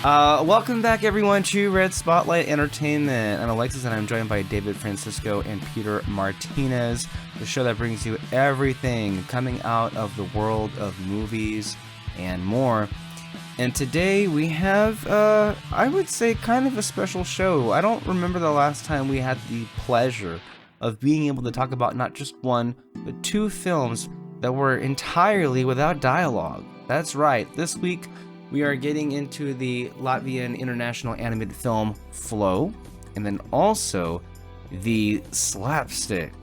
Welcome back, everyone, to Red Spotlight Entertainment. I'm Alexis, and I'm joined by David Francisco and Peter Martinez, the show that brings you everything coming out of the world of movies and more. And today we have, I would say, kind of a special show. I don't remember the last time we had the pleasure of being able to talk about not just one, but two films that were entirely without dialogue. That's right. This week, we are getting into the Latvian international animated film Flow, and then also the slapstick,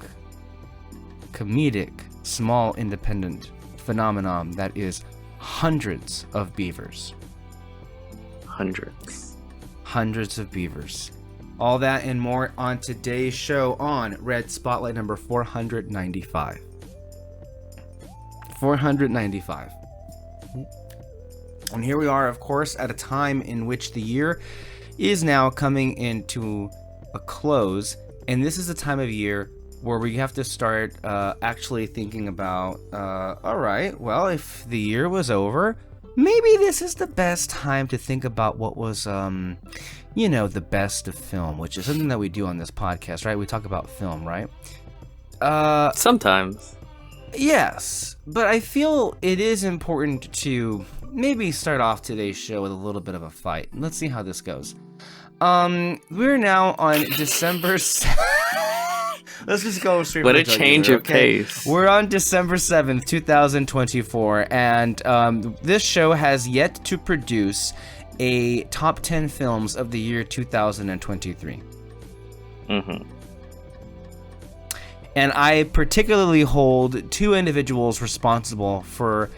comedic, small independent phenomenon that is Hundreds of Beavers. Hundreds of Beavers. All that and more on today's show on Red Spotlight number 495. 495. And here we are, of course, at a time in which the year is now coming into a close. And this is a time of year where we have to start actually thinking about, all right, well, if the year was over, maybe this is the best time to think about what was, the best of film, which is something that we do on this podcast, right? We talk about film, right? Sometimes. Yes, but I feel it is important to maybe start off today's show with a little bit of a fight. Let's see how this goes. We're now on December. Let's just go straight. What a change of pace. We're on December 7th, 2024, and this show has yet to produce a top 10 films of the year 2023. Mm-hmm. And I particularly hold two individuals responsible for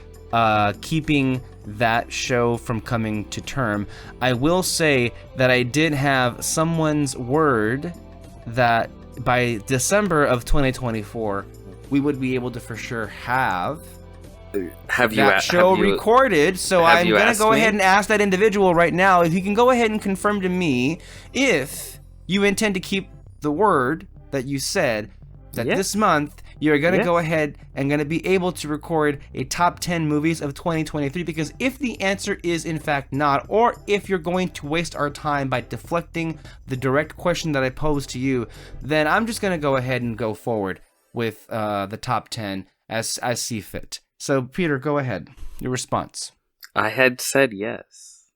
keeping that show from coming to term. I will say that I did have someone's word that by December of 2024, we would be able to for sure have that show recorded. So I'm going to go ahead and ask that individual right now if you can go ahead and confirm to me if you intend to keep the word that you said that this month you're going to go ahead and going to be able to record a top 10 movies of 2023, because if the answer is in fact not, or if you're going to waste our time by deflecting the direct question that I posed to you, then I'm just going to go ahead and go forward with the top 10 as see fit. So Peter, go ahead. Your response. I had said yes.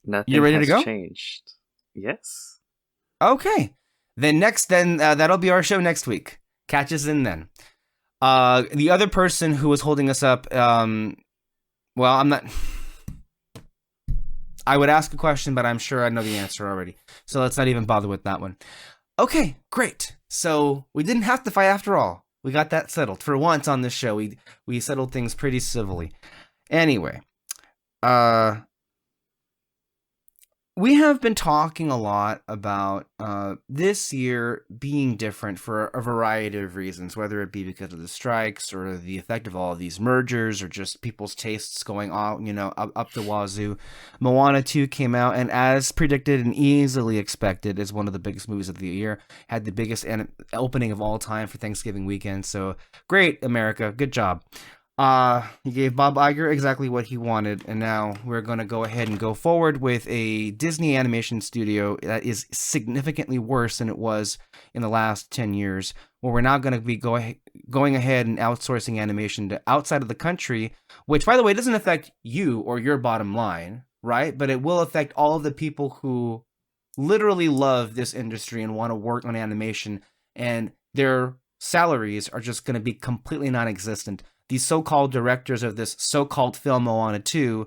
Nothing you ready has to go? Changed. Yes. Okay. Then that'll be our show next week. Catch us in then. The other person who was holding us up, I'm not. I would ask a question, but I'm sure I know the answer already. So let's not even bother with that one. Okay, great. So we didn't have to fight after all. We got that settled. For once on this show, we settled things pretty civilly. Anyway, we have been talking a lot about this year being different for a variety of reasons, whether it be because of the strikes or the effect of all of these mergers or just people's tastes going on, up the wazoo. Moana 2 came out, and as predicted and easily expected, is one of the biggest movies of the year. Had the biggest opening of all time for Thanksgiving weekend. So great, America. Good job. He gave Bob Iger exactly what he wanted, and now we're going to go ahead and go forward with a Disney animation studio that is significantly worse than it was in the last 10 years, where we're now going to be going ahead and outsourcing animation to outside of the country, which, by the way, doesn't affect you or your bottom line, right? But it will affect all of the people who literally love this industry and want to work on animation, and their salaries are just going to be completely non-existent. These so-called directors of this so-called film Moana 2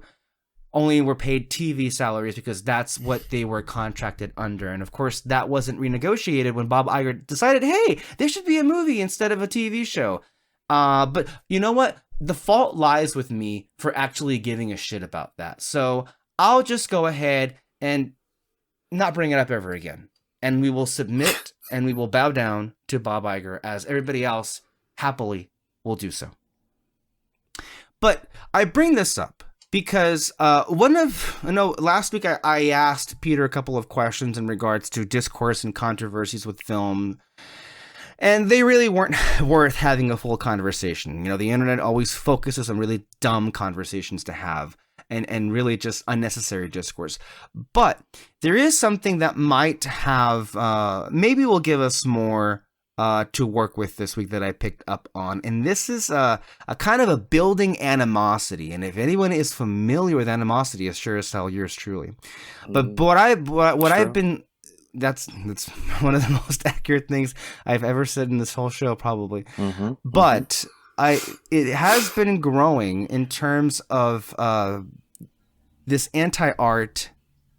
only were paid TV salaries because that's what they were contracted under. And of course, that wasn't renegotiated when Bob Iger decided, hey, there should be a movie instead of a TV show. But you know what? The fault lies with me for actually giving a shit about that. So I'll just go ahead and not bring it up ever again. And we will submit and we will bow down to Bob Iger as everybody else happily will do so. But I bring this up because last week I asked Peter a couple of questions in regards to discourse and controversies with film, and they really weren't worth having a full conversation. The internet always focuses on really dumb conversations to have. and really just unnecessary discourse. But there is something that might have, maybe will give us more to work with this week that I picked up on. And this is a kind of a building animosity. And if anyone is familiar with animosity, it's sure as hell yours truly. But what I've been, that's one of the most accurate things I've ever said in this whole show, probably. But it has been growing in terms of this anti-art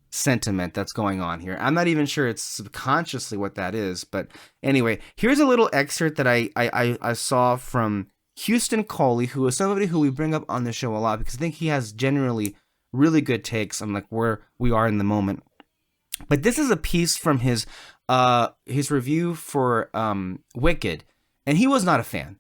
sentiment that's going on here. I'm not even sure it's subconsciously what that is, but anyway, here's a little excerpt that I saw from Houston Coley, who is somebody who we bring up on the show a lot because I think he has generally really good takes on like where we are in the moment. But this is a piece from his review for Wicked, and he was not a fan.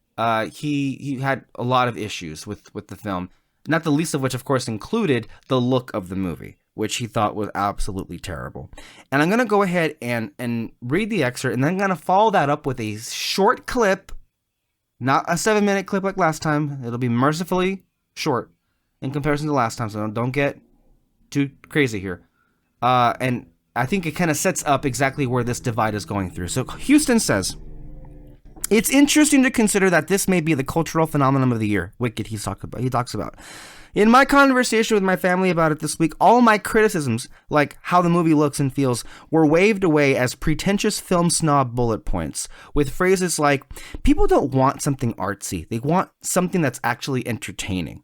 He had a lot of issues with the film, not the least of which, of course, included the look of the movie, which he thought was absolutely terrible. And I'm going to go ahead and read the excerpt, and then I'm going to follow that up with a short clip, not a 7-minute clip like last time. It'll be mercifully short in comparison to last time, so don't get too crazy here. And I think it kind of sets up exactly where this divide is going through. So Houston says, it's interesting to consider that this may be the cultural phenomenon of the year. Wicked, he talks about. In my conversation with my family about it this week, all my criticisms, like how the movie looks and feels, were waved away as pretentious film snob bullet points, with phrases like, people don't want something artsy, they want something that's actually entertaining.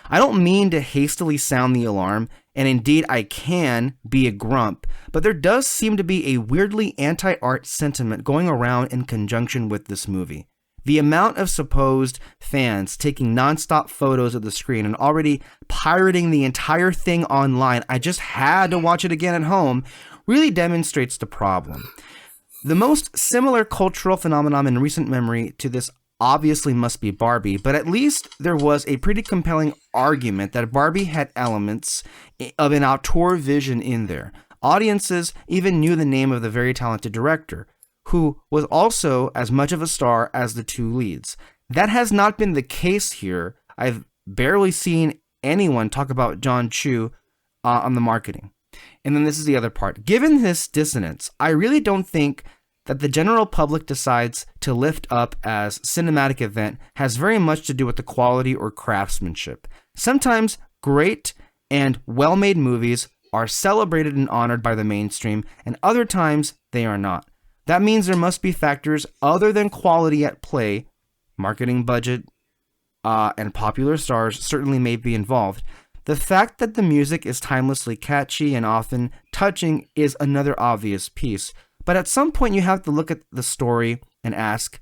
I don't mean to hastily sound the alarm, and indeed I can be a grump, but there does seem to be a weirdly anti-art sentiment going around in conjunction with this movie. The amount of supposed fans taking nonstop photos of the screen and already pirating the entire thing online, I just had to watch it again at home, really demonstrates the problem. The most similar cultural phenomenon in recent memory to this obviously must be Barbie, but at least there was a pretty compelling argument that Barbie had elements of an auteur vision in there. Audiences even knew the name of the very talented director, who was also as much of a star as the two leads. That has not been the case here. I've barely seen anyone talk about John Chu on the marketing. And then this is the other part. Given this dissonance, I really don't think that the general public decides to lift up as cinematic event has very much to do with the quality or craftsmanship. Sometimes great and well-made movies are celebrated and honored by the mainstream, and other times they are not. That means there must be factors other than quality at play. Marketing budget and popular stars certainly may be involved. The fact that the music is timelessly catchy and often touching is another obvious piece. But at some point you have to look at the story and ask,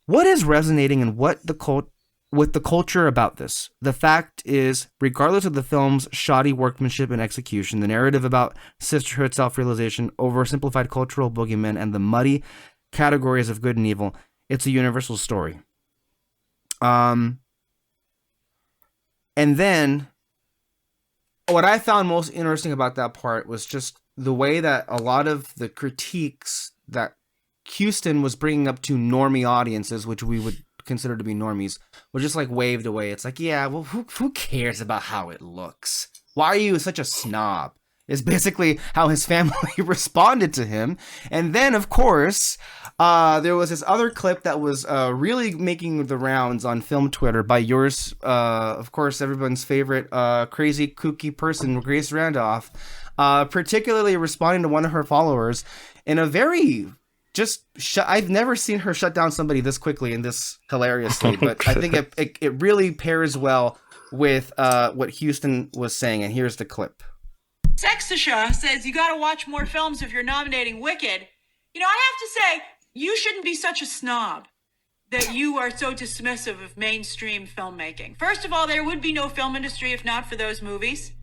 what is resonating and with the culture about this? The fact is, regardless of the film's shoddy workmanship and execution, the narrative about sisterhood, self-realization, oversimplified cultural boogeymen, and the muddy categories of good and evil, it's a universal story. And then what I found most interesting about that part was just the way that a lot of the critiques that Houston was bringing up to normie audiences, which we would consider to be normies, were just like waved away. It's like, yeah, well, who cares about how it looks? Why are you such a snob? Is basically how his family responded to him. And then, of course, there was this other clip that was really making the rounds on film Twitter by yours, of course, everyone's favorite crazy, kooky person, Grace Randolph, particularly responding to one of her followers in a very I've never seen her shut down somebody this quickly and this hilariously, but I think it really pairs well with what Houston was saying. And here's the clip. Sexisha says you got to watch more films if you're nominating Wicked. You know, I have to say, you shouldn't be such a snob that you are so dismissive of mainstream filmmaking. First of all, there would be no film industry if not for those movies.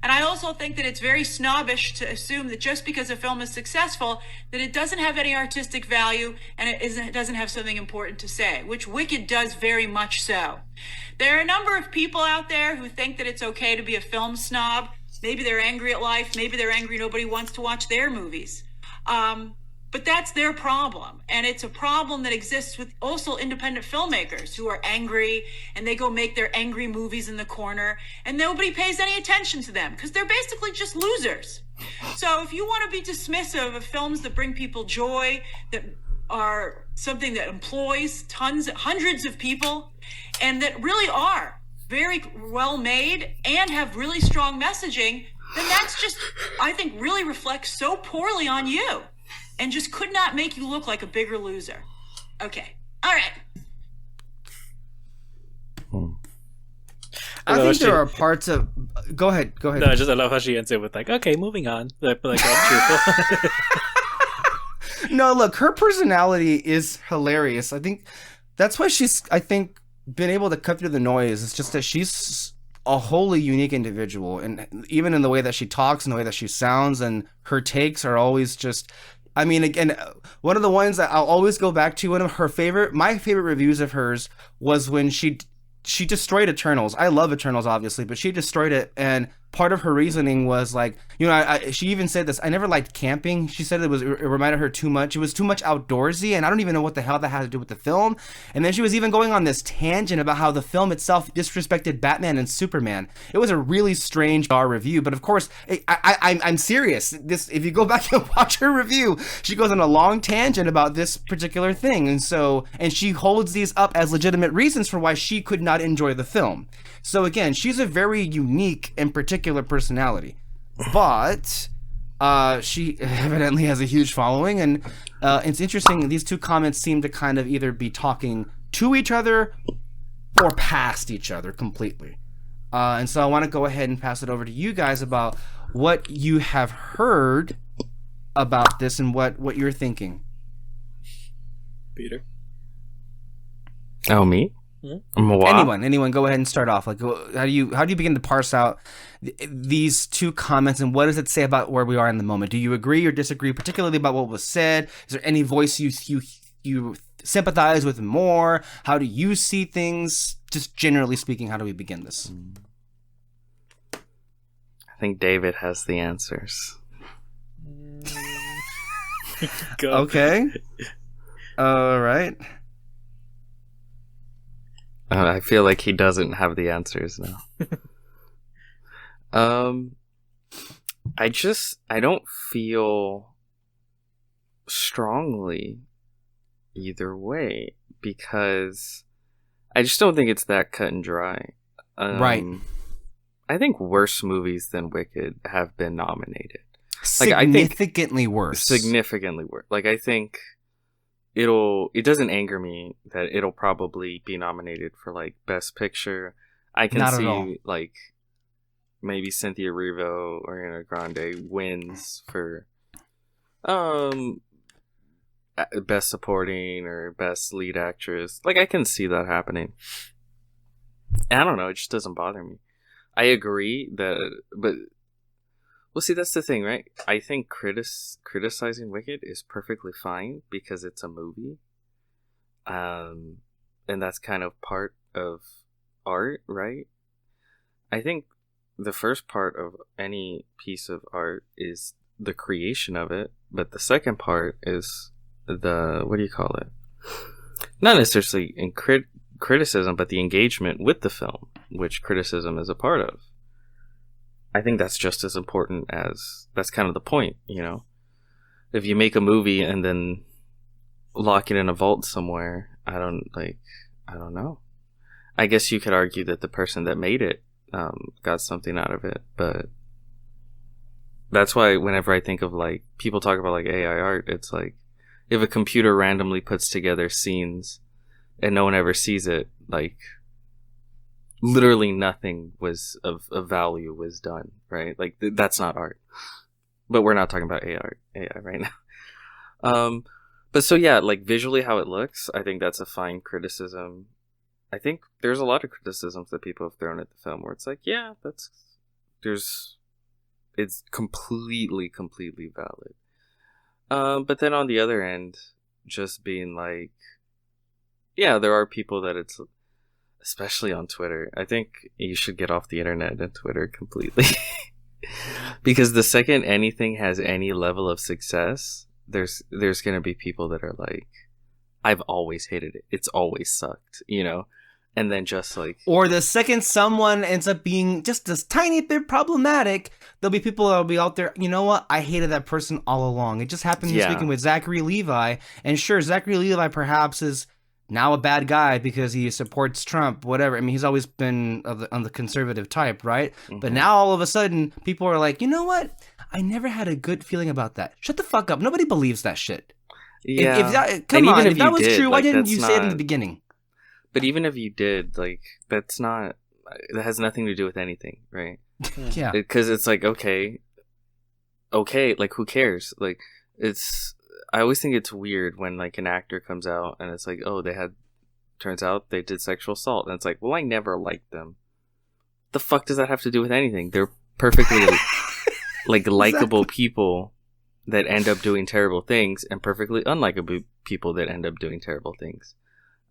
And I also think that it's very snobbish to assume that just because a film is successful, that it doesn't have any artistic value and it doesn't have something important to say, which Wicked does very much so. There are a number of people out there who think that it's okay to be a film snob. Maybe they're angry at life. Maybe they're angry nobody wants to watch their movies. But But that's their problem. And it's a problem that exists with also independent filmmakers who are angry and they go make their angry movies in the corner and nobody pays any attention to them because they're basically just losers. So if you want to be dismissive of films that bring people joy, that are something that employs hundreds of people, and that really are very well made and have really strong messaging, then that's just, I think, really reflects so poorly on you and just could not make you look like a bigger loser. Okay. All right. I think there are parts of... Go ahead. No, I love how she ends it with like, okay, moving on. Like all cheerful. No, look, her personality is hilarious. I think that's why she's, been able to cut through the noise. It's just that she's a wholly unique individual. And even in the way that she talks and the way that she sounds, and her takes are always just... I mean, again, one of the ones that I'll always go back to, my favorite reviews of hers was when she destroyed Eternals. I love Eternals, obviously, but she destroyed it, and part of her reasoning was like, she even said this, I never liked camping. She said it reminded her too much. It was too much outdoorsy, and I don't even know what the hell that had to do with the film. And then she was even going on this tangent about how the film itself disrespected Batman and Superman. It was a really strange review, but of course, I'm serious. If you go back and watch her review, she goes on a long tangent about this particular thing, and she holds these up as legitimate reasons for why she could not enjoy the film. So again, she's a very unique and particular personality, but she evidently has a huge following, and it's interesting. These two comments seem to kind of either be talking to each other or past each other completely. And so I want to go ahead and pass it over to you guys about what you have heard about this and what you're thinking. Peter? Oh, me? Anyone, go ahead and start off. Like, how do you begin to parse out these two comments, and what does it say about where we are in the moment? Do you agree or disagree, particularly about what was said? Is there any voice you sympathize with more? How do you see things? Just generally speaking, how do we begin this? I think David has the answers. Go. Okay. All right. I feel like he doesn't have the answers now. I don't feel strongly either way, because I just don't think it's that cut and dry. Right. I think worse movies than Wicked have been nominated. Significantly worse. Significantly worse. Like, I think it doesn't anger me that it'll probably be nominated for like Best Picture. I can see like maybe Cynthia Erivo or Ariana Grande wins for Best Supporting or Best Lead Actress. Like, I can see that happening. I don't know, it just doesn't bother me. I agree but well, see, that's the thing, right? I think criticizing Wicked is perfectly fine because it's a movie. And that's kind of part of art, right? I think the first part of any piece of art is the creation of it, but the second part is what do you call it? Not necessarily in criticism, but the engagement with the film, which criticism is a part of. I think that's just as important that's kind of the point, If you make a movie and then lock it in a vault somewhere, I don't know. I guess you could argue that the person that made it got something out of it, but that's why whenever I think of like people talk about like AI art, it's like if a computer randomly puts together scenes and no one ever sees it, like literally nothing was of value was done, right? Like that's not art. But we're not talking about AI right now. But so yeah, like visually how it looks, I think that's a fine criticism. I think there's a lot of criticisms that people have thrown at the film where it's like, yeah, it's completely valid. But then on the other end, just being like, yeah, there are people that it's, especially on Twitter, I think you should get off the internet and Twitter completely. Because the second anything has any level of success, there's gonna be people that are like, I've always hated it. It's always sucked, and then just like, or the second someone ends up being just this tiny bit problematic, there'll be people that'll be out there, you know what? I hated that person all along. It just happened this weekend with Zachary Levi. And sure, Zachary Levi perhaps is now a bad guy because he supports Trump, whatever. I mean, he's always been on the conservative type, right? Mm-hmm. But now all of a sudden, people are like, you know what? I never had a good feeling about that. Shut the fuck up. Nobody believes that shit. Yeah. If that was true, why didn't you say it in the beginning? But even if you did, like, that has nothing to do with anything, right? Yeah. Because it's like, okay, like, who cares? Like, I always think it's weird when, like, an actor comes out and it's like, oh, turns out they did sexual assault. And it's like, well, I never liked them. The fuck does that have to do with anything? They're perfectly, like, likable people that end up doing terrible things, and perfectly unlikable people that end up doing terrible things.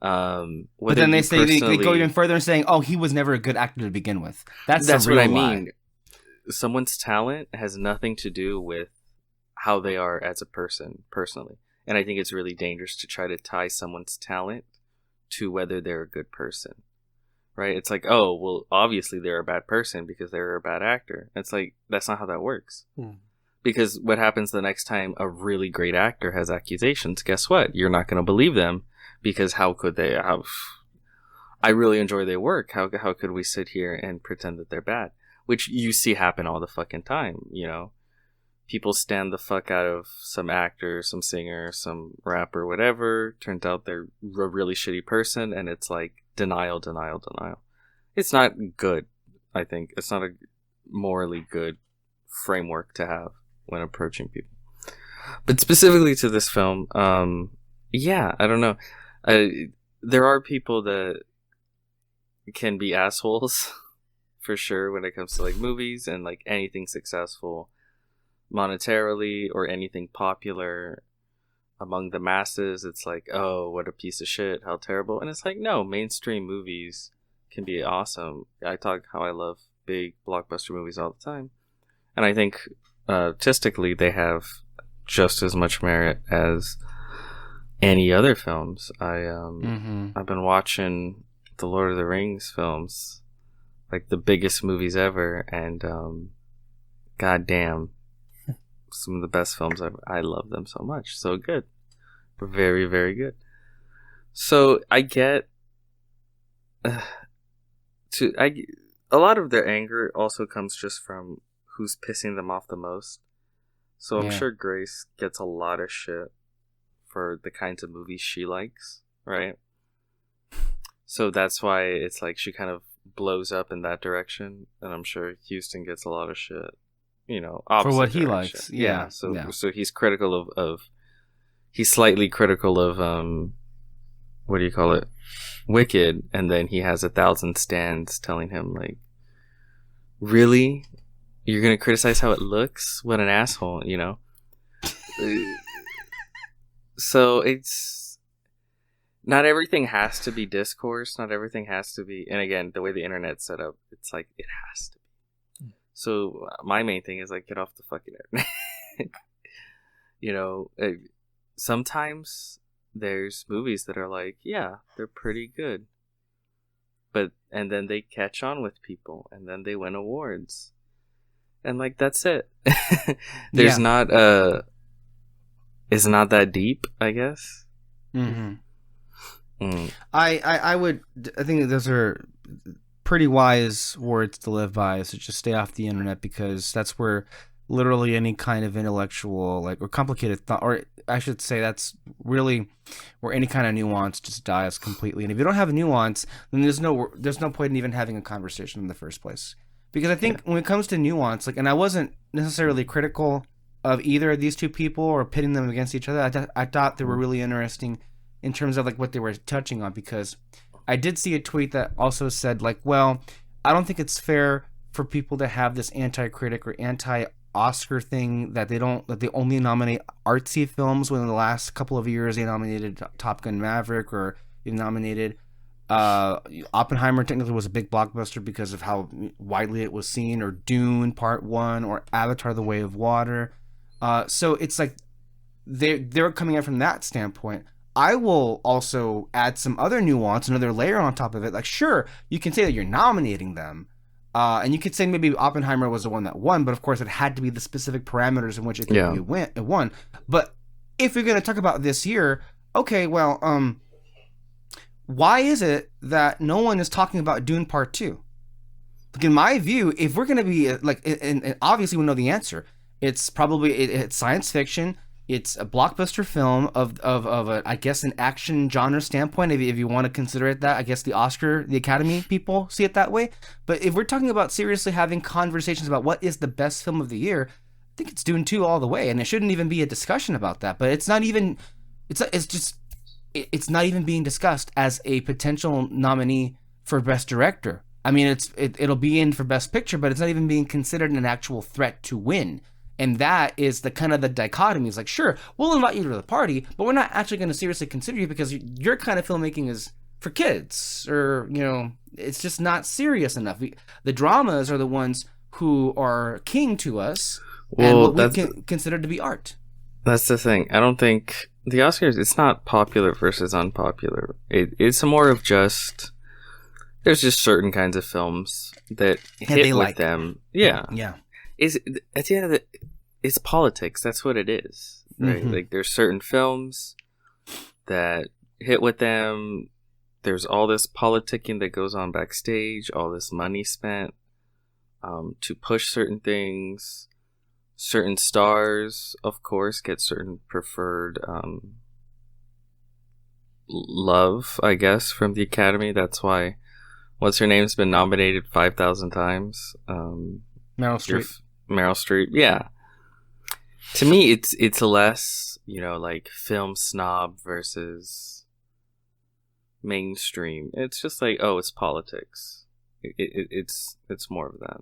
But then they go even further and saying, "Oh, he was never a good actor to begin with." That's what I mean. Someone's talent has nothing to do with how they are as a person, personally, and I think it's really dangerous to try to tie someone's talent to whether they're a good person. Right? It's like, oh, well, obviously they're a bad person because they're a bad actor. It's like, that's not how that works. Because what happens the next time a really great actor has accusations? Guess what? You're not going to believe them. Because how could they have? I really enjoy their work. How could we sit here and pretend that they're bad? Which you see happen all the fucking time, People stand the fuck out of some actor, some singer, some rapper, whatever. Turns out they're a really shitty person, and it's like denial, denial, denial. It's not good, I think. It's not a morally good framework to have when approaching people. But specifically to this film, yeah, I don't know. There are people that can be assholes for sure when it comes to like movies and like anything successful monetarily or anything popular among the masses. It's like, oh, what a piece of shit, how terrible. And it's like, no, mainstream movies can be awesome. I talk how I love big blockbuster movies all the time, and I think artistically they have just as much merit as any other films. I've been watching the Lord of the Rings films, like the biggest movies ever, and goddamn, some of the best films ever. I love them so much. So good. Very, very good. So I get a lot of their anger also comes just from who's pissing them off the most. So I'm sure Grace gets a lot of shit for the kinds of movies she likes, right? So that's why it's like she kind of blows up in that direction, and I'm sure Houston gets a lot of shit, for what he direction. likes. Yeah. So he's critical of he's slightly critical of what do you call it? Wicked, and then he has 1,000 stands telling him like, really? You're gonna criticize how it looks? What an asshole, So it's not everything has to be discourse. Not everything has to be. And again, the way the internet's set up, it's like it has to be. So my main thing is like, get off the fucking internet. Sometimes there's movies that are like, yeah, they're pretty good, and then they catch on with people, and then they win awards, and like that's it. There's not it's not that deep, I guess. I think those are pretty wise words to live by. So just stay off the internet, because that's where literally any kind of intellectual or complicated thought, or I should say, that's really where any kind of nuance just dies completely. And if you don't have a nuance, then there's no point in even having a conversation in the first place. Because I think when it comes to nuance, and I wasn't necessarily critical of either of these two people or pitting them against each other. I thought they were really interesting in terms of what they were touching on, because I did see a tweet that also said well, I don't think it's fair for people to have this anti-critic or anti-Oscar thing that they only nominate artsy films, when in the last couple of years they nominated Top Gun Maverick, or they nominated Oppenheimer. Technically was a big blockbuster because of how widely it was seen, or Dune Part 1, or Avatar: The Way of Water. So it's like, they're coming at it from that standpoint. I will also add some other nuance, another layer on top of it. Like, sure, you can say that you're nominating them, and you could say maybe Oppenheimer was the one that won, but of course it had to be the specific parameters in which it could be it won. But if you're going to talk about this year, okay, well, why is it that no one is talking about Dune Part 2? Like, in my view, if we're going to be, like, and obviously we know the answer, it's probably, it's science fiction, it's a blockbuster film of a, I guess, an action genre standpoint, if you want to consider it that. I guess the Academy people see it that way. But if we're talking about seriously having conversations about what is the best film of the year, I think it's Dune 2 all the way, and it shouldn't even be a discussion about that. But it's not even, it's not even being discussed as a potential nominee for Best Director. I mean, it'll be in for Best Picture, but it's not even being considered an actual threat to win. And that is the kind of the dichotomy. It's like, sure, we'll invite you to the party, but we're not actually going to seriously consider you because your kind of filmmaking is for kids, or, you know, it's just not serious enough. The dramas are the ones who are king to us, and what we can consider to be art. That's the thing. I don't think the Oscars, it's not popular versus unpopular. It's more of just, there's just certain kinds of films that hit with them. Yeah. Yeah. At the end of it, it's politics. That's what it is, right? Mm-hmm. Like, there's certain films that hit with them. There's all this politicking that goes on backstage, all this money spent to push certain things. Certain stars, of course, get certain preferred love, I guess, from the Academy. That's why what's her name's been nominated 5,000 times. Meryl Streep. Meryl Streep, yeah. To me, it's less, you know, like film snob versus mainstream. It's just like, oh, it's politics. It's more of that.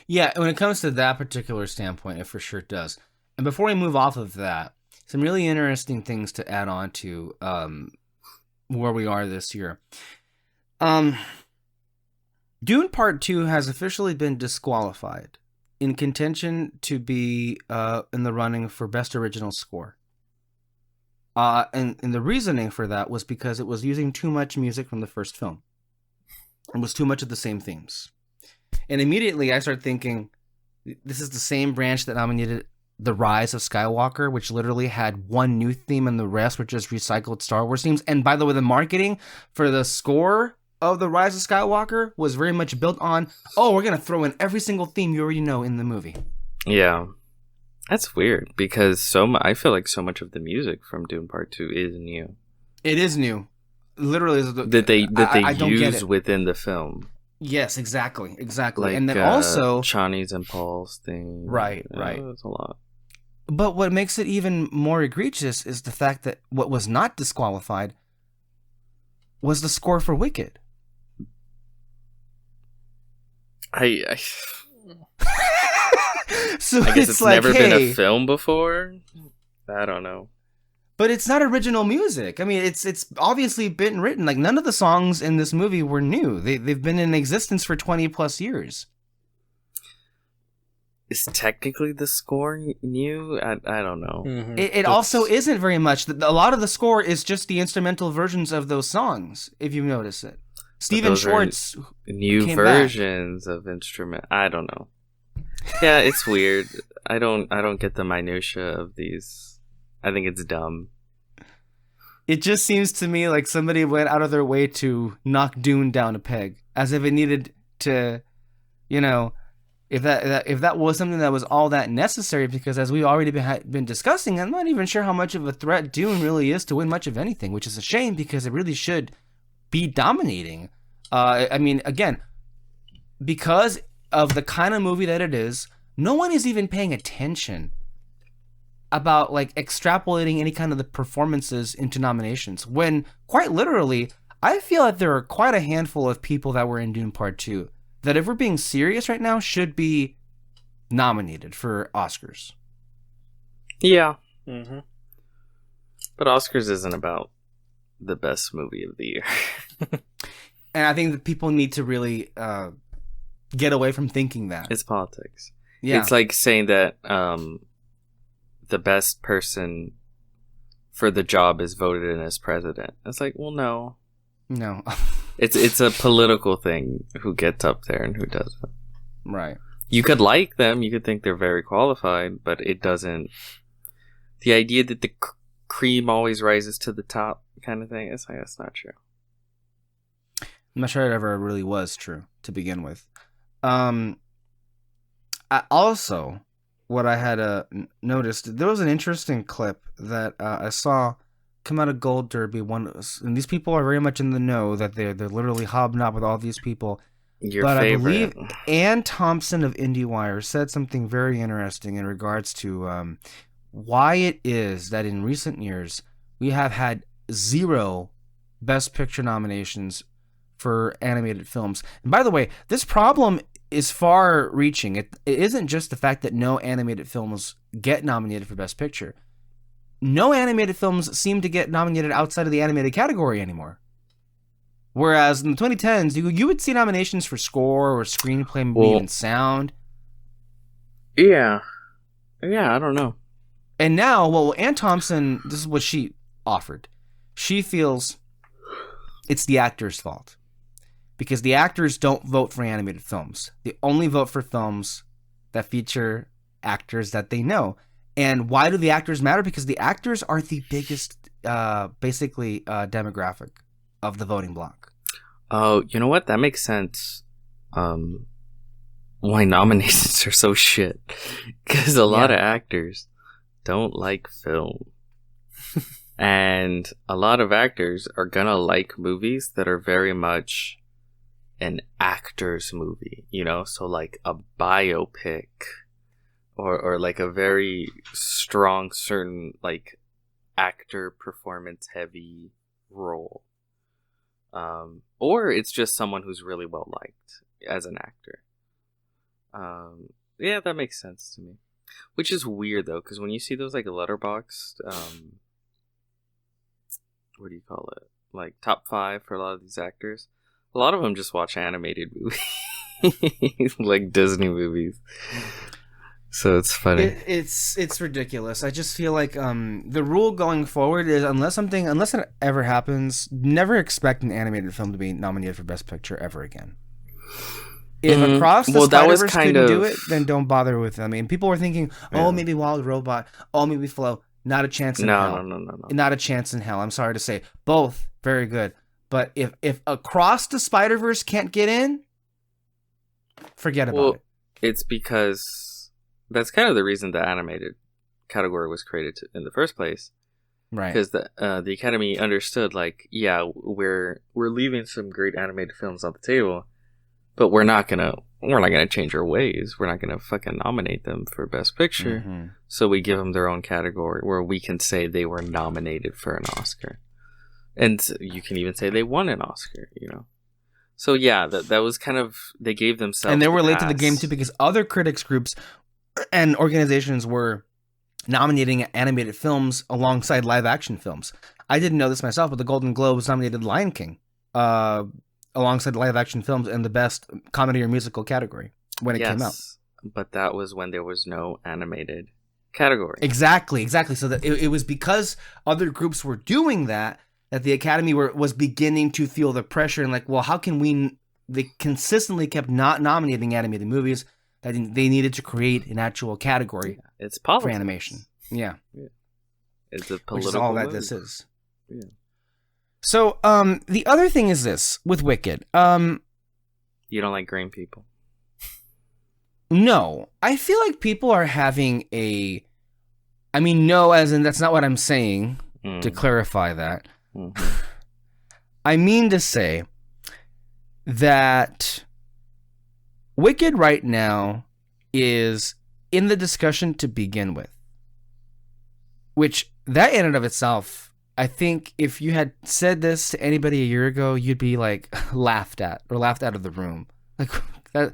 Yeah, when it comes to that particular standpoint, it for sure does. And before we move off of that, some really interesting things to add on to where we are this year. Dune Part 2 has officially been disqualified in contention to be in the running for Best Original Score. And the reasoning for that was because it was using too much music from the first film. It was too much of the same themes. And immediately I started thinking, this is the same branch that nominated The Rise of Skywalker, which literally had one new theme and the rest were just recycled Star Wars themes. And by the way, the marketing for the score of The Rise of Skywalker was very much built on, oh, we're going to throw in every single theme you already know in the movie. Yeah. That's weird because I feel like so much of the music from Dune Part 2 is new. It is new. Literally. That they use within the film. Yes, exactly. Like, and then also Chani's and Paul's thing. Right. That's a lot. But what makes it even more egregious is the fact that what was not disqualified was the score for Wicked. So I guess it's like, never been a film before. I don't know. But it's not original music. I mean, it's obviously been written. Like, none of the songs in this movie were new. They've been in existence for 20 plus years. Is technically the score new? I don't know. Mm-hmm. It also isn't very much. A lot of the score is just the instrumental versions of those songs, if you notice it. Stephen Schwartz new versions of instrument. I don't know. Yeah, it's weird. I don't get the minutia of these. I think it's dumb. It just seems to me like somebody went out of their way to knock Dune down a peg, as if it needed to, you know, if that was something that was all that necessary. Because as we've already been discussing, I'm not even sure how much of a threat Dune really is to win much of anything, which is a shame because it really should be dominating. I mean, again, because of the kind of movie that it is, no one is even paying attention about like extrapolating any kind of the performances into nominations, when quite literally I feel like there are quite a handful of people that were in Dune Part 2 that, if we're being serious right now, should be nominated for Oscars. Yeah. Mm-hmm. But Oscars isn't about the best movie of the year. And I think that people need to really get away from thinking that. It's politics. Yeah. It's like saying that the best person for the job is voted in as president. It's like, well, no. No. It's a political thing who gets up there and who doesn't. Right. You could like them, you could think they're very qualified, but it doesn't. The idea that the cream always rises to the top kind of thing, it's like, that's not true. I'm not sure it ever really was true to begin with. Also, what I had noticed, there was an interesting clip that I saw come out of Gold Derby. And these people are very much in the know that they're literally hobnob with all these people. But I believe Ann Thompson of IndieWire said something very interesting in regards to why it is that in recent years we have had 0 Best Picture nominations for animated films. And by the way, this problem is far-reaching. It isn't just the fact that no animated films get nominated for Best Picture. No animated films seem to get nominated outside of the animated category anymore. Whereas in the 2010s, you would see nominations for score or screenplay, maybe even sound. Yeah, I don't know. And now, well, Ann Thompson, this is what she offered. She feels it's the actor's fault. Because the actors don't vote for animated films. They only vote for films that feature actors that they know. And why do the actors matter? Because the actors are the biggest, demographic of the voting block. Oh, you know what? That makes sense. Why nominations are so shit. Because a lot of actors don't like film. And a lot of actors are gonna like movies that are very much an actor's movie, you know? So like a biopic or like a very strong certain like actor performance heavy role. Or it's just someone who's really well liked as an actor. Yeah, that makes sense to me. Which is weird though, because when you see those like Letterboxd, what do you call it? Like top 5 for a lot of these actors. A lot of them just watch animated movies, like Disney movies. So it's funny. It's ridiculous. I just feel like the rule going forward is unless it ever happens, never expect an animated film to be nominated for Best Picture ever again. If Across the Spider-Verse couldn't do it, then don't bother with them. I mean, people were thinking, maybe Wild Robot, maybe Flow. Not a chance in hell. No. Not a chance in hell. I'm sorry to say. Both very good. But if Across the Spider-Verse can't get in, forget about it. It's because that's kind of the reason the animated category was created in the first place. Right. Because the Academy understood, like, yeah, we're leaving some great animated films on the table, but we're not gonna change our ways. We're not gonna fucking nominate them for Best Picture. Mm-hmm. So we give them their own category where we can say they were nominated for an Oscar. And you can even say they won an Oscar, you know. So yeah, that was kind of, they gave themselves. And they were late to the game too because other critics groups and organizations were nominating animated films alongside live action films. I didn't know this myself, but the Golden Globes nominated Lion King alongside live action films in the best comedy or musical category when it came out. But that was when there was no animated category. Exactly. So that it was because other groups were doing that the Academy was beginning to feel the pressure and like, well, how can they consistently kept not nominating animated movies that they needed to create an actual category it's politics. For animation. Yeah. It's a political which is all move. that this is. Yeah. So, the other thing is this with Wicked. You don't like green people? No. I feel like people are having no, as in that's not what I'm saying, to clarify that. Mm-hmm. I mean to say that Wicked right now is in the discussion to begin with. Which, that in and of itself, I think if you had said this to anybody a year ago, you'd be like laughed out of the room. Like that,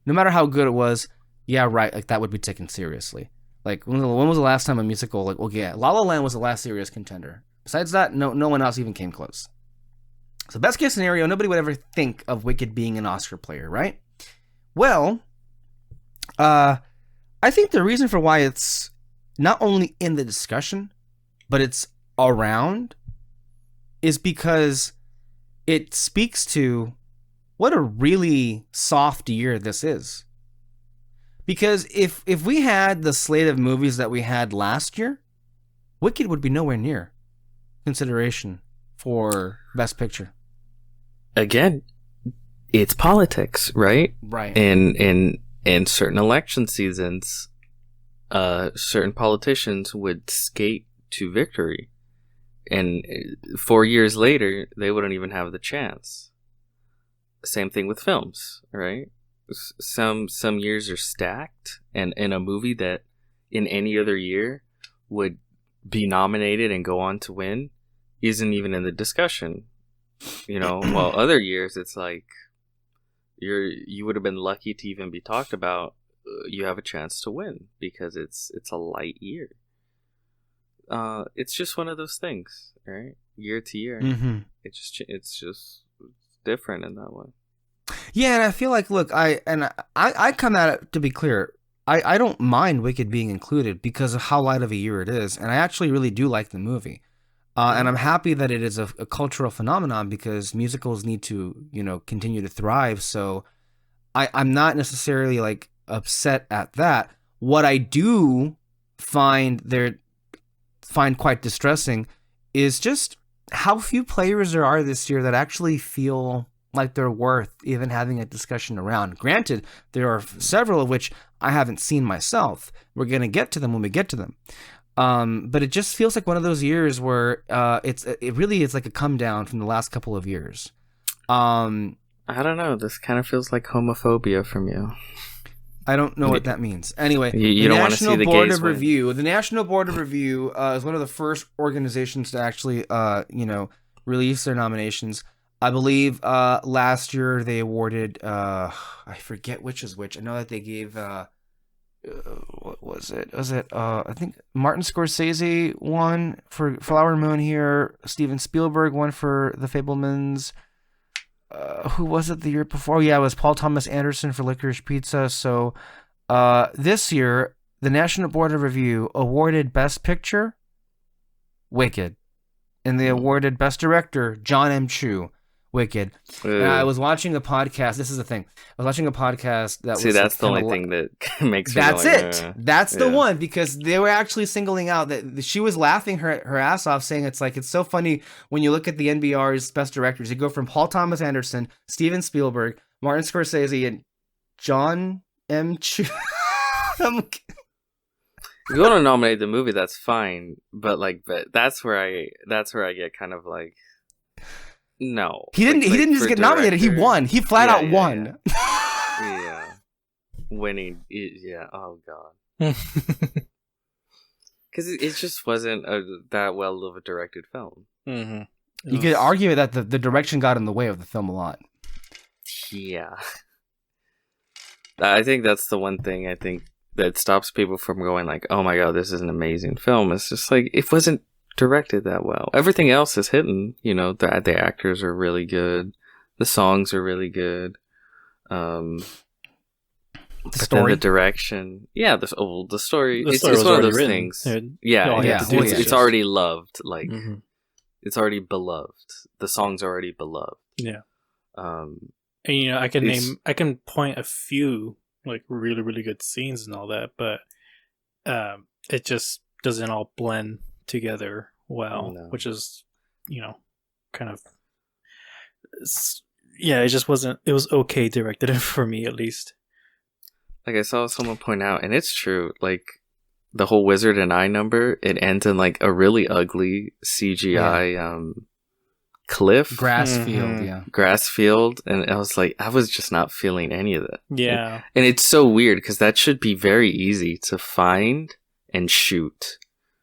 no matter how good it was, yeah, right, like that would be taken seriously. Like when was the last time a musical like La La Land was the last serious contender. Besides that, no one else even came close. So best case scenario, nobody would ever think of Wicked being an Oscar player, right? Well, I think the reason for why it's not only in the discussion, but it's around, is because it speaks to what a really soft year this is. Because if we had the slate of movies that we had last year, Wicked would be nowhere near consideration for Best Picture. Again, it's politics, right? Right. In certain election seasons, certain politicians would skate to victory, and 4 years later, they wouldn't even have the chance. Same thing with films, right? Some years are stacked, and in a movie that in any other year would be nominated and go on to win isn't even in the discussion. While other years it's like you would have been lucky to even be talked about. You have a chance to win because it's a light year. It's just one of those things, right? Year to year, Mm-hmm. it's just different in that way. Yeah, and I feel like, look, I come at it, to be clear, I don't mind Wicked being included because of how light of a year it is, and I actually really do like the movie. And I'm happy that it is a cultural phenomenon because musicals need to, continue to thrive. So I'm not necessarily like upset at that. What I do find quite distressing is just how few players there are this year that actually feel like they're worth even having a discussion around. Granted, there are several of which I haven't seen myself. We're going to get to them when we get to them. But it just feels like one of those years where it really is like a come down from the last couple of years. I don't know. This kind of feels like homophobia from you. I don't know what that means. Anyway, you don't want to see the Board gays of win. Review. The National Board of Review is one of the first organizations to actually, release their nominations. I believe last year they awarded, I forget which is which. I know that they gave, what was it? I think Martin Scorsese won for Flower Moon here. Steven Spielberg won for The Fabelmans. Who was it the year before? Yeah, it was Paul Thomas Anderson for Licorice Pizza. So this year, the National Board of Review awarded Best Picture, Wicked. And they awarded Best Director, John M. Chu, Wicked. And I was watching a podcast. This is the thing. I was watching a podcast that See, was... that's the only thing that makes me That's going, it. That's the one, because they were actually singling out that she was laughing her ass off, saying it's so funny when you look at the NBR's best directors. You go from Paul Thomas Anderson, Steven Spielberg, Martin Scorsese, and John M. Chu. If you want to nominate the movie, that's fine, but that's where I get kind of like, no. He didn't just get nominated. He won. He flat out won. Yeah. Winning. Yeah. Oh god. Because it just wasn't that well of a directed film. Mm-hmm. You could argue that the direction got in the way of the film a lot. Yeah. I think that's the one thing that stops people from going like, oh my god, this is an amazing film. It's just like, it wasn't directed that well. Everything else is hidden. The actors are really good. The songs are really good. The But story, then the direction, the story. The It's story was one of already those written. things. Yeah, It's already loved. Like Mhm. it's already beloved. The song's already beloved. Yeah. Um, And It's- I can point a few like really, really good scenes and all that, but it just doesn't all blend together well, No. which is, kind of, it just wasn't, it was okay directed for me at least. like I saw someone point out, and it's true. Like the whole Wizard and I number, it ends in like a really ugly CGI cliff, grass Mhm. field, grass field, and I was like, I was just not feeling any of that. Yeah. And it's so weird because that should be very easy to find and shoot.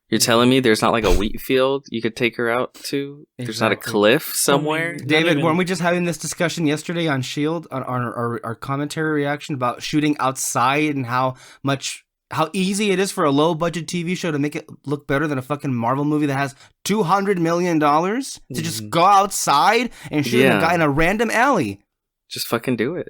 You're telling me there's not like a wheat field you could take her out to? There's not a Exactly. cliff somewhere? Not David, even- weren't we just having this discussion yesterday on S.H.I.E.L.D. on our commentary reaction about shooting outside and how easy it is for a low budget TV show to make it look better than a fucking Marvel movie that has $200 million to just go outside and shoot a Yeah. guy in a random alley? Just fucking do it.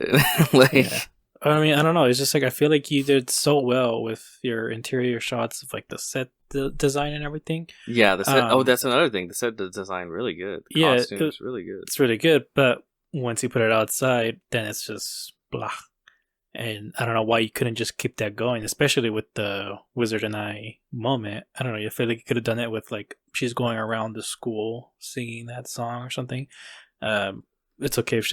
Like, Yeah. I mean, I don't know. It's just like I feel like you did so well with your interior shots of like the set design and everything. Yeah, the set. That's another thing. The set design really good. The Yeah, costumes really good. It's really good, but once you put it outside, then it's just blah. And I don't know why you couldn't just keep that going, especially with the Wizard and I moment. I don't know. I feel like you could have done it with like she's going around the school singing that song or something. It's okay if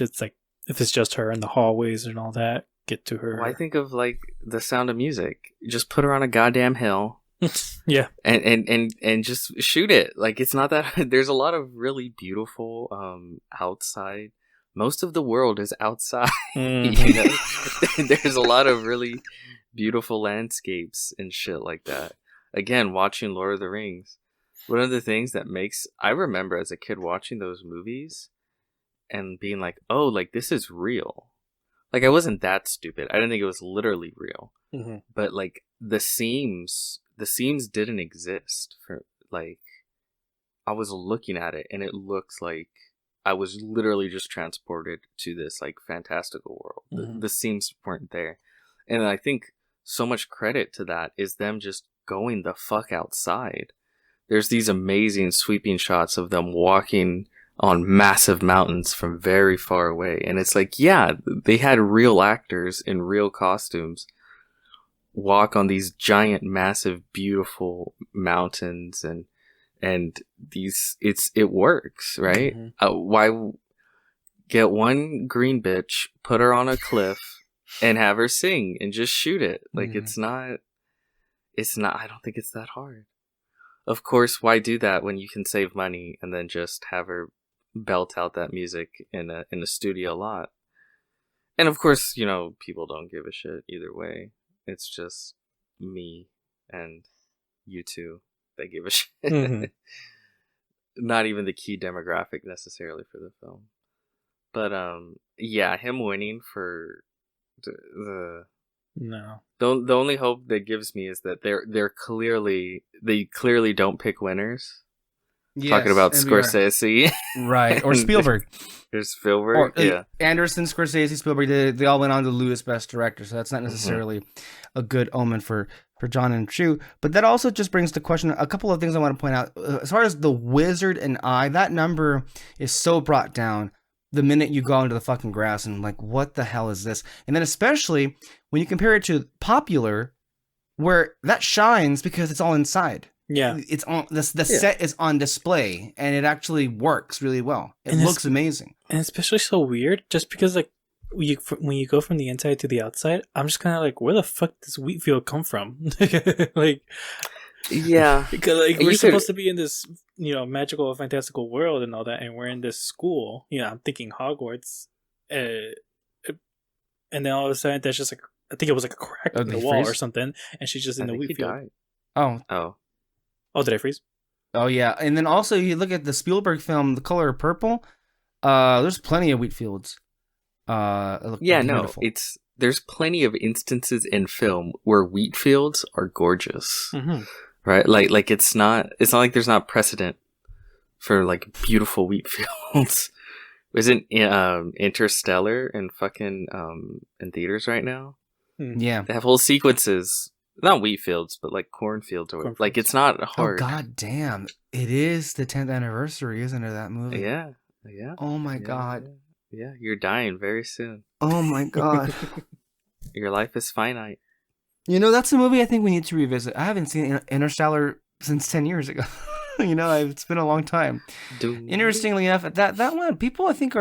it's just her in the hallways and all that. Get to her. Well, I think of like The Sound of Music. Just put her on a goddamn hill. Yeah, and just shoot it. Like it's not that. There's a lot of really beautiful outside. Most of the world is outside. Mm-hmm. There's a lot of really beautiful landscapes and shit like that. Again, watching Lord of the Rings. One of the things that I remember as a kid watching those movies and being like, oh, like this is real. Like I wasn't that stupid. I didn't think it was literally real. Mm-hmm. But like the seams didn't exist for like, I was looking at it and it looks like I was literally just transported to this like fantastical world. Mm-hmm. The seams weren't there. And I think so much credit to that is them just going the fuck outside. There's these amazing sweeping shots of them walking on massive mountains from very far away. And it's like, yeah, they had real actors in real costumes walk on these giant, massive, beautiful mountains and these it works, right? Mm-hmm. Why get one green bitch, put her on a cliff and have her sing and just shoot it? Like it's not I don't think it's that hard. Of course, why do that when you can save money and then just have her belt out that music in a studio lot? And of course, you know, people don't give a shit either way. It's just me and you two that give a shit. Mm-hmm. Not even the key demographic necessarily for the film. But yeah, him winning for the No. the only hope that gives me is that they clearly don't pick winners. Yes, Talking about and we are- Scorsese, right, or Spielberg, or Spielberg, or yeah. Anderson, Scorsese, Spielberg. They all went on to lose Best Director, so that's not necessarily a good omen for John and Chu. But that also just brings to question a couple of things I want to point out. As far as The Wizard and I, that number is so brought down the minute you go into the fucking grass and like, what the hell is this? And then especially when you compare it to Popular, where that shines because it's all inside. Yeah. It's on the set is on display and it actually works really well. It And looks amazing. And especially so weird just because like when you go from the inside to the outside, I'm just kind of like, where the fuck does Wheatfield come from? Like, Yeah, because like we're supposed to be in this, you know, magical, fantastical world and all that, and we're in this school. You know, I'm thinking Hogwarts, and then all of a sudden, there's just like I think it was like a crack in the wall or something, and she's just in the wheat field. Oh, Did I freeze? Oh yeah, and then also you look at the Spielberg film, The Color Purple. There's plenty of wheat fields. There's plenty of instances in film where wheat fields are gorgeous, right? Like it's not like there's not precedent for like beautiful wheat fields. Isn't Interstellar and fucking in theaters right now? Yeah, they have whole sequences. Not wheat fields, but like cornfields or like it's not hard. Oh god damn! It is the 10th anniversary, isn't it? That movie. Yeah. Oh my god. Yeah, you're dying very soon. Oh my god. Your life is finite. You know, that's a movie I think we need to revisit. I haven't seen Interstellar since 10 years ago. You know, it's been a long time. Interestingly enough, that one, people I think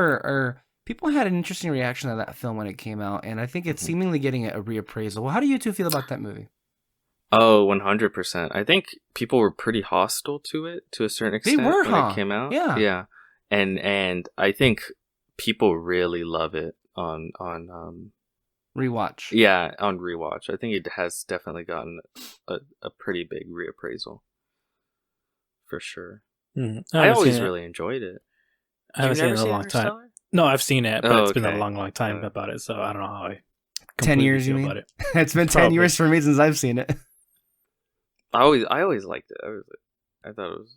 people had an interesting reaction to that film when it came out, and I think it's seemingly getting a reappraisal. Well, how do you two feel about that movie? Oh, 100%. I think people were pretty hostile to it to a certain extent they were, when it came out. Yeah. And I think people really love it on rewatch. Yeah, on rewatch. I think it has definitely gotten a pretty big reappraisal. For sure. I always really enjoyed it. I haven't seen it in a long time. No, I've seen it, but it's been a long time about it, so I don't know how I 10 years, you mean? about it. It's been 10 years for me since I've seen it. I always liked it. I thought it was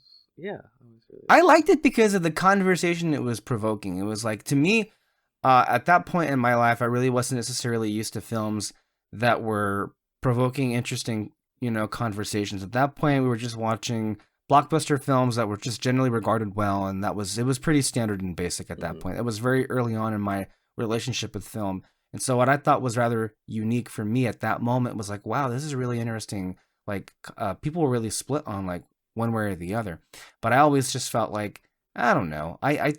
I liked it because of the conversation it was provoking. It was like, to me, at that point in my life, I really wasn't necessarily used to films that were provoking interesting, conversations. At that point, we were just watching blockbuster films that were just generally regarded well, and it was pretty standard and basic at that point. It was very early on in my relationship with film. And so what I thought was rather unique for me at that moment was like, wow, this is really interesting. Like, people were really split on like one way or the other. But I always just felt like, I don't know. I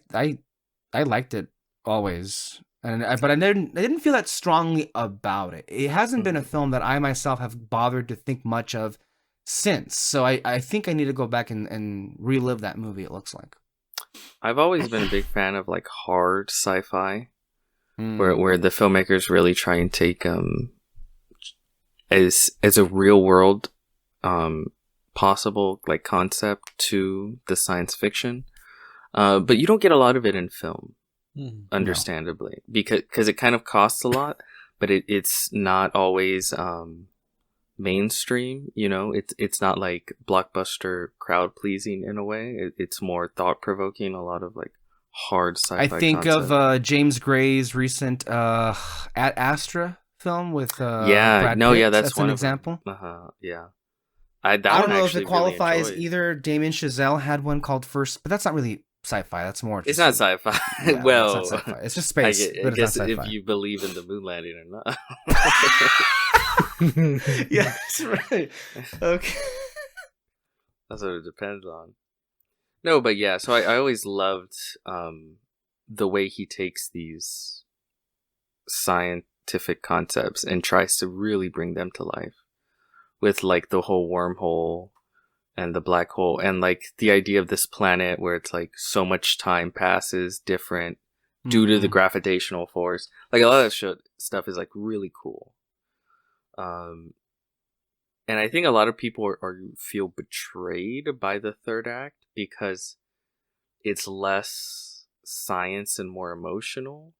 liked it always. But I didn't feel that strongly about it. It hasn't been a film that I myself have bothered to think much of since. So I think I need to go back and relive that movie, it looks like. I've always been a big fan of like hard sci-fi, where the filmmakers really try and take as a real world possible like concept to the science fiction. But you don't get a lot of it in film, understandably, because it kind of costs a lot, but it's not always mainstream. It's not like blockbuster crowd pleasing in a way. It's more thought provoking. A lot of like hard sci-fi. I think concept. of James Gray's recent Ad Astra film with Brad Pitt. That's one an example. Yeah. I don't know if it qualifies either. Damien Chazelle had one called First, but that's not really sci-fi. That's more. It's not sci-fi. Yeah, well, it's not sci-fi. It's just space. I guess if you believe in the moon landing or not. Yeah, that's right. Okay. That's what it depends on. No, but yeah. So I always loved the way he takes these scientific concepts and tries to really bring them to life. With like the whole wormhole and the black hole and like the idea of this planet where it's like so much time passes different due to the gravitational force. Like a lot of stuff is like really cool. And I think a lot of people feel betrayed by the third act because it's less science and more emotional.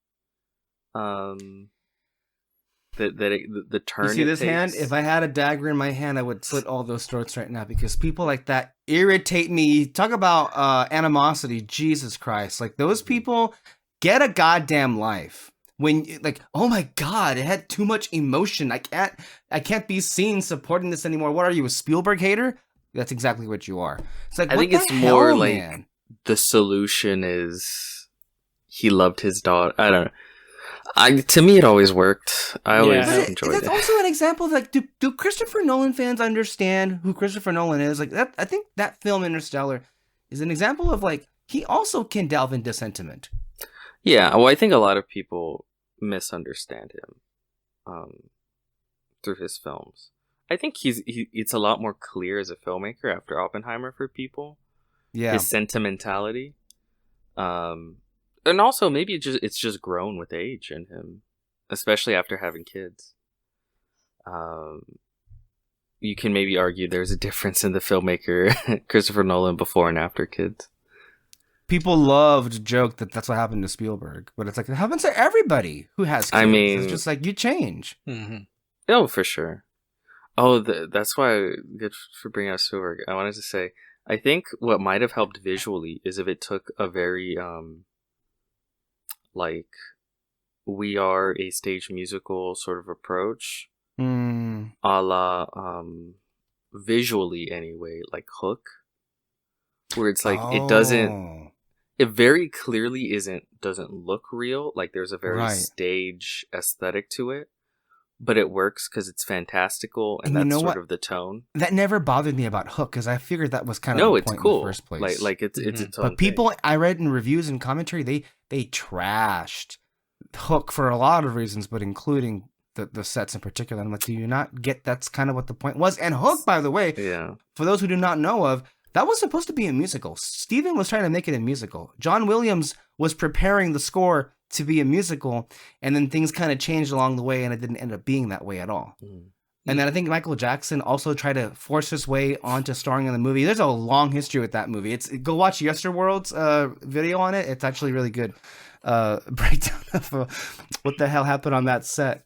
The turn. You see this hand? If I had a dagger in my hand, I would slit all those throats right now because people like that irritate me. Talk about animosity, Jesus Christ! Like those people, get a goddamn life. When like, oh my God, it had too much emotion. I can't be seen supporting this anymore. What are you, a Spielberg hater? That's exactly what you are. It's like, I think it's more like the solution is he loved his daughter. I don't know. To me, it always worked. I always enjoyed it. That's also an example of like, do Christopher Nolan fans understand who Christopher Nolan is? Like that, I think that film Interstellar is an example of like he also can delve into sentiment. Yeah, well, I think a lot of people misunderstand him through his films. I think it's a lot more clear as a filmmaker after Oppenheimer for people. Yeah, his sentimentality. And also, maybe it's just grown with age in him, especially after having kids. You can maybe argue there's a difference in the filmmaker Christopher Nolan before and after kids. People love to joke that that's what happened to Spielberg, but it's like it happens to everybody who has kids. I mean, it's just like you change. Mm-hmm. Oh, for sure. Oh, that's why good for bringing up Spielberg. I wanted to say, I think what might have helped visually is if it took a very like we are a stage musical sort of approach, a la visually anyway, like Hook, where it's like it very clearly doesn't look real. Like there's a very stage aesthetic to it, but it works because it's fantastical and that's sort of the tone. That never bothered me about Hook because I figured that was kind of the point cool in the first place. Like it's its own But people I read in reviews and commentary, they trashed Hook for a lot of reasons, but including the sets in particular. I'm like, do you not get that's kind of what the point was? And Hook, by the way, for those who do not know of, that was supposed to be a musical. Steven was trying to make it a musical. John Williams was preparing the score to be a musical, and then things kind of changed along the way, and it didn't end up being that way at all. And then I think Michael Jackson also tried to force his way onto starring in the movie. There's a long history with that movie. Go watch Yesterworld's video on it. It's actually really good breakdown of what the hell happened on that set.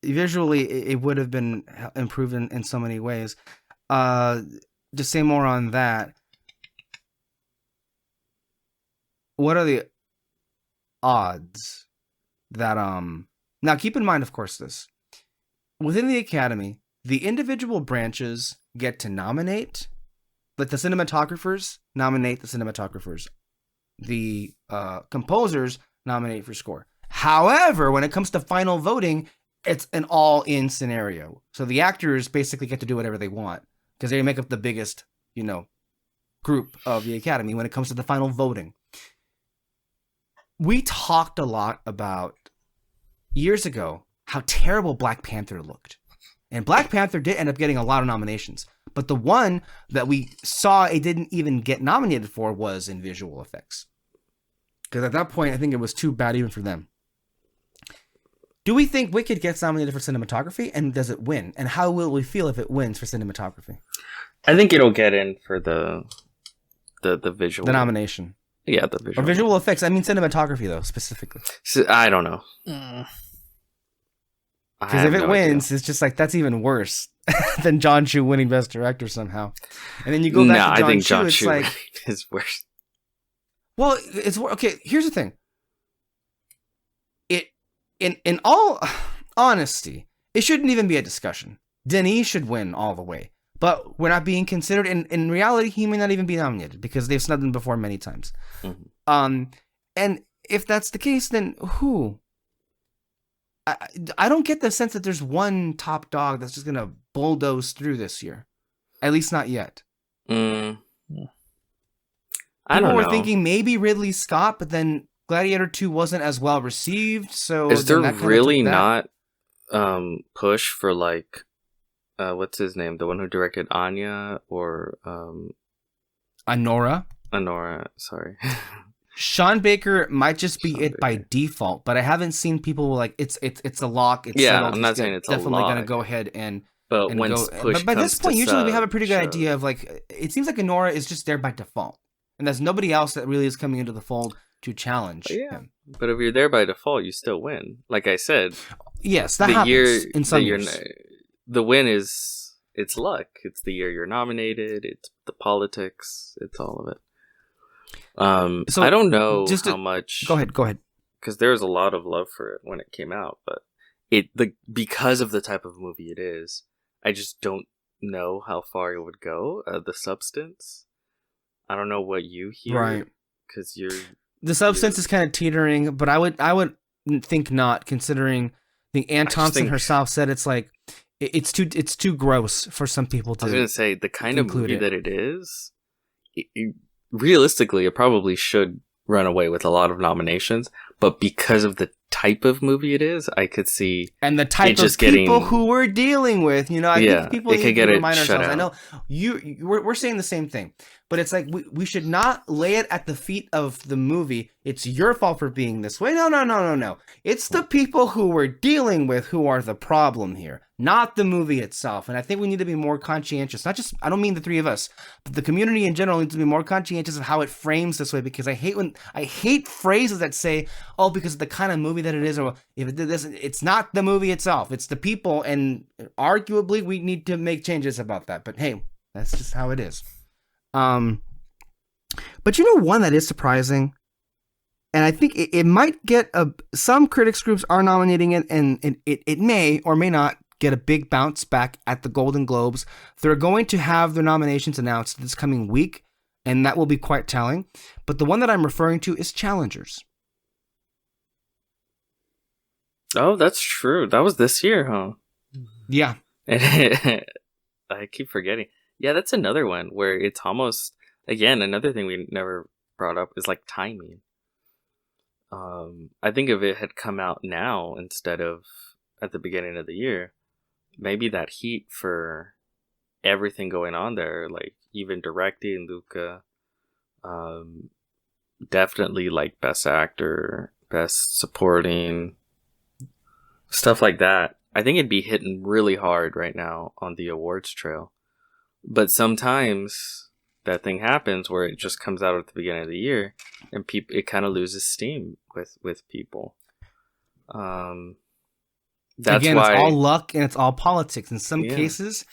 Visually, it would have been improved in so many ways. To say more on that, what are the odds that now keep in mind, of course, this within the Academy, the individual branches get to nominate, but the cinematographers nominate the cinematographers. The composers nominate for score. However, when it comes to final voting, it's an all-in scenario. So the actors basically get to do whatever they want because they make up the biggest, group of the Academy when it comes to the final voting. We talked a lot about years ago how terrible Black Panther looked. And Black Panther did end up getting a lot of nominations. But the one that we saw it didn't even get nominated for was in visual effects. Because at that point, I think it was too bad even for them. Do we think Wicked gets nominated for cinematography, and does it win? And how will we feel if it wins for cinematography? I think it'll get in for the visual. The nomination. Yeah, the visual. Or visual effects. I mean cinematography, though, specifically. So, I don't know. Because if it wins, it's just like, that's even worse than John Chu winning Best Director somehow. And then you go back to John Chu, John it's Chu like... is worse. Well, it's... Okay, here's the thing. In all honesty, it shouldn't even be a discussion. Denis should win all the way. But we're not being considered. In reality, he may not even be nominated because they've snubbed him before many times. Mm-hmm. And if that's the case, then who? I don't get the sense that there's one top dog that's just going to bulldoze through this year. At least not yet. I don't know. People were thinking maybe Ridley Scott, but then Gladiator 2 wasn't as well received. So is there really not push for like what's his name? The one who directed Anya or Anora? Anora, sorry. Sean Baker might just be it by default, but I haven't seen people like it's a lock. It's yeah, settled. I'm not saying it's definitely going to go ahead and. But when push but by this point, usually we have a pretty good shows. idea of like it seems like Anora is just there by default, and there's nobody else that really is coming into the fold to challenge him. But if you're there by default, you still win. Like I said, yes, that happens in some years. The win is it's luck. It's the year you're nominated. It's the politics. It's all of it. So I don't know how much. Go ahead. Because there was a lot of love for it when it came out, but because of the type of movie it is, I just don't know how far it would go. The substance, I don't know what you hear, right? Because the substance is kind of teetering, but I would think not, considering the Ann Thompson herself said it's like it's too gross for some people to. I was gonna say the kind of movie that it is. Realistically, it probably should run away with a lot of nominations, but because of the type of movie it is, I could see and the type of people who we're dealing with. I think people need to remind ourselves. I know we're saying the same thing, but it's like we should not lay it at the feet of the movie. It's your fault for being this way. No. It's the people who we're dealing with who are the problem here, not the movie itself. And I think we need to be more conscientious. Not just, I don't mean the three of us, but the community in general needs to be more conscientious of how it frames this way, because I hate phrases that say, oh, because of the kind of movie that it is, or if it did this, it's not the movie itself, it's the people, and arguably we need to make changes about that. But hey, that's just how it is. But one that is surprising, and I think it might get some critics groups are nominating it, and it may or may not get a big bounce back at the Golden Globes. They're going to have their nominations announced this coming week, and that will be quite telling. But the one that I'm referring to is Challengers. Oh, that's true. That was this year, huh? Yeah. I keep forgetting. Yeah, that's another one where it's almost, again, another thing we never brought up is like timing. I think if it had come out now instead of at the beginning of the year, maybe that heat for everything going on there, like even directing Luca, definitely like best actor, best supporting, stuff like that. I think it'd be hitting really hard right now on the awards trail. But sometimes that thing happens where it just comes out at the beginning of the year, and it kind of loses steam with people. That's Again, why it's all luck and it's all politics. In some cases,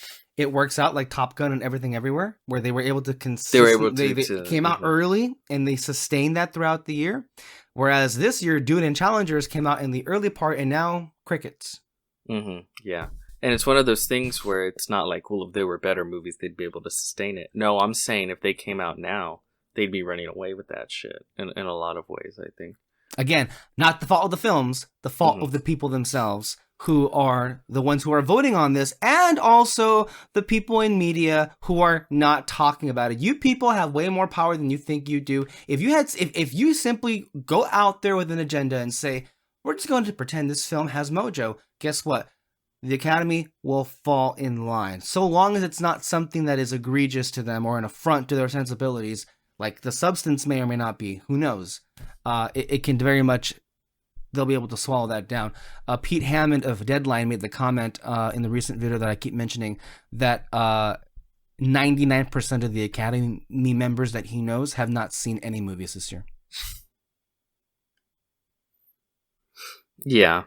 it works out like Top Gun and Everything Everywhere, where they were able to They came out early and they sustained that throughout the year. Whereas this year, Dune and Challengers came out in the early part, and now crickets. Yeah. And it's one of those things where it's not like, well, if there were better movies, they'd be able to sustain it. No, I'm saying if they came out now, they'd be running away with that shit in a lot of ways, I think. Again, not the fault of the films, the fault of the people themselves, who are the ones who are voting on this, and also the people in media who are not talking about it. You people have way more power than you think you do. If you simply go out there with an agenda and say, we're just going to pretend this film has mojo, guess what? The Academy will fall in line. So long as it's not something that is egregious to them or an affront to their sensibilities, like the substance may or may not be, who knows? It can very much, they'll be able to swallow that down. Pete Hammond of Deadline made the comment in the recent video that I keep mentioning that 99% of the Academy members that he knows have not seen any movies this year. Yeah.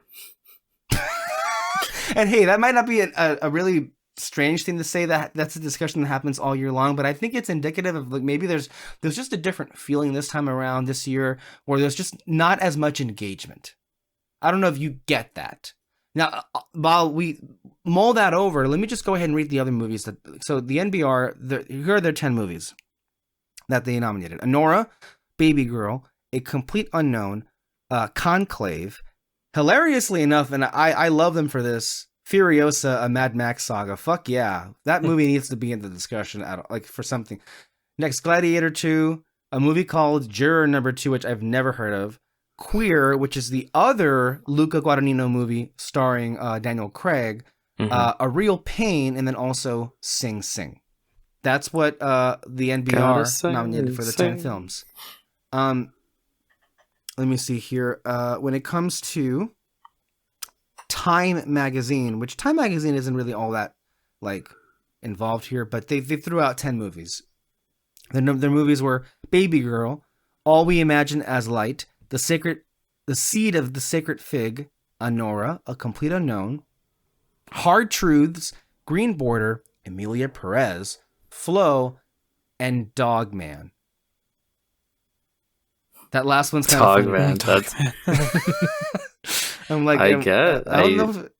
And hey, that might not be a really strange thing to say, that's a discussion that happens all year long, but I think it's indicative of like maybe there's just a different feeling this time around this year where there's just not as much engagement. I don't know if you get that. Now, while we mull that over, let me just go ahead and read the other movies. So the NBR, here are their 10 movies that they nominated. Anora, Baby Girl, A Complete Unknown, Conclave, hilariously enough, and I love them for this, Furiosa, a Mad Max saga. Fuck yeah. That movie needs to be in the discussion for something. Next, Gladiator 2, a movie called Juror Number 2, which I've never heard of. Queer, which is the other Luca Guadagnino movie starring Daniel Craig. A Real Pain, and then also Sing Sing. That's what the NBR nominated for the 10 films. Let me see here. When it comes to Time Magazine, which Time Magazine isn't really all that like involved here, but they threw out 10 movies. Their movies were Baby Girl, All We Imagine as Light, The Seed of the Sacred Fig, Anora, A Complete Unknown, Hard Truths, Green Border, Emilia Perez, Flow, and Dogman. That last one's kind of Dogman. That's. I'm like, I don't know if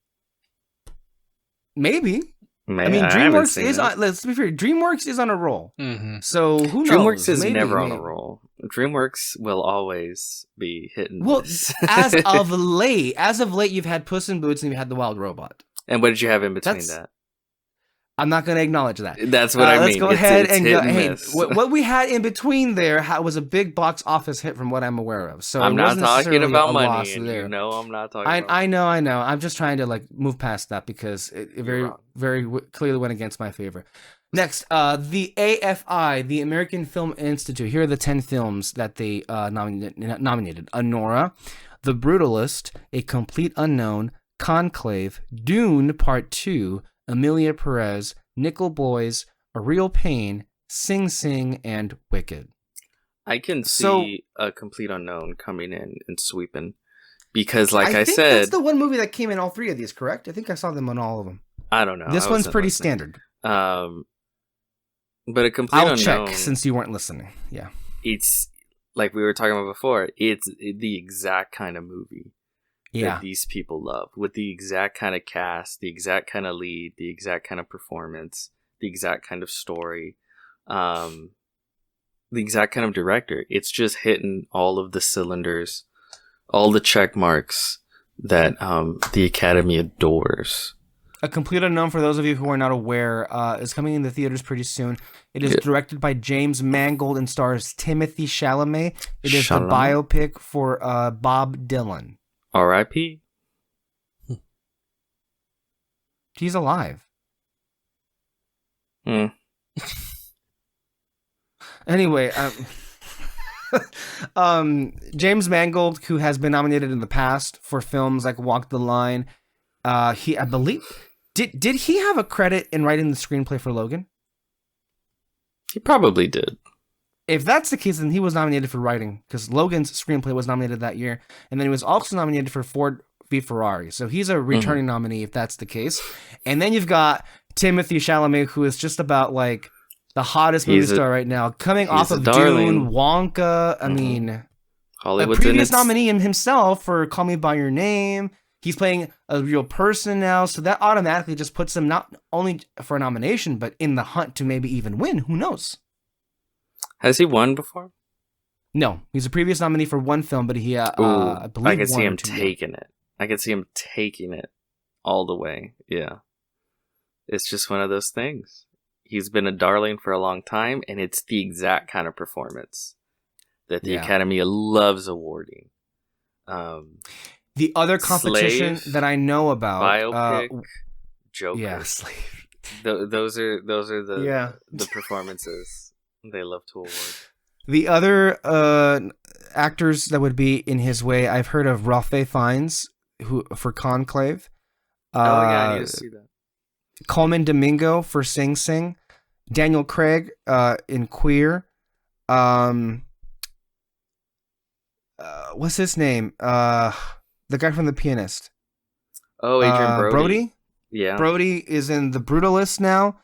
maybe. I mean, DreamWorks is on. Let's be fair. DreamWorks is on a roll. So who knows? DreamWorks is never on a roll. DreamWorks will always be hitting. Well, as of late, you've had Puss in Boots and you've had The Wild Robot. And what did you have in between that? I'm not going to acknowledge that. That's what I mean. Let's go ahead and go. Hey, what we had in between there was a big box office hit from what I'm aware of. So I'm not talking about money. And you know I'm not talking about I know. I'm just trying to like move past that because it very clearly went against my favor. Next, the AFI, the American Film Institute. Here are the 10 films that they nominated. Anora, The Brutalist, A Complete Unknown, Conclave, Dune Part 2, Emilia Perez, Nickel Boys, A Real Pain, Sing Sing, and Wicked. I can see A Complete Unknown coming in and sweeping because, like I think said, that's the one movie that came in all 3 of these. Correct? I think I saw them on all of them. I don't know. This one's pretty standard. But A Complete Unknown. I'll check since you weren't listening. Yeah, it's like we were talking about before. It's the exact kind of movie. That these people love, with the exact kind of cast, the exact kind of lead, the exact kind of performance, the exact kind of story, the exact kind of director. It's just hitting all of the cylinders, all the check marks that the Academy adores. A Complete Unknown, for those of you who are not aware, is coming in the theaters pretty soon. It is directed by James Mangold and stars Timothy Chalamet. It is the biopic for Bob Dylan. R.I.P. He's alive. Anyway, James Mangold, who has been nominated in the past for films like Walk the Line, I believe, did he have a credit in writing the screenplay for Logan? He probably did. If that's the case, then he was nominated for writing, because Logan's screenplay was nominated that year, and then he was also nominated for Ford v Ferrari. So he's a returning nominee if that's the case. And then you've got Timothy Chalamet, who is just about like the hottest movie star right now, coming off of darling. Dune, Wonka. I mean, Hollywood's a previous in its... nominee himself for Call Me by Your Name. He's playing a real person now, so that automatically just puts him not only for a nomination, but in the hunt to maybe even win. Who knows? Has he won before? No, he's a previous nominee for one film, but he, I believe, I could see him taking it. I could see him taking it all the way. Yeah, it's just one of those things. He's been a darling for a long time, and it's the exact kind of performance that the Academy loves awarding. The other competition Slave, that I know about, biopic, Joker. Yeah, Slave. Those are the performances they love to award. The other actors that would be in his way, I've heard of Ralph Fiennes, who for Conclave. I need to see that. Coleman Domingo for Sing Sing. Daniel Craig in Queer. What's his name? The guy from The Pianist. Oh, Adrian Brody. Brody? Yeah. Brody is in The Brutalist now.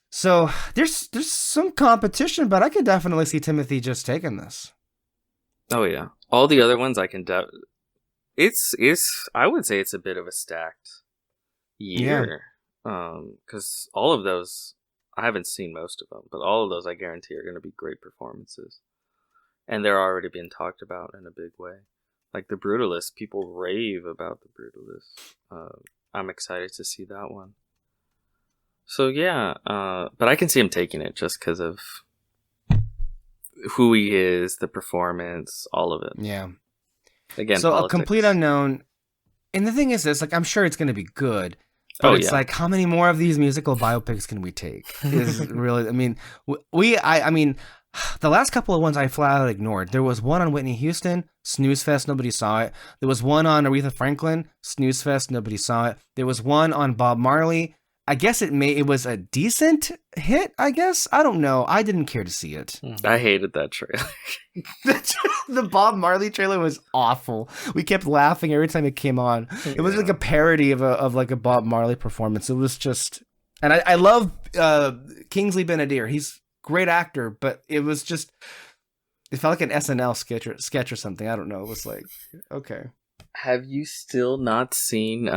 So there's some competition, but I could definitely see Timothy just taking this. Oh yeah. All the other ones I can it's I would say it's a bit of a stacked year. Cuz all of those, I haven't seen most of them, but all of those I guarantee are going to be great performances. And they're already being talked about in a big way. Like The Brutalist, people rave about The Brutalist. I'm excited to see that one. So yeah, but I can see him taking it just because of who he is, the performance, all of it. Yeah. Again, so politics. A complete unknown. And the thing is this, like, I'm sure it's going to be good. But it's like, how many more of these musical biopics can we take? Is really, I mean, I mean, the last couple of ones I flat out ignored. There was one on Whitney Houston, snooze fest, nobody saw it. There was one on Aretha Franklin, snooze fest, nobody saw it. There was one on Bob Marley. I guess it was a decent hit, I guess. I don't know. I didn't care to see it. I hated that trailer. The Bob Marley trailer was awful. We kept laughing every time it came on. It was like a parody of like a Bob Marley performance. It was just, and I love Kingsley Ben-Adir. He's a great actor, but it was just, it felt like an SNL sketch or something. I don't know. It was like, okay. Have you still not seen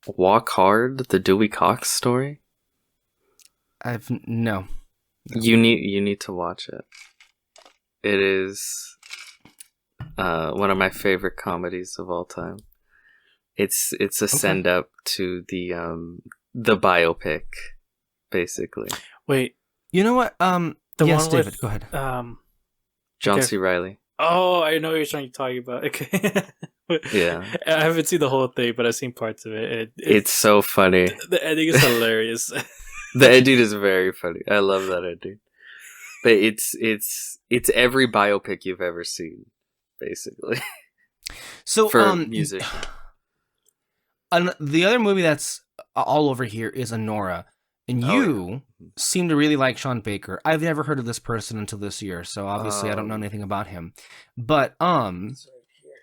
Walk Hard, the Dewey Cox story? No. You need to watch it. It is one of my favorite comedies of all time. It's a send up to the biopic, basically. Wait, you know what? Yes, one David, with, go ahead. John C. Reilly. Oh, I know what you're trying to talk about. Okay. Yeah. I haven't seen the whole thing, but I've seen parts of it. It's so funny. The ending is hilarious. The ending is very funny. I love that ending. But it's every biopic you've ever seen, basically. So for musicians. The other movie that's all over here is Anora. And you seem to really like Sean Baker. I've never heard of this person until this year, so obviously I don't know anything about him. But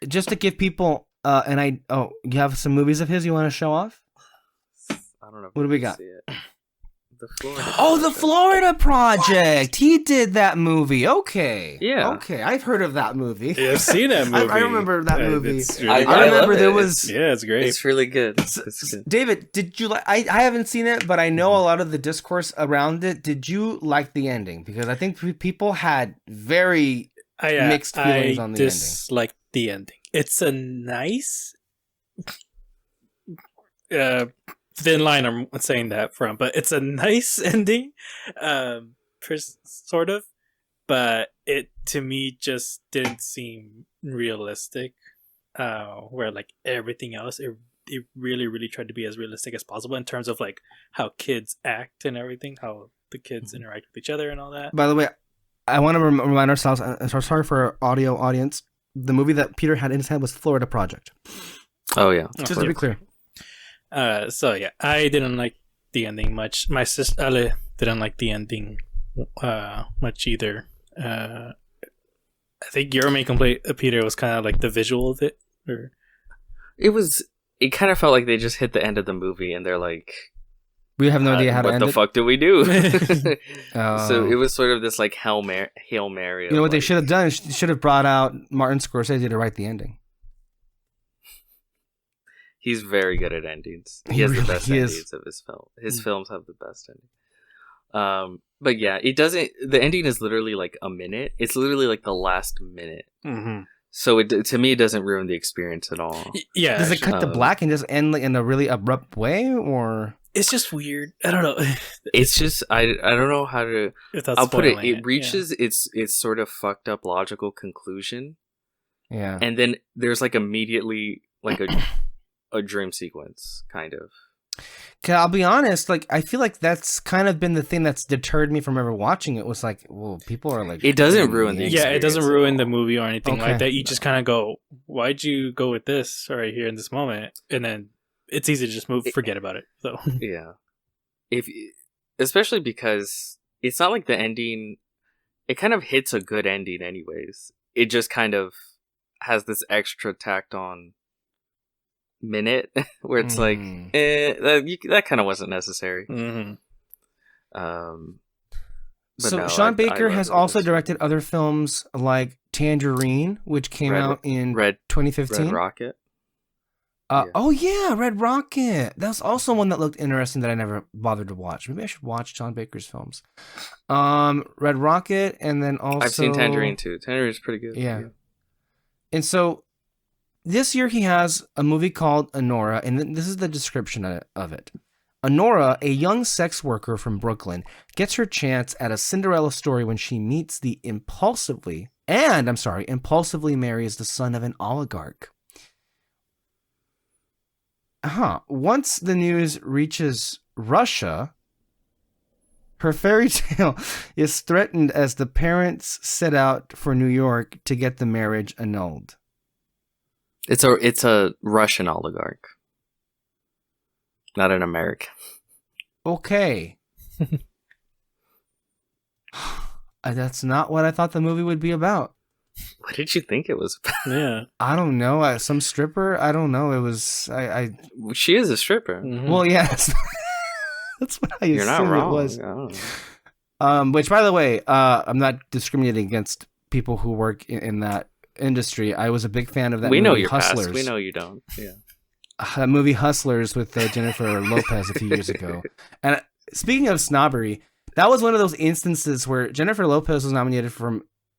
just to give people you have some movies of his you want to show off? I don't know. What do we got? The Florida Project. He did that movie. Okay. Yeah. Okay. I've heard of that movie. Yeah, I've seen that movie. I remember that movie. Really I remember there was. Yeah, it's great. It's really good. It's good. David, did you like? I haven't seen it, but I know a lot of the discourse around it. Did you like the ending? Because I think people had very mixed feelings on the ending. I disliked the ending. It's a nice thin line I'm saying that from, but it's a nice ending, sort of, but it to me just didn't seem realistic, where like everything else it really tried to be as realistic as possible in terms of like how kids act and everything, how the kids interact with each other and all that. By the way, I want to remind ourselves, sorry for our audio audience, the movie that Peter had in his head was Florida Project. Oh yeah. Just to be clear. So yeah, I didn't like the ending much. My sister Ale didn't like the ending much either. I think your main complaint, Peter, was kind of like the visual of it. Or... It kind of felt like they just hit the end of the movie and they're like, We have no idea how to what end the it. fuck do we do? Oh. So it was sort of this like Hail Mary. You know what they like, should have done? Is they should have brought out Martin Scorsese to write the ending. He's very good at endings. He He has really the best is. endings of his film. His films have the best ending. But yeah, it doesn't. The ending is literally like a minute. It's literally like the last minute. Mm-hmm. So to me, it doesn't ruin the experience at all. Yeah, Does it cut to black and just end like in a really abrupt way, or it's just weird. I don't know. It's just I don't know how to. Without I'll put it. spoiling It reaches its sort of fucked up logical conclusion, yeah? and then there's like immediately like a dream sequence kind of. 'Cause I'll be honest, like I feel like that's kind of been the thing that's deterred me from ever watching it. Was like, well, people are like, It doesn't ruin the Yeah, it doesn't experience at ruin the all. movie or anything Okay. like that. You just kind of go, "Why'd you go with this right here in this moment?" And then it's easy to just forget about it. So Yeah, especially because it's not like the ending. It kind of hits a good ending, anyways. It just kind of has this extra tacked on minute where it's like, Mm. that kind of wasn't necessary. mm-hmm. But So no, Sean I Baker love has it. also It's directed other films like Tangerine, which came out in Red 2015. Rocket. Yeah. Yeah. Oh yeah, Red Rocket. That's also one that looked interesting that I never bothered to watch. Maybe I should watch Sean Baker's films. Red Rocket, and then also I've seen Tangerine too. Tangerine's pretty good. Yeah. And so this year he has a movie called Honora, and this is the description of it. Honora, a young sex worker from Brooklyn, gets her chance at a Cinderella story when she meets the impulsively marries the son of an oligarch. Once the news reaches Russia, her fairy tale is threatened as the parents set out for New York to get the marriage annulled. It's a Russian oligarch, not an American. Okay. That's not what I thought the movie would be about. What did you think it was about? Yeah. I don't know. Some stripper? I don't know. It was... She is a stripper. Mhm. Well, yeah. That's what I You're not assumed wrong. it was. I don't know. Which, by the way, I'm not discriminating against people who work in that industry. I was a big fan of that We movie, know your Hustlers. past. We know you don't. Yeah. That movie Hustlers with Jennifer Lopez a few years ago. And speaking of snobbery, that was one of those instances where Jennifer Lopez was nominated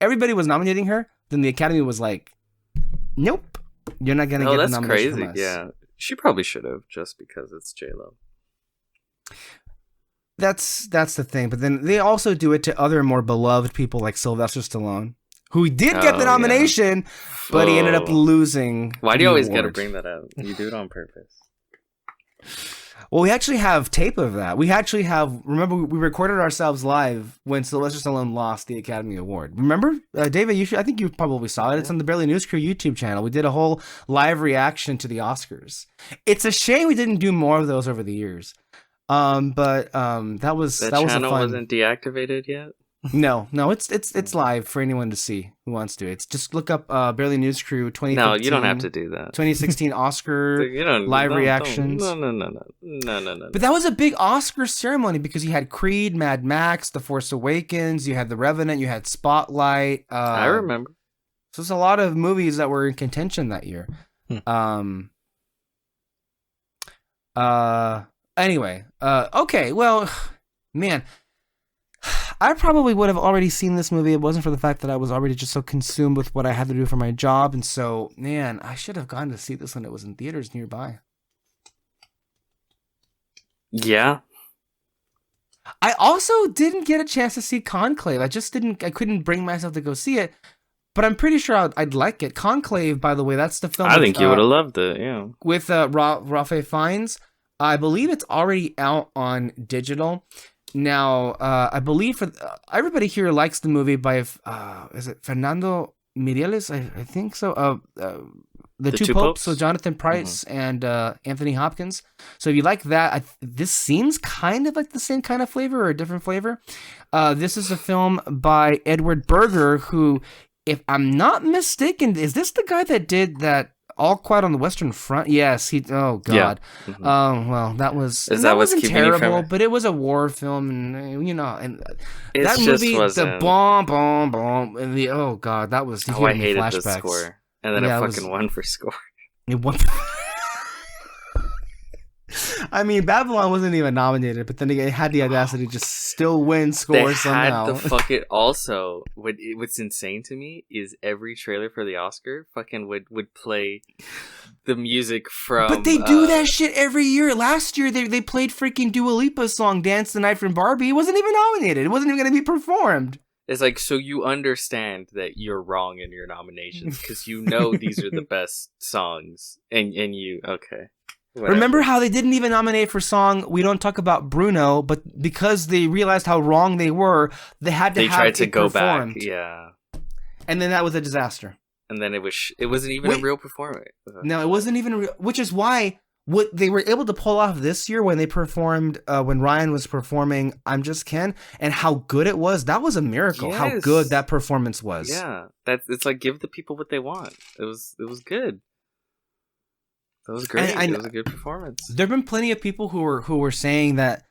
everybody was nominating her, then the Academy was like, nope, you're not going to get the that's nomination crazy. from us. Yeah. She probably should have, just because it's J-Lo. That's the thing. But then they also do it to other more beloved people like Sylvester Stallone, who did get the Oh, yeah. nomination, but he ended up Oh. losing. Why do the you always got to award. bring that up? You do it on purpose. Well, we actually have tape of that. We actually have. Remember, we recorded ourselves live when Sylvester Stallone lost the Academy Award. Remember, David? I think you probably saw it. It's on the Barely News Crew YouTube channel. We did a whole live reaction to the Oscars. It's a shame we didn't do more of those over the years. But that was That a channel fun. wasn't deactivated yet? No, it's live for anyone to see who wants to. It's just look up Barely News Crew 2015. No, you don't have to do that. 2016 Oscar You don't, live don't- reactions. No. But that was a big Oscar ceremony because you had Creed, Mad Max, The Force Awakens, you had The Revenant, you had Spotlight. I remember. So there's a lot of movies that were in contention that year. Anyway, okay, well, man, I probably would have already seen this movie if it wasn't for the fact that I was already just so consumed with what I had to do for my job. And so, man, I should have gone to see this when it was in theaters nearby. Yeah. I also didn't get a chance to see Conclave. I couldn't bring myself to go see it, but I'm pretty sure I'd like it. Conclave, by the way, that's the film. I think you would have loved it, yeah. With Ralph Fiennes. I believe it's already out on digital. Now, I believe everybody here likes the movie by, is it Fernando Mireles? I think so. The Two Popes, so Jonathan Pryce and Anthony Hopkins. So if you like that, this seems kind of like the same kind of flavor or a different flavor. This is a film by Edward Berger, who, if I'm not mistaken, is this the guy that did that All Quiet on the Western Front. Yes, he. Oh God. Yeah. Mhm. Well, that was. Is that that what's wasn't keeping you from terrible, it? but it was a war film, and and It that just movie, the wasn't. bomb, and the oh God, that was. Oh, giving I me hated the flashbacks. score, and then Yeah, it it was- fucking won for score. It won- I mean, Babylon wasn't even nominated, but then it had the audacity to just still win They score had somehow. to fuck it. Also, what's insane to me is every trailer for the Oscar fucking would play the music from. But they do that shit every year. Last year, they played freaking Dua Lipa's song "Dance the Night" from Barbie. It wasn't even nominated. It wasn't even going to be performed. It's like, so you understand that you're wrong in your nominations because you know these are the best songs, and you okay. Whatever. Remember how they didn't even nominate for song "We Don't Talk About Bruno," but because they realized how wrong they were, they had to they have tried to it go performed. back, yeah, And then that was a disaster. and then it wasn't even a real performance. No, it wasn't even real, which is why what they were able to pull off this year when they performed, when Ryan was performing "I'm Just Ken," and how good it was. That was a miracle. How Yes. good that performance was. Yeah, it's like give the people what they want. It was good. That was great. And it was a good performance. There have been plenty of people who were saying that,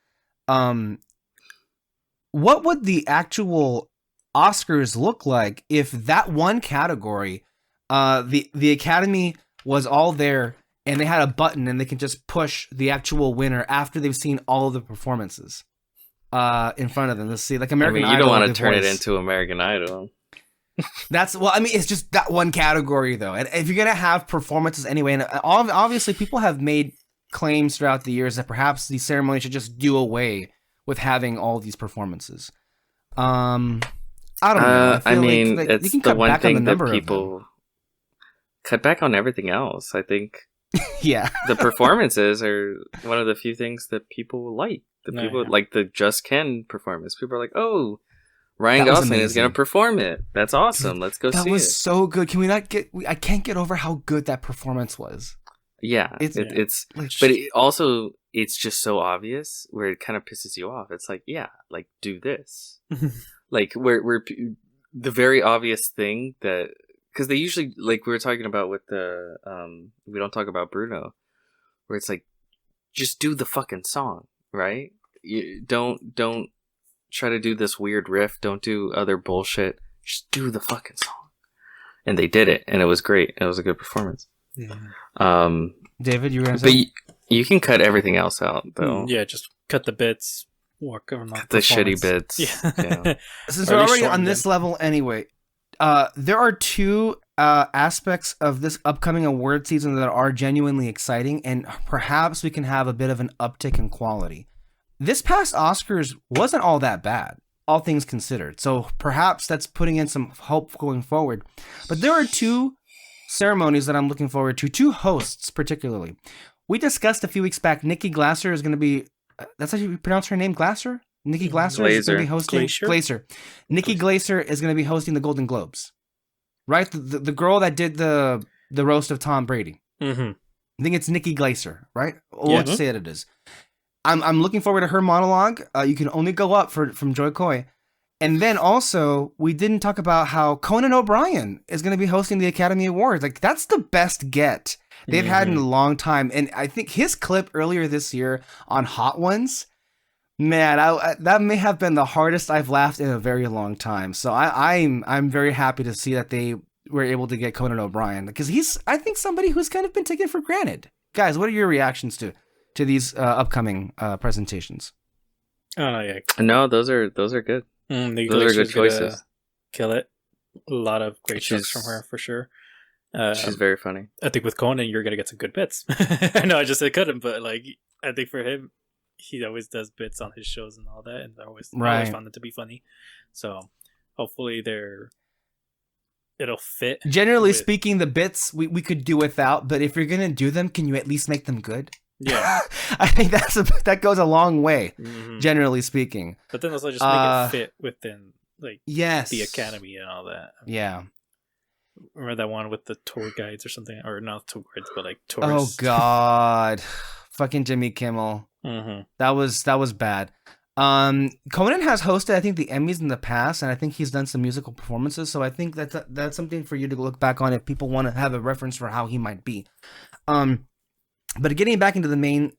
what would the actual Oscars look like if that one category, the Academy was all there and they had a button and they can just push the actual winner after they've seen all of the performances in front of them. Let's see, like American Idol. You don't want The to turn it Voice. into American Idol. It's just that one category though. And if you're going to have performances anyway, and obviously people have made claims throughout the years that perhaps the ceremony should just do away with having all these performances. I don't know. I feel mean, like it's you can the cut one back on the thing that number of them. people cut back on everything else. I think Yeah. the performances are one of the few things that people like. People Yeah. like the Just Ken performance. People are like, "Oh, Ryan That was Gosling is amazing. going to perform it. That's awesome. Let's go That see was it." so good. Can we not get? I can't get over how good that performance was. Yeah, It's- it's Like, but also it's just so obvious where it kind of pisses you off. It's like, yeah, like do this. Like we're the very obvious thing that, because they usually, like we were talking about with the We Don't Talk About Bruno, where it's like, just do the fucking song, right? You don't try to do this weird riff, don't do other bullshit, just do the fucking song. And they did it, and it was great. It was a good performance. David, you were gonna But say? you can cut everything else out though. Yeah, just cut the bits. Work on Cut the shitty performance. bits. Yeah. Yeah. Since Or we're at least already on shorten this them. level anyway, there are two aspects of this upcoming award season that are genuinely exciting, and perhaps we can have a bit of an uptick in quality. This past Oscars wasn't all that bad, all things considered, so perhaps that's putting in some hope going forward. But there are two ceremonies that I'm looking forward to, two hosts particularly. We discussed a few weeks back, Nikki Glasser is going to be, that's how you pronounce her name, Glasser? Nikki Glasser is going to be hosting Glaser? Nikki Glaser is going to be hosting the Golden Globes, right? The girl that did the roast of Tom Brady. Mm-hmm. I think it's Nikki Glaser, right? Or Yeah. what to say that it is. I'm looking forward to her monologue. You can only go up from Joy Coy. And then also, we didn't talk about how Conan O'Brien is going to be hosting the Academy Awards. Like, that's the best get they've had in a long time. And I think his clip earlier this year on Hot Ones, man, that may have been the hardest I've laughed in a very long time. So I'm very happy to see that they were able to get Conan O'Brien, because he's, I think, somebody who's kind of been taken for granted. Guys, what are your reactions to these upcoming presentations? Oh yeah. No, those are good. The Those are Glacier's good gonna choices. Kill it. A lot of great She's- jokes from her for sure. She's very funny. I think with Conan, you're gonna get some good bits. I know I just said couldn't, but like I think for him, he always does bits on his shows and all that, and I always Right. found it to be funny. So hopefully it'll fit. Generally with- speaking, the bits we could do without, but if you're gonna do them, can you at least make them good? Yeah. I think that goes a long way, Mhm. generally speaking. But then also just make it fit within like Yes. the academy and all that. Yeah. Remember that one with the tour guides or something, or not tour guides, but like Oh tourists. God, fucking Jimmy Kimmel. Mm-hmm. That was bad. Conan has hosted, I think, the Emmys in the past, and I think he's done some musical performances. So I think that's something for you to look back on if people want to have a reference for how he might be. But getting back into the main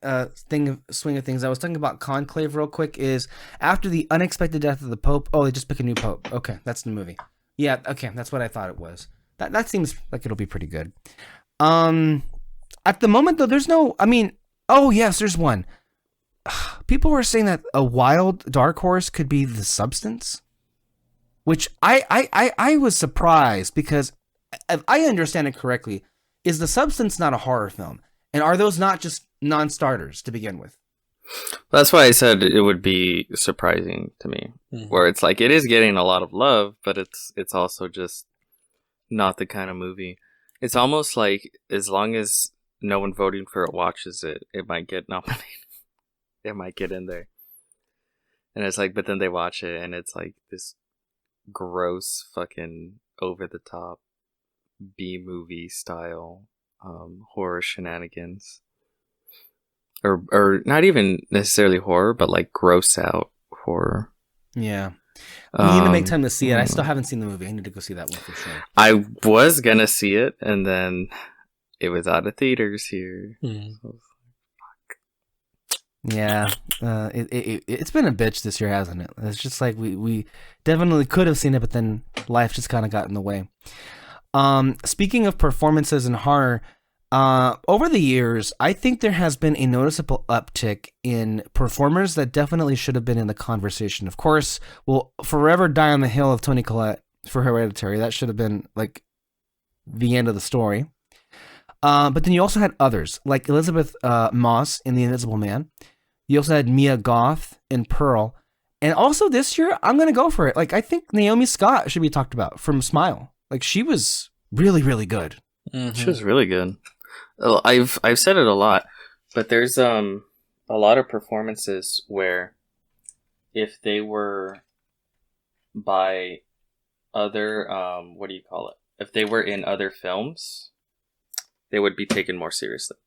swing of things, I was talking about Conclave real quick. Is after the unexpected death of the Pope. Oh, they just pick a new Pope. Okay, that's the movie. Yeah, okay, that's what I thought it was. That seems like it'll be pretty good. At the moment though, there's no. I mean, oh yes, there's one. People were saying that a wild dark horse could be The Substance, which I was surprised because if I understand it correctly, is The Substance not a horror film? And are those not just non-starters to begin with? That's why I said it would be surprising to me, where it's like it is getting a lot of love, but it's also just not the kind of movie. It's almost like as long as no one voting for it watches it, it might get nominated. It might get in there. And it's like, but then they watch it and it's like this gross fucking over the top B-movie style horror shenanigans. Or not even necessarily horror, but like gross out horror. Yeah. I need to make time to see it. I still haven't seen the movie. I need to go see that one for sure. I was gonna see it and then it was out of theaters here. So yeah, it's been a bitch this year, hasn't it? It's just like we definitely could have seen it, but then life just kind of got in the way. Speaking of performances in horror, over the years, I think there has been a noticeable uptick in performers that definitely should have been in the conversation. Of course, we'll forever die on the hill of Toni Collette for Hereditary. That should have been like the end of the story. But then you also had others, like Elizabeth Moss in The Invisible Man. You also had Mia Goth in Pearl. And also this year, I'm going to go for it. Like, I think Naomi Scott should be talked about from Smile. Like, she was really, really good. She was really good. I've said it a lot, but there's a lot of performances where if they were by other, what do you call it? If they were in other films, they would be taken more seriously.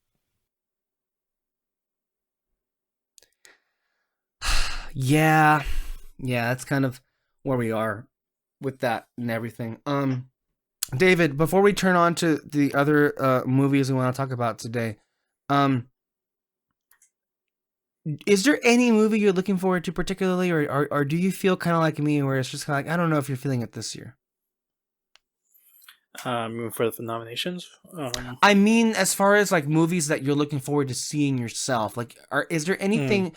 Yeah, that's kind of where we are with that and everything. David, before we turn on to the other movies we want to talk about today, is there any movie you're looking forward to particularly, or do you feel kind of like me, where it's just kind of like, I don't know if you're feeling it this year? For the nominations? I mean, as far as like movies that you're looking forward to seeing yourself, like, is there anything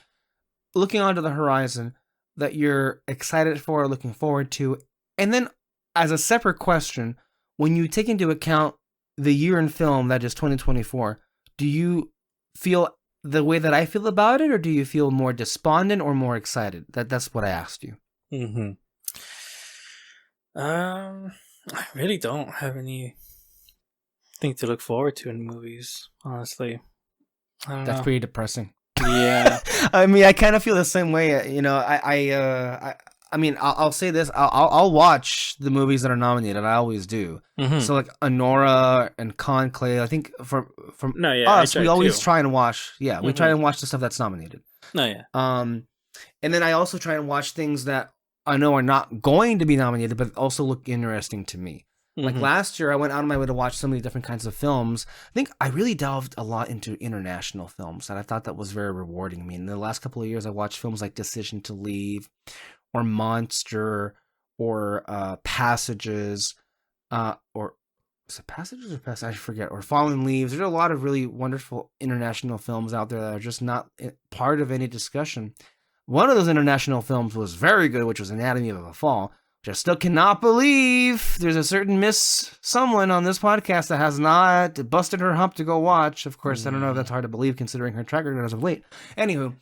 looking onto the horizon that you're excited for or looking forward to? And then, as a separate question, when you take into account the year in film that is 2024, do you feel the way that I feel about it, or do you feel more despondent or more excited? That's what I asked you. I really don't have anything to look forward to in movies, honestly. I don't know. That's pretty depressing. Yeah. I mean, I kind of feel the same way. You know, I mean, I'll say this. I'll watch the movies that are nominated. I always do. So like Anora and Conclave. I think from us, we always try and watch. Yeah, we try and watch the stuff that's nominated. And then I also try and watch things that I know are not going to be nominated, but also look interesting to me. Like last year, I went out of my way to watch so many different kinds of films. I think I really delved a lot into international films, and I thought that was very rewarding. I mean, in the last couple of years, I watched films like Decision to Leave, or Monster, or Passages, or is it Passages or Passages? I forget. Or Fallen Leaves. There's a lot of really wonderful international films out there that are just not part of any discussion. One of those international films was very good, which was Anatomy of a Fall, which I still cannot believe there's a certain Miss Someone on this podcast that has not busted her hump to go watch. Of course, I don't know if that's hard to believe considering her track record as of late. Anywho,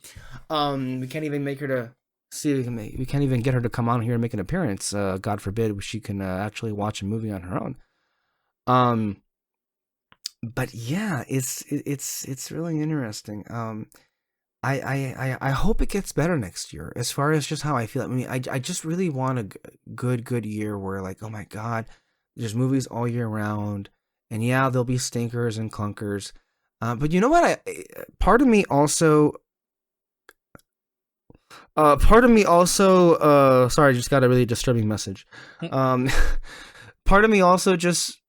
we can't even make her to see if we can't even get her to come on here and make an appearance. God forbid she can actually watch a movie on her own. But yeah, it's really interesting. I hope it gets better next year as far as just how I feel. I mean, I just really want a good year where, like, oh my God, there's movies all year round, and yeah, there'll be stinkers and clunkers. But you know what? Part of me also, Part of me also, sorry, I just got a really disturbing message. Um, part of me also just,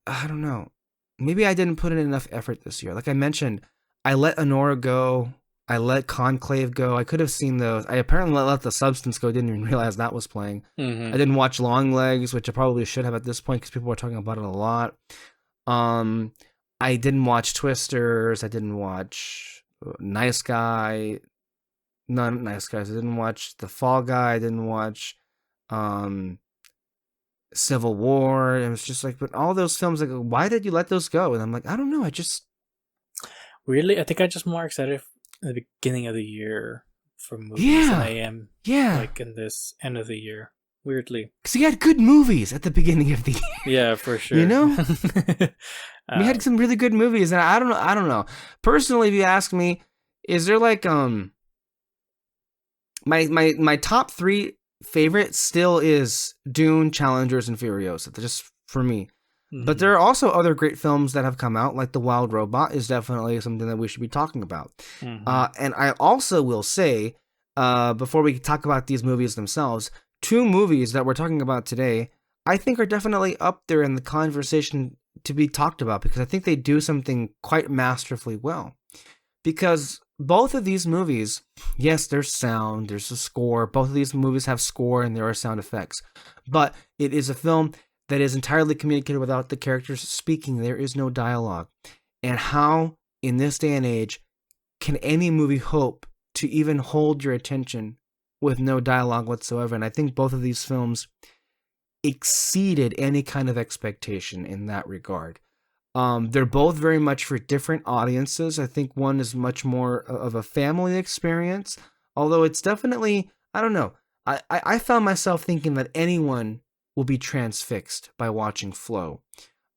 I don't know. Maybe I didn't put in enough effort this year. Like I mentioned, I let Honora go. I let Conclave go. I could have seen those. I apparently let The Substance go. Didn't even realize that was playing. I didn't watch Long Legs, which I probably should have at this point because people were talking about it a lot. I didn't watch Twisters. I didn't watch Nice Guy. None Nice Guys. I didn't watch The Fall Guy. I didn't watch um, Civil War. It was just like, but all those films, like, why did you let those go? And I'm like, I don't know. I just Weirdly, I think I'm just more excited at the beginning of the year for movies than I am like in this end of the year. Weirdly, because he had good movies at the beginning of the year. Yeah, for sure. You know, we had some really good movies, and I don't know. Personally, if you ask me, is there like my top 3 favorites still is Dune, Challengers, and Furiosa. Just for me. But there are also other great films that have come out, like The Wild Robot is definitely something that we should be talking about. And I also will say, before we talk about these movies themselves, 2 movies that we're talking about today, I think are definitely up there in the conversation to be talked about because I think they do something quite masterfully well. Because both of these movies, yes, there's sound, there's a score. Both of these movies have score and there are sound effects. But it is a film that is entirely communicated without the characters speaking. There is no dialogue. And how, in this day and age, can any movie hope to even hold your attention with no dialogue whatsoever? And I think both of these films exceeded any kind of expectation in that regard. They're both very much for different audiences. I think one is much more of a family experience, although it's definitely, I don't know. I found myself thinking that anyone will be transfixed by watching Flow.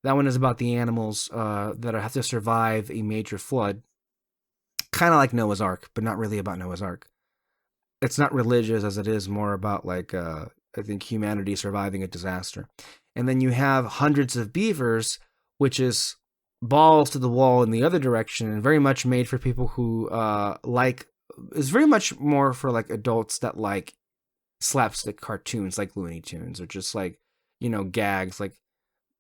That one is about the animals that have to survive a major flood. Kind of like Noah's Ark, but not really about Noah's Ark. It's not religious as it is more about like, I think humanity surviving a disaster. And then you have Hundreds of Beavers, which is balls to the wall in the other direction and very much made for people who is very much more for like adults that like slapstick cartoons like Looney Tunes or just like, gags like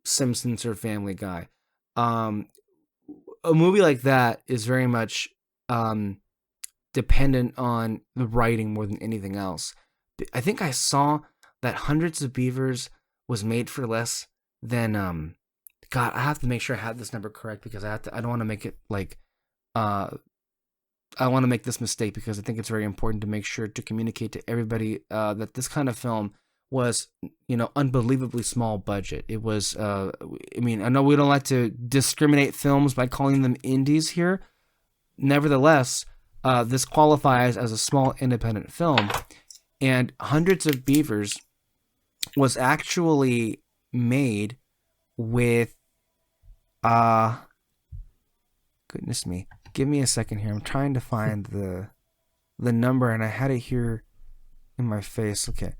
Simpsons or Family Guy. A movie like that is very much dependent on the writing more than anything else. I think I saw that Hundreds of Beavers was made for less than God, I have to make sure I have this number correct because I don't want to make it like I want to make this mistake because I think it's very important to make sure to communicate to everybody that this kind of film was, unbelievably small budget. It was, I know we don't like to discriminate films by calling them indies here. Nevertheless, this qualifies as a small independent film. And Hundreds of Beavers was actually made with, goodness me. Give me a second here. I'm trying to find the number, and I had it here in my face. Okay.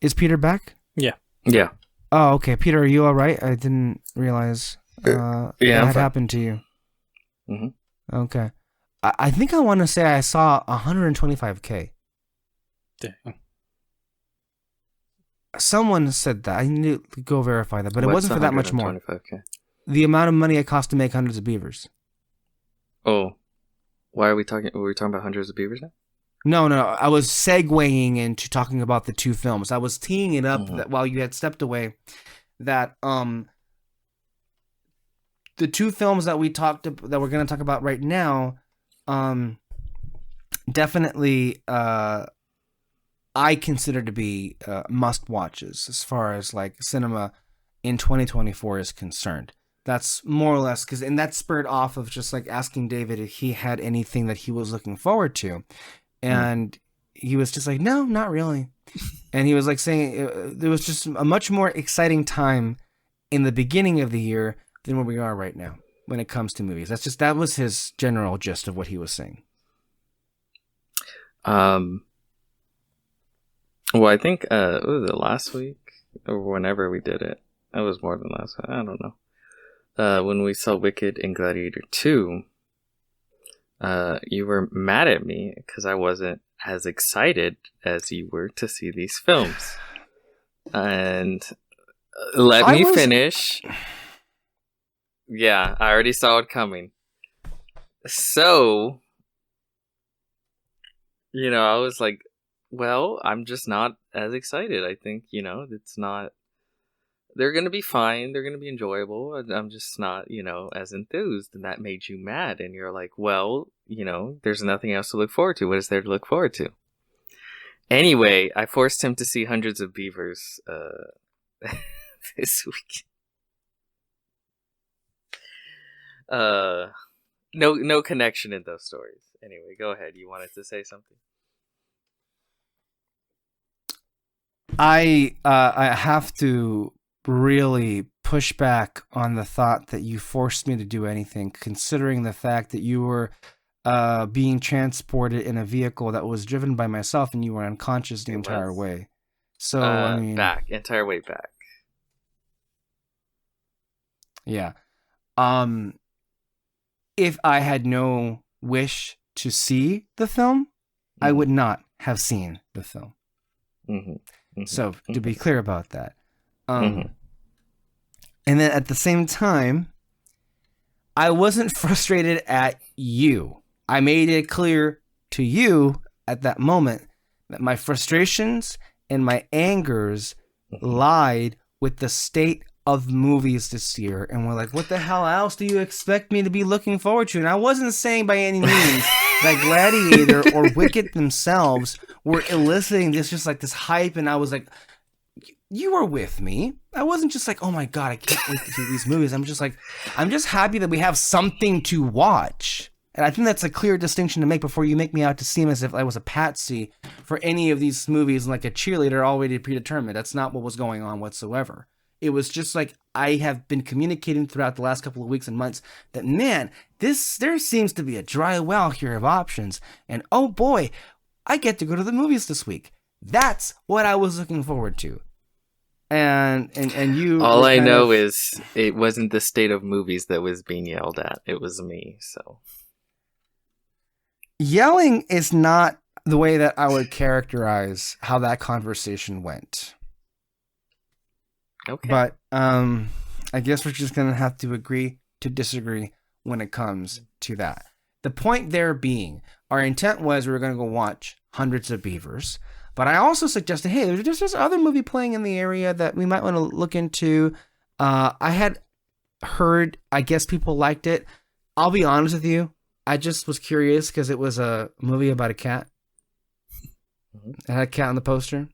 Is Peter back? Yeah. Yeah. Oh, okay. Peter, are you all right? I didn't realize that had happened to you. Mm-hmm. Okay. I think I want to say I saw 125K. Dang. Someone said that. I need to go verify that, but it wasn't for that much more. 125K? The amount of money it cost to make Hundreds of Beavers. Oh, why are we talking? Were we talking about Hundreds of Beavers now? No. I was segueing into talking about the 2 films. I was teeing it up that while you had stepped away, that the 2 films that we're going to talk about right now, definitely I consider to be must watches as far as like cinema in 2024 is concerned. That's more or less and that's spurred off of just like asking David if he had anything that he was looking forward to. And he was just like, no, not really. And he was like saying there was just a much more exciting time in the beginning of the year than where we are right now when it comes to movies. That was his general gist of what he was saying. Well, I think, what was it, last week? Or whenever we did it. That was more than last week. I don't know. When we saw Wicked and Gladiator 2, you were mad at me because I wasn't as excited as you were to see these films. And let me finish. Yeah, I already saw it coming. So, I was like, well, I'm just not as excited. I think, it's not. They're going to be fine. They're going to be enjoyable. And I'm just not, as enthused. And that made you mad. And you're like, well, there's nothing else to look forward to. What is there to look forward to? Anyway, I forced him to see Hundreds of Beavers this week. No connection in those stories. Anyway, go ahead. You wanted to say something? I have to really push back on the thought that you forced me to do anything, considering the fact that you were being transported in a vehicle that was driven by myself and you were unconscious the entire way. So, I mean... entire way back. Yeah. If I had no wish to see the film, I would not have seen the film. So, to be clear about that. And then at the same time, I wasn't frustrated at you. I made it clear to you at that moment that my frustrations and my angers lied with the state of movies this year. And we're like, what the hell else do you expect me to be looking forward to? And I wasn't saying by any means that Gladiator or Wicked themselves were eliciting this hype. And I was like, you were with me. I wasn't just like, oh my God, I can't wait to see these movies. I'm just happy that we have something to watch. And I think that's a clear distinction to make before you make me out to seem as if I was a patsy for any of these movies, like a cheerleader already predetermined. That's not what was going on whatsoever. It was just like I have been communicating throughout the last couple of weeks and months that, man, there seems to be a dry well here of options. And oh boy, I get to go to the movies this week. That's what I was looking forward to. And you... All I know is it wasn't the state of movies that was being yelled at. It was me, so... Yelling is not the way that I would characterize how that conversation went. Okay. But I guess we're just going to have to agree to disagree when it comes to that. The point there being, our intent was we were going to go watch Hundreds of Beavers. But I also suggested, hey, there's this other movie playing in the area that we might want to look into. I had heard, I guess people liked it. I'll be honest with you. I just was curious because it was a movie about a cat. It had a cat on the poster.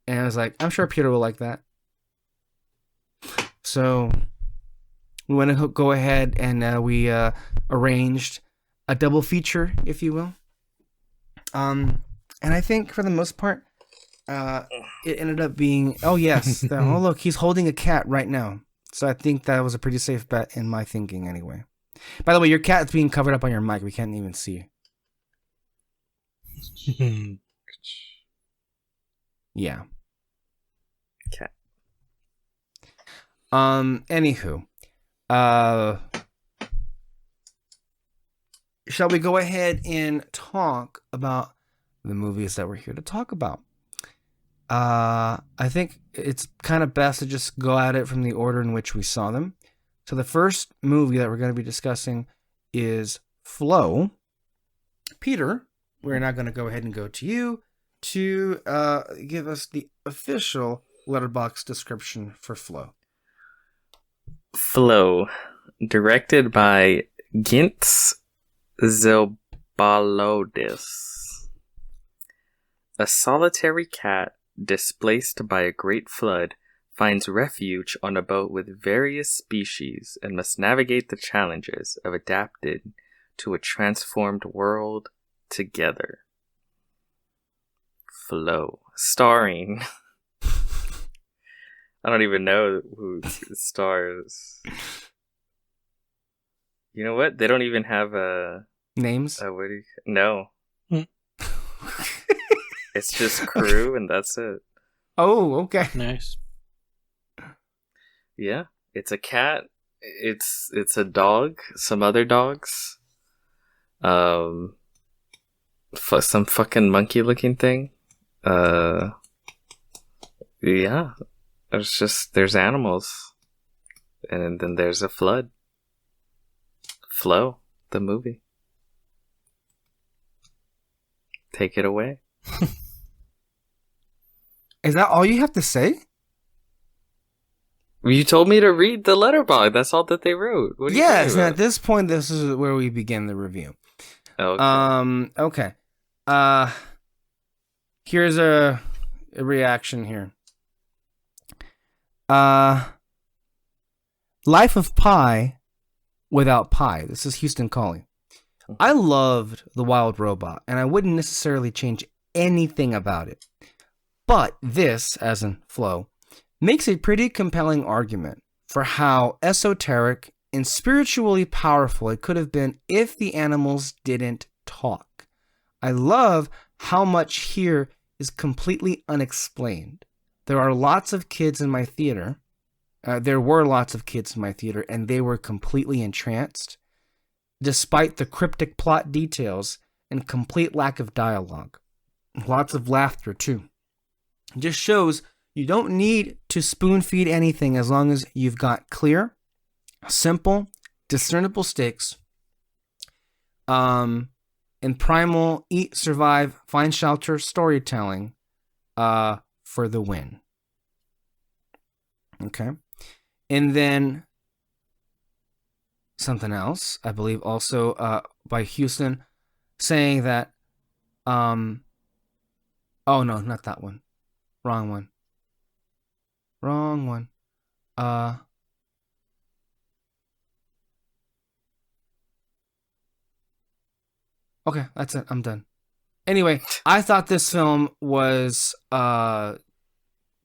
And I was like, I'm sure Peter will like that. So we went to go ahead and we arranged a double feature, if you will. And I think for the most part, it ended up being, oh yes, oh look, he's holding a cat right now. So I think that was a pretty safe bet in my thinking anyway. By the way, your cat's being covered up on your mic. We can't even see. Yeah. Cat. Anywho. Shall we go ahead and talk about the movies that we're here to talk about? I think it's kind of best to just go at it from the order in which we saw them. So the first movie that we're going to be discussing is Flow. Peter, we're now going to go ahead and go to you to give us the official Letterboxd description for Flow. Flow, directed by Gintz Zelbalodis. A solitary cat displaced by a great flood finds refuge on a boat with various species and must navigate the challenges of adapting to a transformed world together. Flow. Starring... I don't even know who stars. You know what? They don't even have names. No. It's just crew and that's it. Oh, okay. Nice. Yeah, it's a cat. It's a dog. Some other dogs. Um, some fucking monkey looking thing. Yeah. There's animals. And then there's a flood. Flow, the movie. Take it away. Is that all you have to say? You told me to read the letterbox. That's all that they wrote. What are you Yes, talking and about? at this point, this is where we begin the review. Okay. Okay. Here's a reaction here. Life of Pi without Pi. This is Houston calling. I loved The Wild Robot, and I wouldn't necessarily change anything about it. But this, as in Flow, makes a pretty compelling argument for how esoteric and spiritually powerful it could have been if the animals didn't talk. I love how much here is completely unexplained. There are lots of kids in my theater. There were lots of kids in my theater, and they were completely entranced, despite the cryptic plot details and complete lack of dialogue. Lots of laughter, too. It just shows you don't need to spoon feed anything as long as you've got clear, simple, discernible stakes, and primal eat, survive, find shelter storytelling for the win. Okay. And then something else, I believe also by Houston, saying that, oh no, not that one. Wrong one. Okay, that's it. I'm done. Anyway, I thought this film was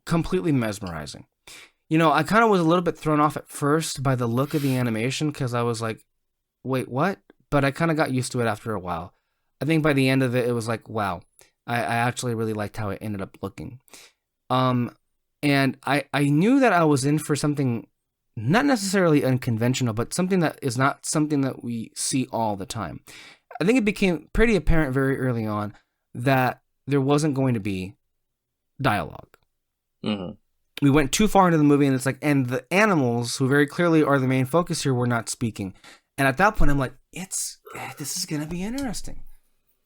completely mesmerizing. You know, I kind of was a little bit thrown off at first by the look of the animation because I was like, wait, what? But I kind of got used to it after a while. I think by the end of it, it was like, wow, I actually really liked how it ended up looking. And I knew that I was in for something not necessarily unconventional, but something that is not something that we see all the time. I think it became pretty apparent very early on that there wasn't going to be dialogue. Mm-hmm. We went too far into the movie, and it's like, and the animals, who very clearly are the main focus here, were not speaking. And at that point, I'm like, this is going to be interesting.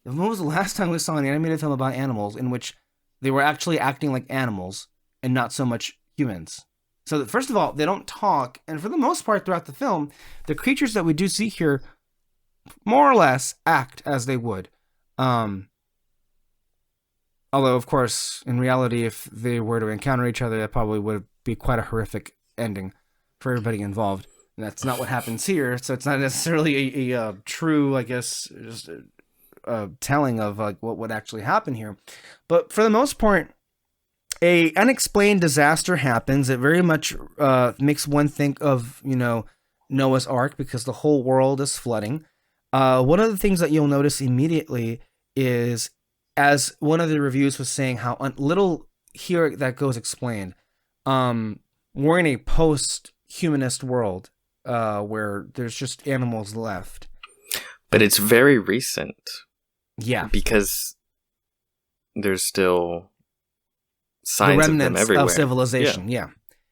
When was the last time we saw an animated film about animals in which they were actually acting like animals and not so much humans? So that, first of all, they don't talk, and for the most part throughout the film, the creatures that we do see here more or less act as they would. Although, of course, in reality, if they were to encounter each other, that probably would be quite a horrific ending for everybody involved. And that's not what happens here, so it's not necessarily a true, I guess, just telling of like what would actually happen here. But for the most part, a unexplained disaster happens. It very much makes one think of, Noah's Ark, because the whole world is flooding. One of the things that you'll notice immediately is, as one of the reviews was saying, how little here that goes explained. We're in a post-humanist world where there's just animals left. But it's very recent. Yeah. Because there's still The signs of them remnants everywhere. of civilization, yeah.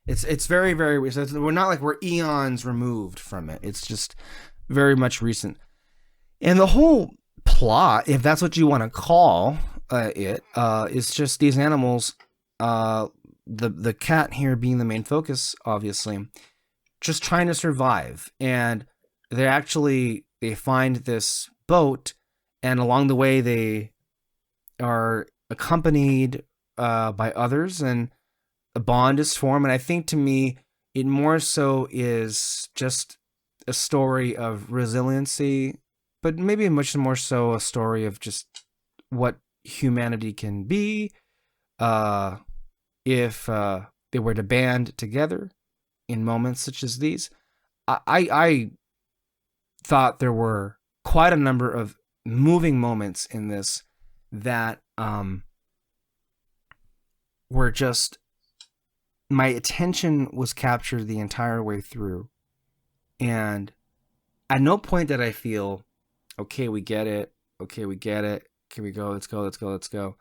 It's very, very recent. We're not like we're eons removed from it. It's just very much recent. And the whole plot, if that's what you want to call it, is just these animals, the cat here being the main focus, obviously, just trying to survive. And they find this boat, and along the way they are accompanied by others, and a bond is formed. And I think, to me, it more so is just a story of resiliency, but maybe much more so a story of just what humanity can be if they were to band together in moments such as these. I thought there were quite a number of moving moments in this that were just, my attention was captured the entire way through. And at no point did I feel Okay, we get it. Okay, we get it. Here we go. Let's go. Let's go. Let's go.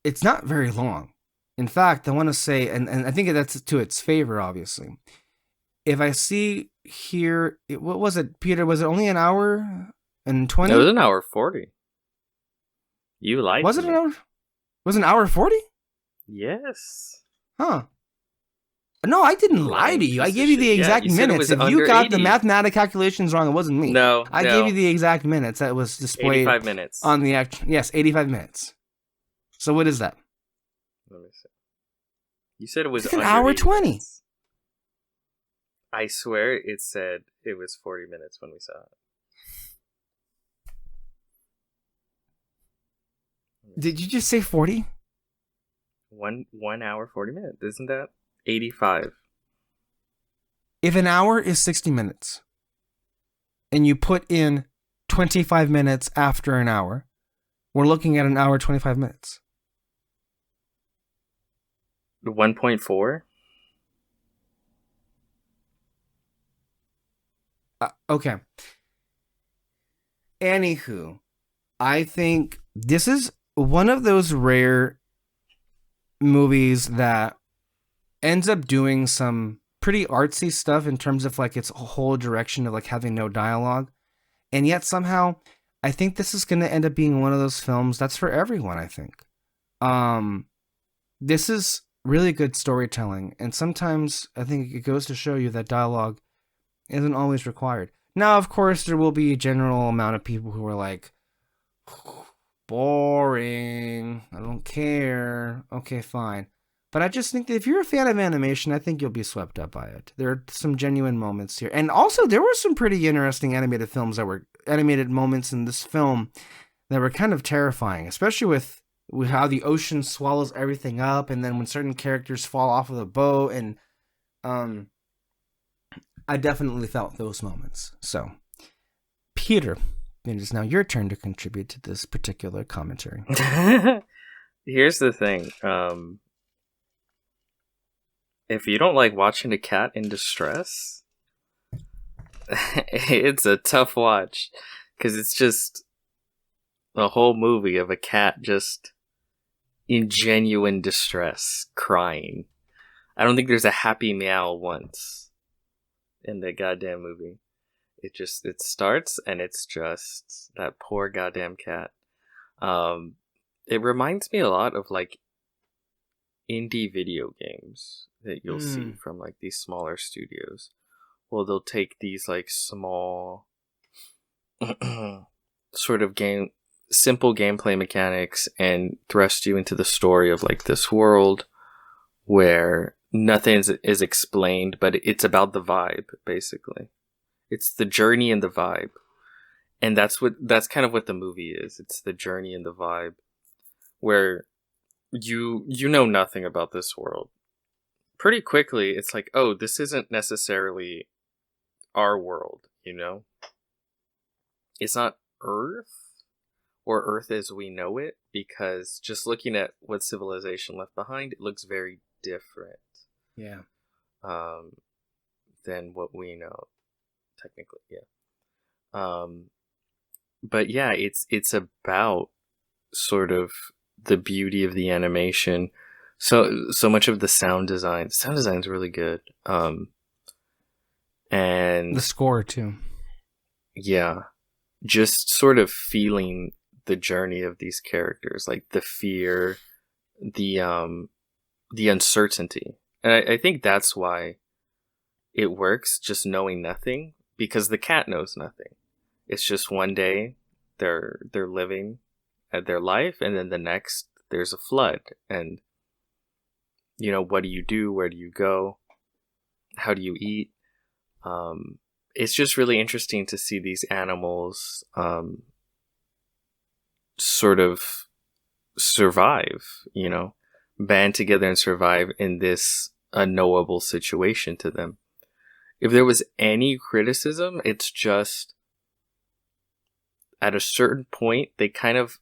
It's not very long. In fact, I want to say, and I think that's to its favor, obviously. If I see here, what was it, Peter? Was it only an hour and 20? It was an hour 40. You lied Was to it me. an hour? Was it an hour 40? Yes. Huh. No, I didn't lie to you. I gave you the exact minutes. If you got the mathematic calculations wrong, it wasn't me. No, I gave you the exact minutes that was displayed 85 minutes. on the act. Yes, 85 minutes. So what is that? Let me see. You said it was It's an under hour 80 20. minutes. I swear it said it was 40 minutes when we saw it. Did you just say 40? 1 hour 40 minutes. Isn't that 85? If an hour is 60 minutes and you put in 25 minutes after an hour, we're looking at an hour 25 minutes. 1.4? Okay. Anywho, I think this is one of those rare movies that ends up doing some pretty artsy stuff in terms of like its whole direction of like having no dialogue. And yet somehow I think this is going to end up being one of those films that's for everyone, I think. This is really good storytelling, and sometimes I think it goes to show you that dialogue isn't always required. Now, of course, there will be a general amount of people who are like, boring, I don't care. Okay, fine. But I just think that if you're a fan of animation, I think you'll be swept up by it. There are some genuine moments here. And also, there were some pretty interesting animated moments in this film that were kind of terrifying, especially with how the ocean swallows everything up, and then when certain characters fall off of the boat, and I definitely felt those moments. So, Peter, it is now your turn to contribute to this particular commentary. Here's the thing. If you don't like watching a cat in distress, it's a tough watch, because it's just a whole movie of a cat just in genuine distress, crying. I don't think there's a happy meow once in the goddamn movie. It starts and it's just that poor goddamn cat. It reminds me a lot of like indie video games that you'll see from like these smaller studios. Well, they'll take these like small sort of simple gameplay mechanics and thrust you into the story of like this world where nothing is explained, but it's about the vibe, basically. It's the journey and the vibe. And that's kind of what the movie is. It's the journey and the vibe, where you know nothing about this world. Pretty quickly, it's like, oh, this isn't necessarily our world, you know? It's not Earth, or Earth as we know it, because just looking at what civilization left behind, it looks very different. Yeah. Than what we know, technically, yeah. But yeah, it's about sort of the beauty of the animation. So much of the sound design. The sound design is really good. And the score too. Yeah. Just sort of feeling the journey of these characters, like the fear, the uncertainty. And I think that's why it works, just knowing nothing, because the cat knows nothing. It's just one day they're living at their life, and then the next there's a flood, and you know, what do you do? Where do you go? How do you eat? It's just really interesting to see these animals sort of survive, you know, band together and survive in this unknowable situation to them. If there was any criticism, it's just at a certain point, they kind of,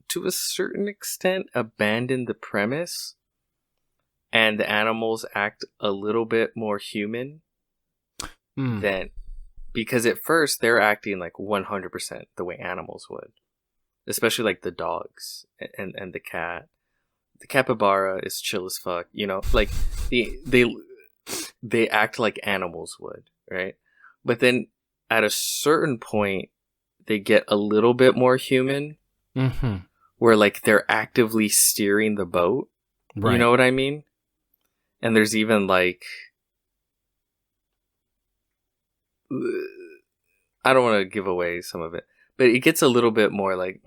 to a certain extent, abandon the premise, and the animals act a little bit more human than because at first they're acting like 100% the way animals would, especially like the dogs and the cat. The capybara is chill as fuck, you know, like they act like animals would, right? But then at a certain point, they get a little bit more human, where like they're actively steering the boat. Right. You know what I mean? And there's even like, I don't want to give away some of it, but it gets a little bit more like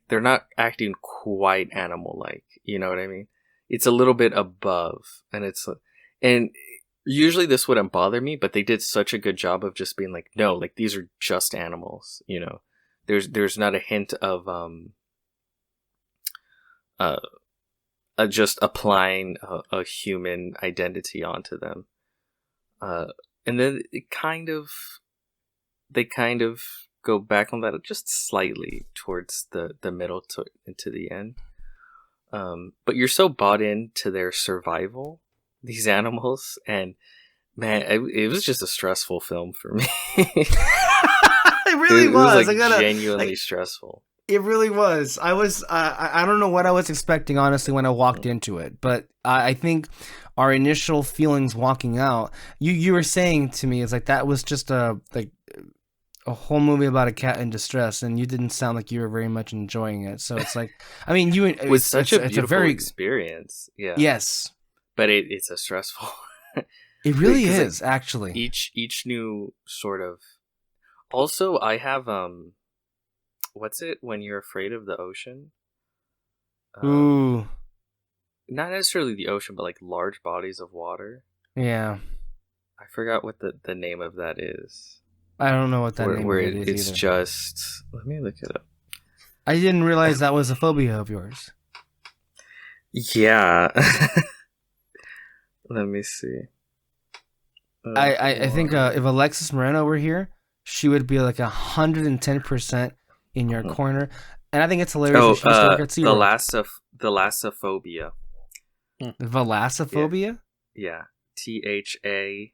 they're not acting quite animal-like. You know what I mean? It's a little bit above, and usually this wouldn't bother me, but they did such a good job of just being like, no, like these are just animals. You know, there's not a hint of just applying a human identity onto them, and then they kind of go back on that just slightly towards the middle into the end. But you're so bought into their survival, these animals, and man, it was just a stressful film for me. It really was. It was genuinely stressful. It really was. I don't know what I was expecting, honestly, when I walked into it, but I think our initial feelings walking out, you were saying to me, it's like that was just a whole movie about a cat in distress, and you didn't sound like you were very much enjoying it. So it's like, I mean, it was such a beautiful experience. Yeah. Yes. But it's a stressful. It really is, like, actually. Each new sort of. Also, I have what's it when you're afraid of the ocean? Ooh. Not necessarily the ocean, but like large bodies of water. Yeah. I forgot what the name of that is. I don't know what that name where of it is it's either. Just let me look it up. I didn't realize that was a phobia of yours. Yeah. Let me see. I think if Alexis Moreno were here, she would be like 110% in your corner, and I think it's hilarious. Oh, that she used to work at SeaWorld. Thalassophobia. Thalassophobia? Yeah. THALASSO.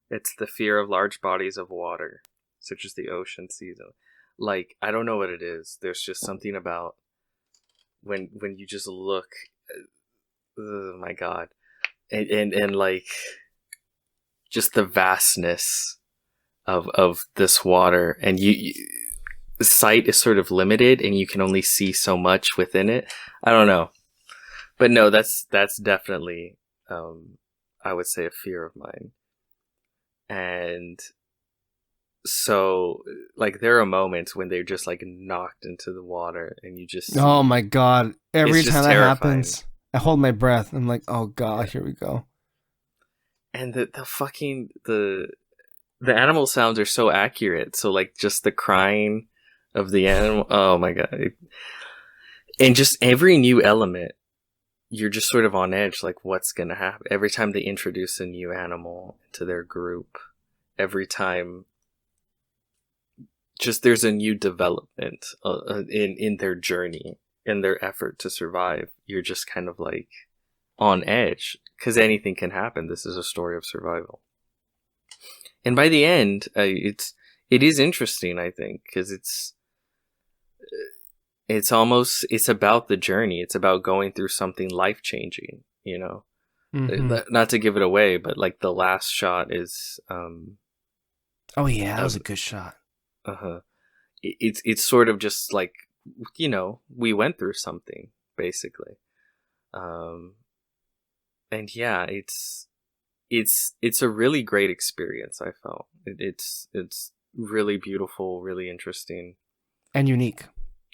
It's the fear of large bodies of water, such as the ocean, season. Like, I don't know what it is. There's just something about when you just look. Oh my god, and like just the vastness of this water, and the sight is sort of limited, and you can only see so much within it. I don't know, but no, that's definitely I would say a fear of mine. And so, like, there are moments when they're just like knocked into the water, and you just oh my god! Every time that terrifying. happens, I hold my breath. I'm like, oh god, here we go. And the fucking the animal sounds are so accurate. So like just the crying of the animal. Oh my god! And just every new element, you're just sort of on edge. Like, what's gonna happen every time they introduce a new animal to their group? Every time, just there's a new development in their journey, in their effort to survive. You're just kind of like on edge because anything can happen. This is a story of survival, and by the end, it is interesting. I think because it's about the journey. It's about going through something life changing. You know, not to give it away, but like the last shot is. Oh yeah, that was a good shot. It's sort of just like, you know, we went through something basically, and yeah, it's a really great experience. I felt it's really beautiful, really interesting, and unique.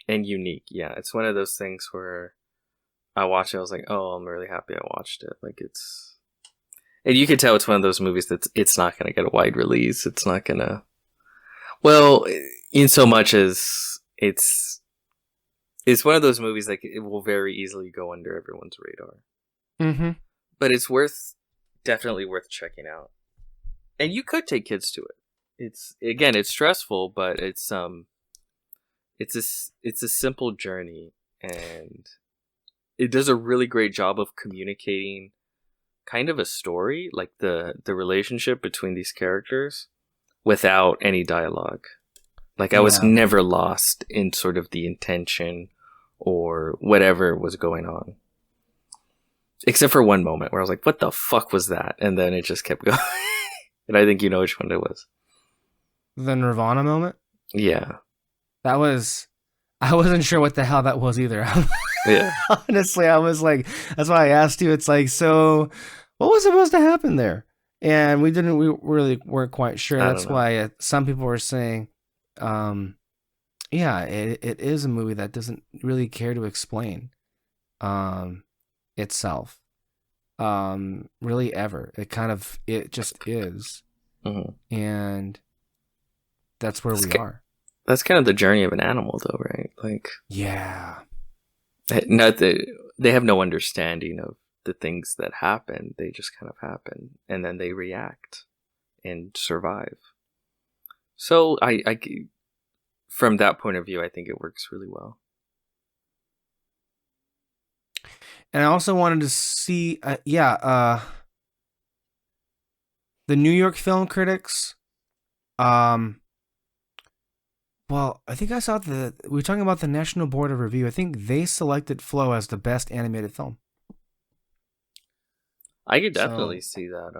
Yeah, it's one of those things where I watched it, I was like, oh, I'm really happy I watched it. Like and you can tell it's one of those movies it's not going to get a wide release. It's not going to, well, in so much as it's one of those movies like it will very easily go under everyone's radar. But it's definitely worth checking out. And you could take kids to it. It's stressful, but it's a simple journey, and it does a really great job of communicating kind of a story, like the relationship between these characters, without any dialogue. Like I was Yeah. never lost in sort of the intention or whatever was going on. Except for one moment where I was like, what the fuck was that? And then it just kept going. And I think you know which one it was. The Nirvana moment? Yeah. That was... I wasn't sure what the hell that was either. Yeah. Honestly, I was like... That's why I asked you. It's like, so... What was supposed to happen there? And we really weren't quite sure. I don't That's know. why some people were saying... yeah, it is a movie that doesn't really care to explain itself. Really ever. It just is. Mhm. And that's where we are. That's kind of the journey of an animal, though, right? Like, Yeah. they have no understanding of the things that happen. They just kind of happen, and then they react and survive. So, I from that point of view, I think it works really well. And I also wanted to see, the New York Film Critics. Well, I think I saw we were talking about the National Board of Review. I think they selected Flow as the best animated film. I could definitely see that.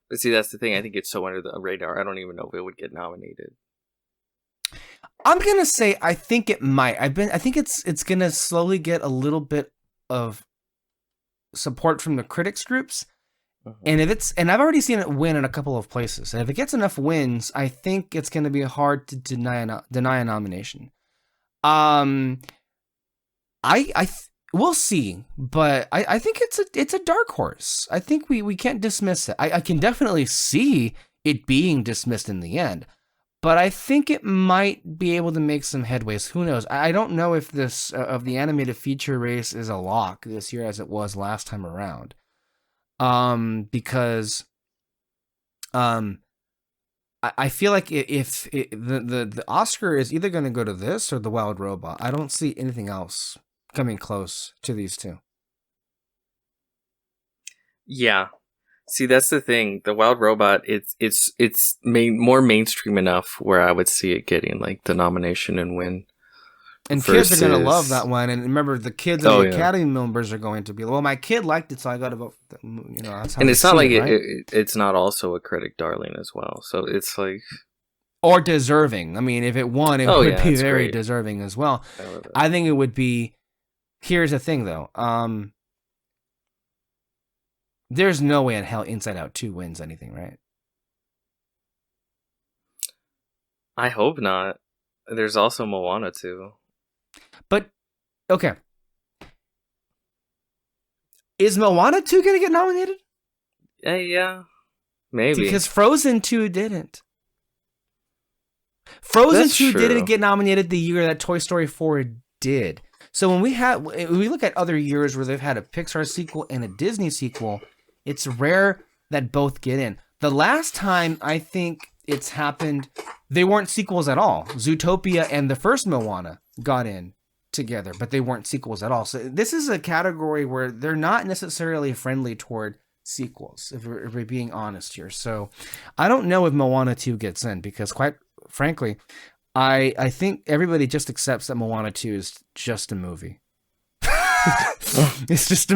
But see, that's the thing. I think it's so under the radar. I don't even know if it would get nominated. I'm gonna say I think it might. I think it's gonna slowly get a little bit of support from the critics groups. And I've already seen it win in a couple of places. And if it gets enough wins, I think it's going to be hard to deny a nomination. We'll see, but I think it's a dark horse. I think we can't dismiss it. I can definitely see it being dismissed in the end, but I think it might be able to make some headways. Who knows? I don't know if this of the animated feature race is a lock this year as it was last time around. Because I feel like if the Oscar is either going to go to this or The Wild Robot. I don't see anything else coming close to these two. Yeah. See, that's the thing. The Wild Robot, it's more mainstream enough where I would see it getting like the nomination and win. And kids are going to love that one. And remember, the kids and the Academy members are going to be, well, my kid liked it, so I got to vote for them. You know, that's how. And it's not like right? it's not also a critic darling as well. So it's like, or deserving. I mean, if it won, it would be very great. Deserving as well. I think it would be. Here's the thing, though. There's no way in hell Inside Out 2 wins anything, right? I hope not. There's also Moana 2. But, okay. Is Moana 2 going to get nominated? Yeah. Maybe. Because Frozen 2 didn't. Frozen 2 didn't get nominated the year that Toy Story 4 did. So when we look at other years where they've had a Pixar sequel and a Disney sequel, it's rare that both get in. The last time I think it's happened, they weren't sequels at all. Zootopia and the first Moana got in together, but they weren't sequels at all. So this is a category where they're not necessarily friendly toward sequels, if we're being honest here. So I don't know if Moana 2 gets in, because quite frankly, I think everybody just accepts that Moana 2 is just a movie. It's just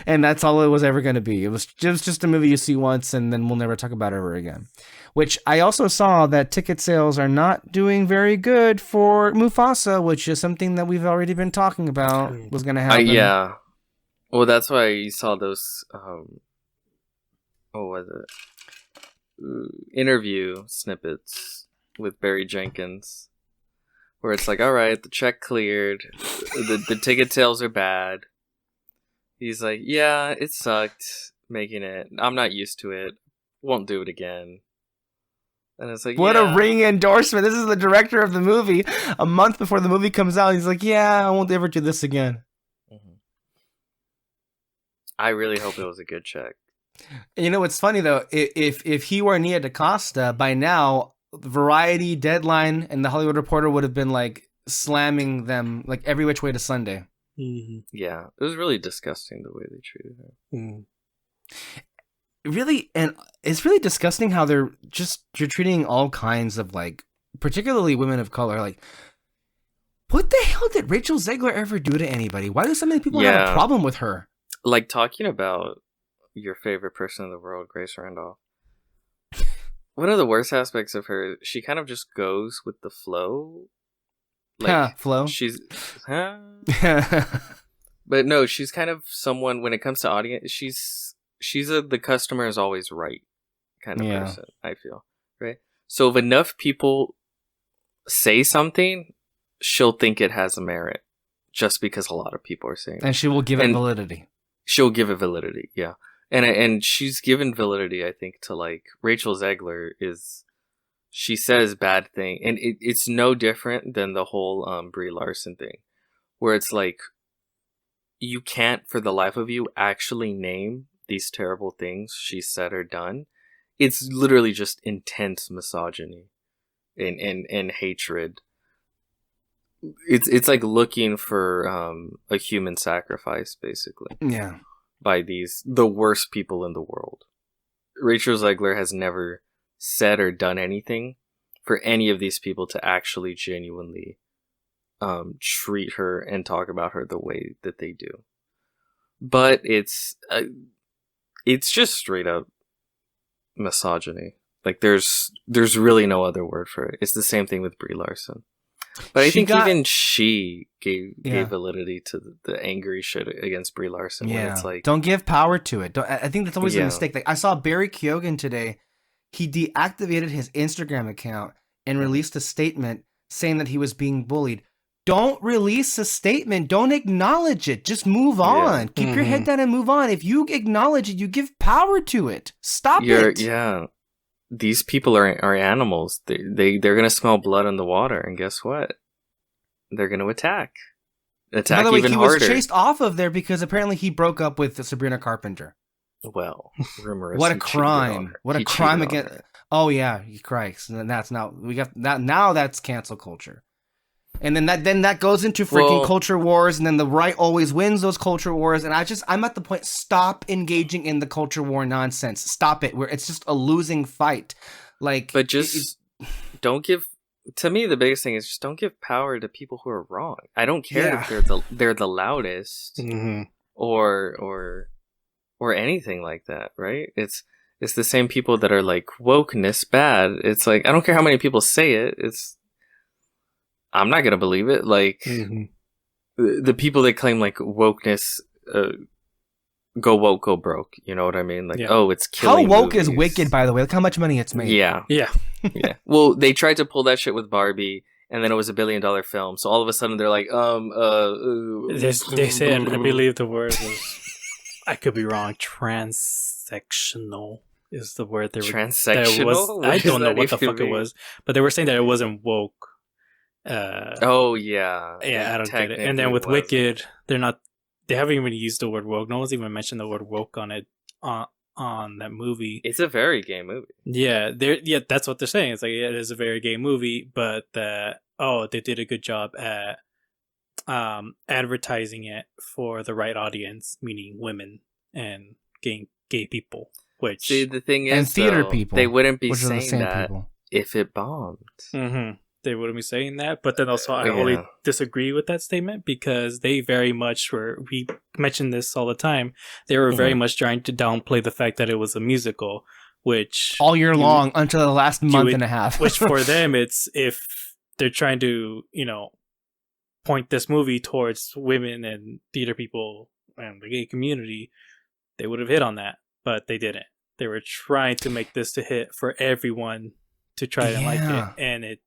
and that's all it was ever going to be. It was just a movie you see once, and then we'll never talk about it ever again. Which I also saw that ticket sales are not doing very good for Mufasa, which is something that we've already been talking about was going to happen. Yeah. Well, that's why you saw those. What was it? Interview snippets with Barry Jenkins, where it's like, all right, the check cleared, the ticket sales are bad. He's like, yeah, it sucked making it. I'm not used to it. Won't do it again. And it's like, what a ringing endorsement. This is the director of the movie. A month before the movie comes out, he's like, yeah, I won't ever do this again. Mm-hmm. I really hope it was a good check. You know what's funny though? If he were Nia DaCosta, by now, Variety, Deadline, and The Hollywood Reporter would have been like slamming them like every which way to Sunday. Mm-hmm. Yeah, it was really disgusting the way they treated her. Mm. Really, and it's really disgusting how you're treating all kinds of like, particularly women of color, like, what the hell did Rachel Zegler ever do to anybody? Why do so many people have a problem with her? Like, talking about your favorite person in the world, Grace Randolph. One of the worst aspects of her, she kind of just goes with the flow. Like, flow. She's, but no, she's kind of someone, when it comes to audience, she's the customer is always right kind of person, I feel. Right? So if enough people say something, she'll think it has a merit just because a lot of people are saying it. And she will give it validity. She'll give it validity, yeah. And she's given validity, I think, to like Rachel Zegler she says bad thing, and it's no different than the whole Brie Larson thing, where it's like you can't for the life of you actually name these terrible things she said or done. It's literally just intense misogyny and hatred. It's like looking for a human sacrifice, basically. Yeah. By the worst people in the world. Rachel Zegler has never said or done anything for any of these people to actually genuinely treat her and talk about her the way that they do. But it's just straight up misogyny. Like there's really no other word for it. It's the same thing with Brie Larson. But I think even she gave validity to the angry shit against Brie Larson. Yeah, when it's like, don't give power to it. I think that's always a mistake. Like I saw Barry Keoghan today. He deactivated his Instagram account and released a statement saying that he was being bullied. Don't release a statement. Don't acknowledge it. Just move on. Keep your head down and move on. If you acknowledge it, you give power to it. Stop it. Yeah. These people are animals. They're gonna smell blood in the water, and guess what? They're gonna attack. By the way, even he harder. was chased off of there because apparently he broke up with Sabrina Carpenter. Well, rumor is what a crime! What a crime against. Oh yeah, Christ! And that's now we got that. Now that's cancel culture. And then that goes into freaking culture wars, and then the right always wins those culture wars. And I'm at the point, stop engaging in the culture war nonsense. Stop it. It's just a losing fight. Like, but just don't give. To me, the biggest thing is just don't give power to people who are wrong. I don't care if they're the loudest or anything like that. Right? It's the same people that are like wokeness bad. It's like I don't care how many people say it. I'm not gonna believe it. Like the people that claim like wokeness, go woke, go broke. You know what I mean? Like, it's killing. How woke movies. is Wicked, by the way? Look how much money it's made. Yeah. Well, they tried to pull that shit with Barbie, and then it was $1 billion film. So all of a sudden they're like, they said, I believe the word was, I could be wrong. Transsectional is the word they were. Transsectional. I don't know what the fuck it was, but they were saying that it wasn't woke. I don't get it. And then with Wicked, they haven't even used the word woke. No one's even mentioned the word woke on it on that movie. It's a very gay movie. Yeah, that's what they're saying. It's like it is a very gay movie, but they did a good job at advertising it for the right audience, meaning women and gay people. Which the thing is, and theater people, they wouldn't be saying that if it bombed. They wouldn't be saying that, but then also I wholly disagree with that statement because they very much we mention this all the time, they were very much trying to downplay the fact that it was a musical, which all year long until the last month and a half. Which for them, it's if they're trying to, point this movie towards women and theater people and the gay community, they would have hit on that, but they didn't. They were trying to make this to hit for everyone to try to like it,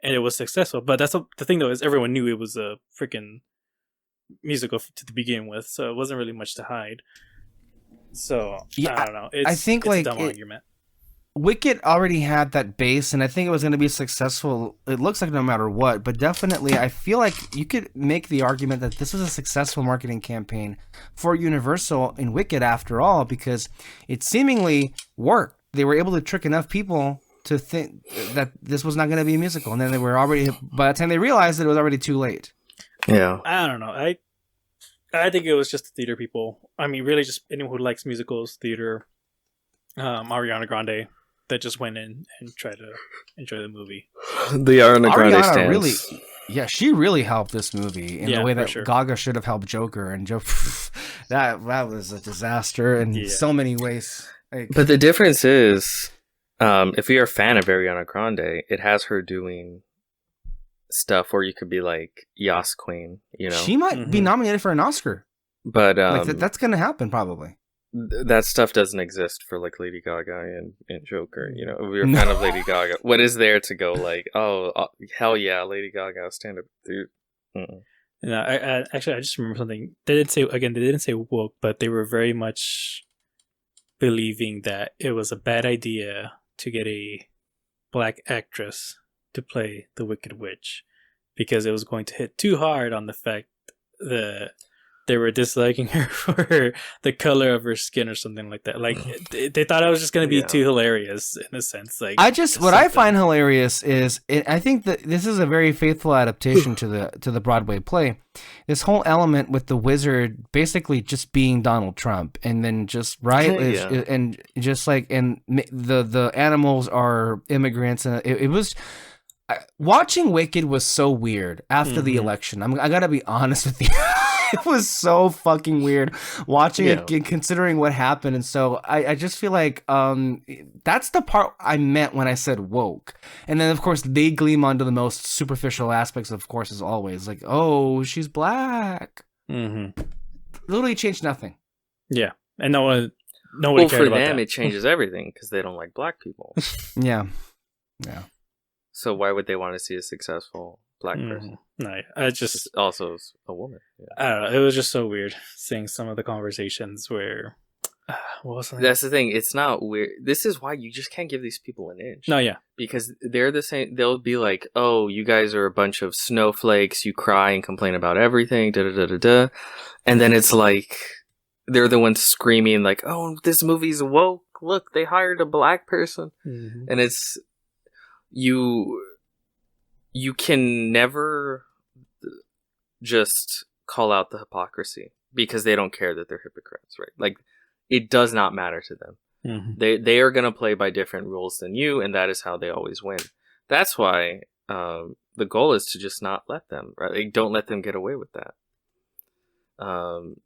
and it was successful. But that's the thing, though, is everyone knew it was a freaking musical to begin with, so it wasn't really much to hide. So I don't know. I think it's a dumb argument. Wicked already had that base, and I think it was going to be successful. It looks like no matter what, but definitely I feel like you could make the argument that this was a successful marketing campaign for Universal in Wicked after all, because it seemingly worked. They were able to trick enough people to think that this was not going to be a musical, and then they were already, by the time they realized it was already too late. Yeah, I don't know. I think it was just the theater people. I mean, really, just anyone who likes musicals, theater, Ariana Grande, that just went in and tried to enjoy the movie. The Ariana Grande Ariana stands. really, yeah, she really helped this movie in Yeah, the way for that sure. Gaga should have helped Joker, and that was a disaster in so many ways. Like, But the difference is, if you're a fan of Ariana Grande, it has her doing stuff where you could be like Yas Queen, you know. she might be nominated for an Oscar. But Like that's gonna happen probably. that stuff doesn't exist for like Lady Gaga and Joker. You know, if you're a fan of Lady Gaga, what is there to go like, oh hell yeah, Lady Gaga, stand up, dude. No, I actually I just remember something. They didn't say woke, but they were very much believing that it was a bad idea to get a black actress to play the Wicked Witch because it was going to hit too hard on the fact that they were disliking her for the color of her skin or something like that. Like they thought it was just going to be too hilarious in a sense. Like What I find hilarious is I think that this is a very faithful adaptation to the Broadway play. This whole element with the wizard basically just being Donald Trump, and then just and just like and the animals are immigrants, and it was. Watching Wicked was so weird after the election. I gotta be honest with you. It was so fucking weird watching it, considering what happened. And so I just feel like that's the part I meant when I said woke. And then, of course, they gleam onto the most superficial aspects, of course, as always. Like, oh, she's black. Literally changed nothing. Yeah. And nobody Well, cared for about them, that. it changes everything because they don't like black people. Yeah. So why would they want to see a successful black person? No, I just Also a woman. Yeah. I don't know. It was just so weird seeing some of the conversations where what was that? That's the thing. It's not weird. This is why you just can't give these people an inch. No, yeah. Because they're the same. They'll be like, oh, you guys are a bunch of snowflakes. You cry and complain about everything. Da da da da da. And then it's like, they're the ones screaming like, oh, this movie's woke. Look, they hired a black person. And it's, you can never just call out the hypocrisy because they don't care that they're hypocrites, right? Like, it does not matter to them. They are going to play by different rules than you, and that is how they always win. That's why the goal is to just not let them, right? Like, don't let them get away with that.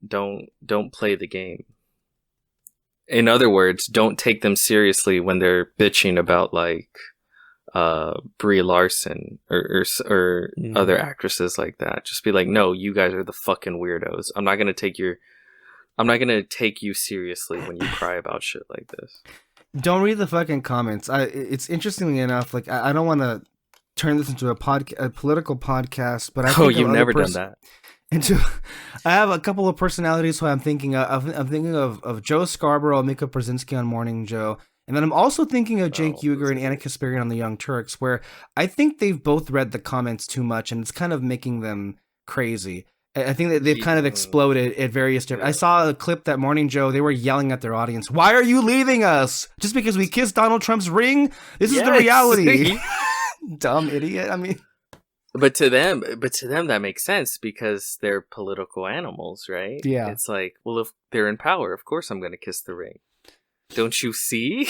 Don't play the game. In other words, don't take them seriously when they're bitching about like Brie Larson or other actresses like that. Just be like, no, you guys are the fucking weirdos. I'm not gonna take you seriously when you cry about shit like this. Don't read the fucking comments. It's interestingly enough, like I don't want to turn this into a political podcast, but I think you've never done that. I have a couple of personalities who I'm thinking of. I'm thinking of Joe Scarborough, Mika Brzezinski on Morning Joe. And then I'm also thinking of Jake Uger and Anna Kasparian on The Young Turks, where I think they've both read the comments too much, and it's kind of making them crazy. I think that they've kind of exploded at various different... I saw a clip that Morning Joe, they were yelling at their audience, why are you leaving us? Just because we kissed Donald Trump's ring? This is the reality. Dumb idiot. I mean... But to them, that makes sense because they're political animals, right? Yeah. It's like, well, if they're in power, of course I'm going to kiss the ring. Don't you see?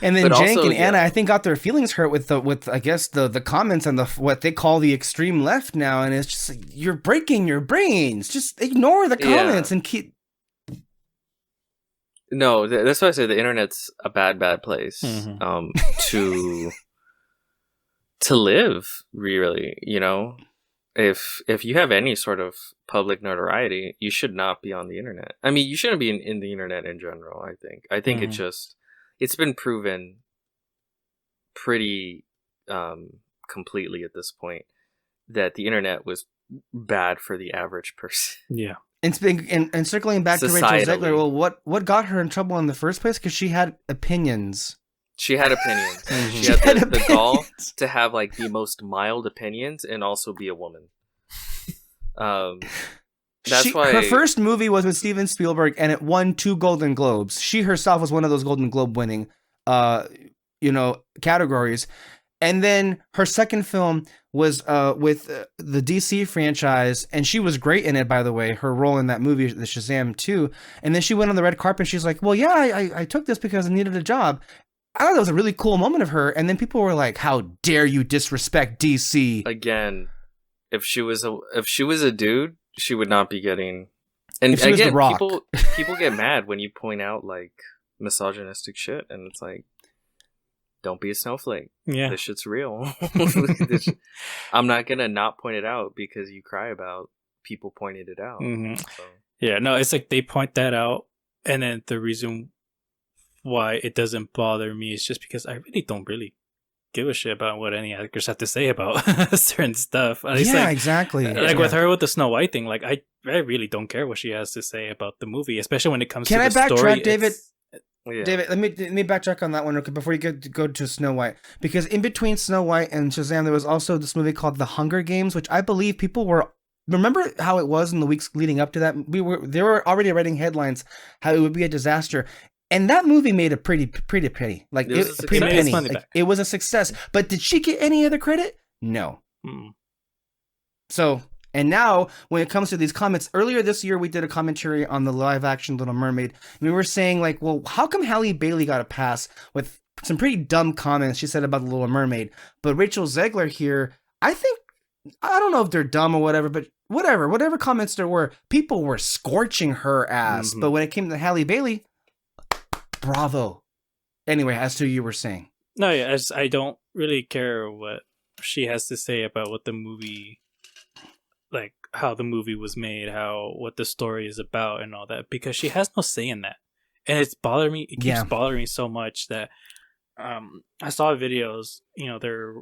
And then Jank and Anna, I think, got their feelings hurt with I guess the comments on what they call the extreme left now, and it's just like, you're breaking your brains. Just ignore the comments and keep. No, that's why I say the internet's a bad place to live. Really, you know. If you have any sort of public notoriety, you should not be on the internet. I mean, you shouldn't be in the internet in general, I think it's been proven pretty completely at this point that the internet was bad for the average person. Yeah. And circling back to Rachel Zegler, well, what got her in trouble in the first place? Because she had opinions. She had opinions. She had the gall to have like the most mild opinions and also be a woman. That's why her first movie was with Steven Spielberg, and it won 2 Golden Globes. She herself was one of those Golden Globe winning, categories. And then her second film was with the DC franchise, and she was great in it, by the way. Her role in that movie, the Shazam 2. And then she went on the red carpet, and she's like, well, yeah, I took this because I needed a job. I thought that was a really cool moment of her. And then people were like, how dare you disrespect DC? Again, if she was a dude, she would not be getting... And If she was The again, Rock. people get mad when you point out like misogynistic shit, and it's like, don't be a snowflake. Yeah. This shit's real. I'm not gonna not point it out because you cry about people pointing it out. Mhm. So. Yeah, no, it's like they point that out, and then the reason why it doesn't bother me is just because I don't really give a shit about what any actors have to say about certain stuff. At least, Yeah, like, exactly. Like with her with the Snow White thing, like I really don't care what she has to say about the movie, especially when it comes Can to I the backtrack, story. David? Yeah. David, let me backtrack on that one before you go to Snow White, because in between Snow White and Shazam, there was also this movie called The Hunger Games, which I believe people were. Remember how it was in the weeks leading up to that? They were already writing headlines how it would be a disaster, and that movie made a pretty penny. Like It was a pretty success. penny. Money Like, back. it was a success. But did she get any other credit? No. Mm. So, and now when it comes to these comments, earlier this year we did a commentary on the live action Little Mermaid. And we were saying like, well, how come Halle Bailey got a pass with some pretty dumb comments she said about the Little Mermaid, but Rachel Zegler here, I don't know if they're dumb or whatever, but whatever comments there were, people were scorching her ass. Mhm. But when it came to Halle Bailey, bravo. Anyway, as to you were saying. No, yeah, I don't really care what she has to say about what the movie, like how the movie was made, what the story is about, and all that, because she has no say in that, and it's bothering me. It keeps bothering me so much that I saw videos. They're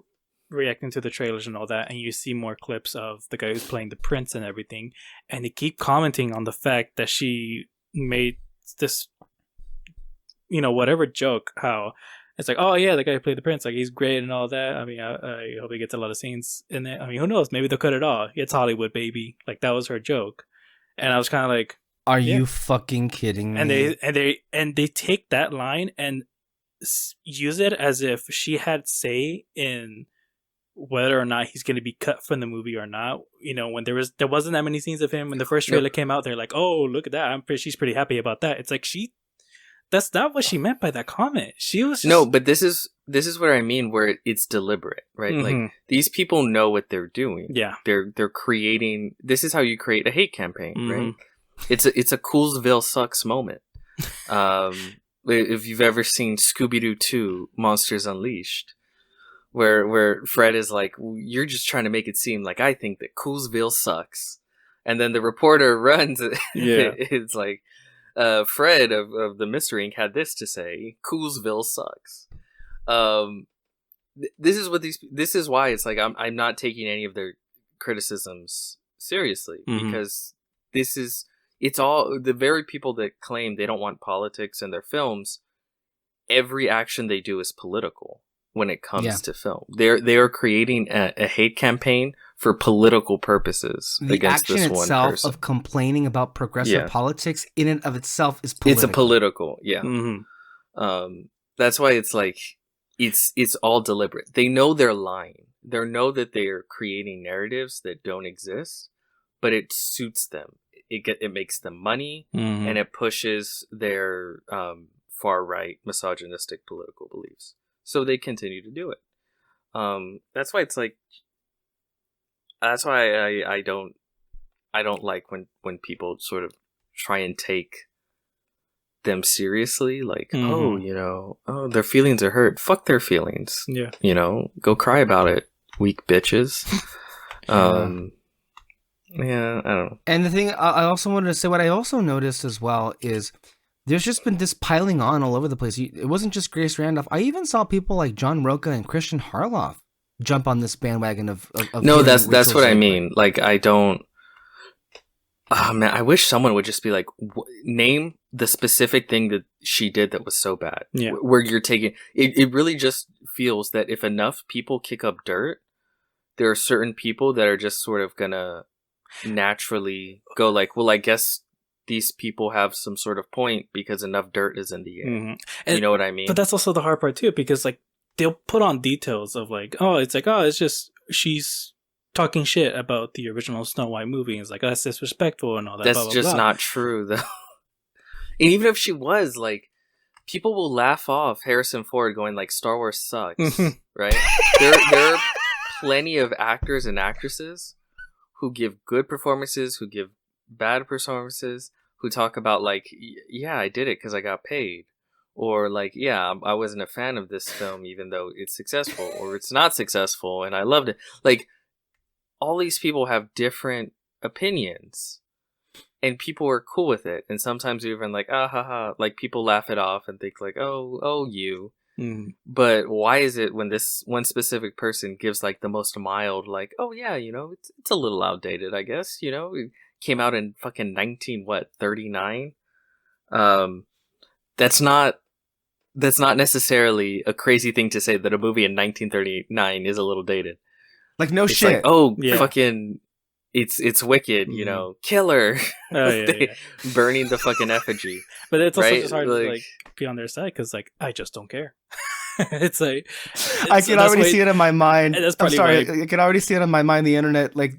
reacting to the trailers and all that, and you see more clips of the guy who's playing the prince and everything, and they keep commenting on the fact that she made this, whatever joke, how it's like, oh yeah, the guy who played the prince, like he's great and all that. I mean, I hope he gets a lot of scenes in it. I mean, who knows? Maybe they'll cut it all. It's Hollywood, baby. Like that was her joke, and I was kind of like, Are Yeah. you fucking kidding me? and they take that line and use it as if she had say in whether or not he's going to be cut from the movie or not. When there wasn't that many scenes of him when the first trailer came out. They're like, oh, look at that. She's pretty happy about that. It's like that's not what she meant by that comment. She was just, No, but this is what I mean, where it's deliberate, right? Mhm. Like these people know what they're doing. Yeah. They're creating. This is how you create a hate campaign, Mhm. right? It's a Coolsville sucks moment. If you've ever seen Scooby-Doo 2: Monsters Unleashed, where Fred is like, you're just trying to make it seem like I think that Coolsville sucks, and then the reporter runs. Yeah. It's like. Fred of the Mystery Inc. had this to say: Coolsville sucks. This is why it's like I'm not taking any of their criticisms seriously, Mhm. because it's all the very people that claim they don't want politics in their films. Every action they do is political when it comes to film. They are creating a hate campaign for political purposes The against action this one itself person. of complaining about progressive Yeah. politics in and of itself is political. It's a political, yeah. Mhm. That's why it's like it's all deliberate. They know they're lying. They know that they are creating narratives that don't exist, but it suits them. It makes them money, Mhm. and it pushes their far right misogynistic political beliefs. So they continue to do it. That's why it's like. That's why I don't like when people sort of try and take them seriously, like, Mhm. their feelings are hurt. Fuck their feelings. Yeah. Go cry about it, weak bitches. Yeah, I don't know. And the thing I also wanted to say, what I also noticed as well is there's just been this piling on all over the place. It wasn't just Grace Randolph. I even saw people like John Roca and Christian Harloff jump on this bandwagon of No, hearing that's Rachel what I Zegler. mean. Like, I don't. Oh man, I wish someone would just be like, name the specific thing that she did that was so bad. Yeah. Where you're taking it. It really just feels that if enough people kick up dirt, there are certain people that are just sort of gonna naturally go like, well, I guess these people have some sort of point because enough dirt is in the air. Mhm. You know what I mean? But that's also the hard part too, because like they'll put on details of like, oh, it's just she's talking shit about the original Snow White movie. It's like, oh, that's disrespectful and all that. That's blah, blah, just blah. not true, though. And even if she was, like, people will laugh off Harrison Ford going like, Star Wars sucks, right? There are plenty of actors and actresses who give good performances, who give bad performances, who talk about like, yeah, I did it because I got paid. Or like, yeah, I wasn't a fan of this film even though it's successful, or it's not successful and I loved it. Like, all these people have different opinions. And people are cool with it. And sometimes even like, ah ha ha, like people laugh it off and think like, oh you. Mm. But why is it when this one specific person gives like the most mild, like, oh yeah, it's a little outdated, I guess, it came out in fucking 39. That's not necessarily a crazy thing to say that a movie in 1939 is a little dated. Like, no It's shit. like, oh, Yeah. fucking, it's wicked, killer. Oh, yeah. Burning the fucking effigy. But it's also Right? just hard Like- to like be on their side because like I just don't care. It's like I can already see it in my mind. That's I'm probably sorry. why- I can already see it in my mind. The internet, like,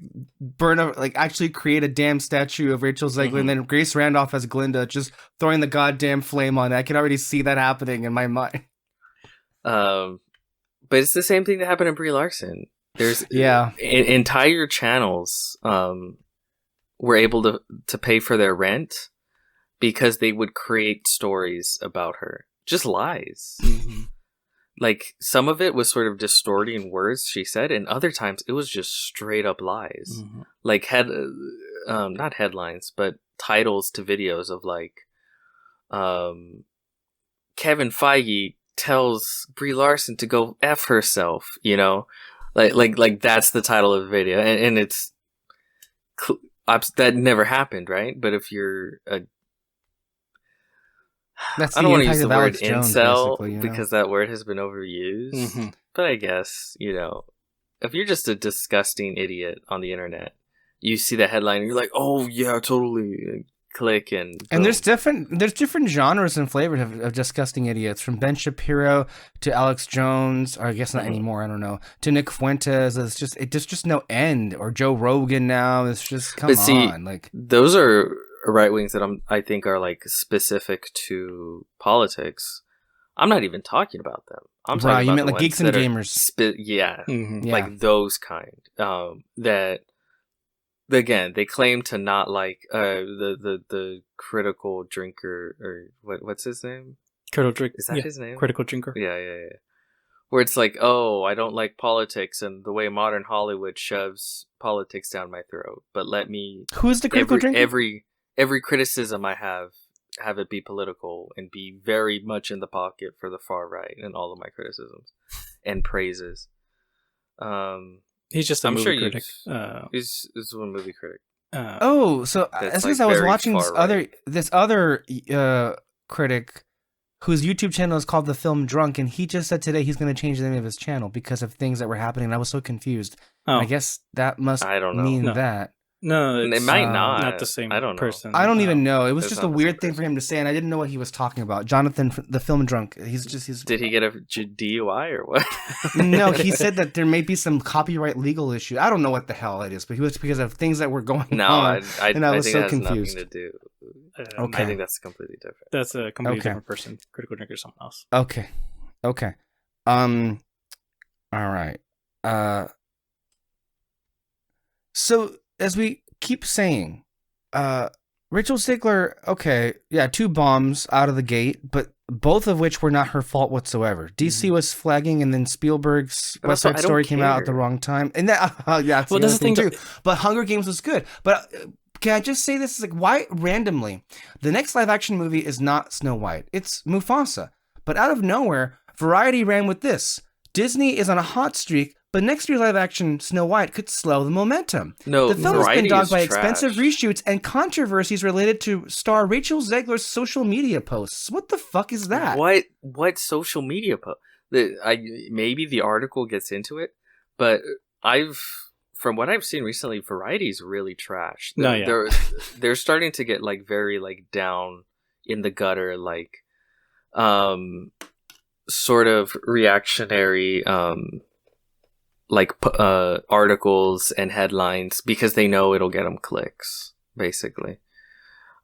actually create a damn statue of Rachel Zegler and then Grace Randolph as Glinda, just throwing the goddamn flame on it. I can already see that happening in my mind. But it's the same thing that happened in Brie Larson. There's Yeah. entire channels were able to pay for their rent because they would create stories about her. Just lies. Like, some of it was sort of distorting words she said, and other times it was just straight up lies. Like, not headlines, but titles to videos of like, Kevin Feige tells Brie Larson to go F herself, like that's the title of the video, and it's that never happened, right? But if you're That's I don't the want to impact use the of word Alex Jones, incel basically, because that word has been overused. But I guess, if you're just a disgusting idiot on the internet, you see the headline and you're like, oh yeah, totally. Click and boom. And there's different genres and flavors of disgusting idiots, from Ben Shapiro to Alex Jones, or I guess not anymore, I don't know, to Nick Fuentes. There's just no end. Or Joe Rogan now. It's just, come on. Like, those are right wings that I think are like specific to politics. I'm not even talking about them. I'm talking about you meant the like geeks and ones that are gamers. yeah, Yeah. like those kind. That again, they claim to not like the critical drinker, or what's his name? Critical drink. Is that his name? Critical drinker. Yeah. Where it's like, oh, I don't like politics and the way modern Hollywood shoves politics down my throat, but let me Who's the critical drinker? every criticism I have it be political and be very much in the pocket for the far right in all of my criticisms and praises. He's just a I'm movie sure critic. He's one movie critic. So That's, as soon as like, I was very watching far this other critic whose YouTube channel is called The Film Drunk, and he just said today he's going to change the name of his channel because of things that were happening, and I was so confused. Oh. I guess that must I don't know. mean No. that. No, It it's might not the same I don't know. person. I don't even know. It was It's just not a the weird same thing for him to say, and I didn't know what he was talking about. Jonathan, The Film Drunk. He's Did he get a DUI or what? No, he said that there may be some copyright legal issue. I don't know what the hell it is, but he was because of things that were going No, on. I and I was think so that has confused. nothing to do. Okay. I think that's completely different. That's a completely Okay. different person. Critical drinker, is someone else. Okay. All right. So as we keep saying, Rachel Zegler, okay, yeah, 2 bombs out of the gate, but both of which were not her fault whatsoever. DC was flagging, and then Spielberg's But West also, Side I don't Story came out at the care. wrong time, and that that's Well, the that's other the thing thing too. But Hunger Games was good. But can I just say this? Is like, why randomly the next live action movie is not Snow White, it's Mufasa. But out of nowhere, Variety ran with this. Disney is on a hot streak, but next year's live action Snow White could slow the momentum. No, The film has been Variety dogged is by trash. expensive reshoots and controversies related to star Rachel Zegler's social media posts. What the fuck is that? What social media post? Maybe the article gets into it, but from what I've seen recently, Variety's really trash. No, yeah. They're starting to get like very like down in the gutter, like sort of reactionary articles and headlines because they know it'll get them clicks, basically.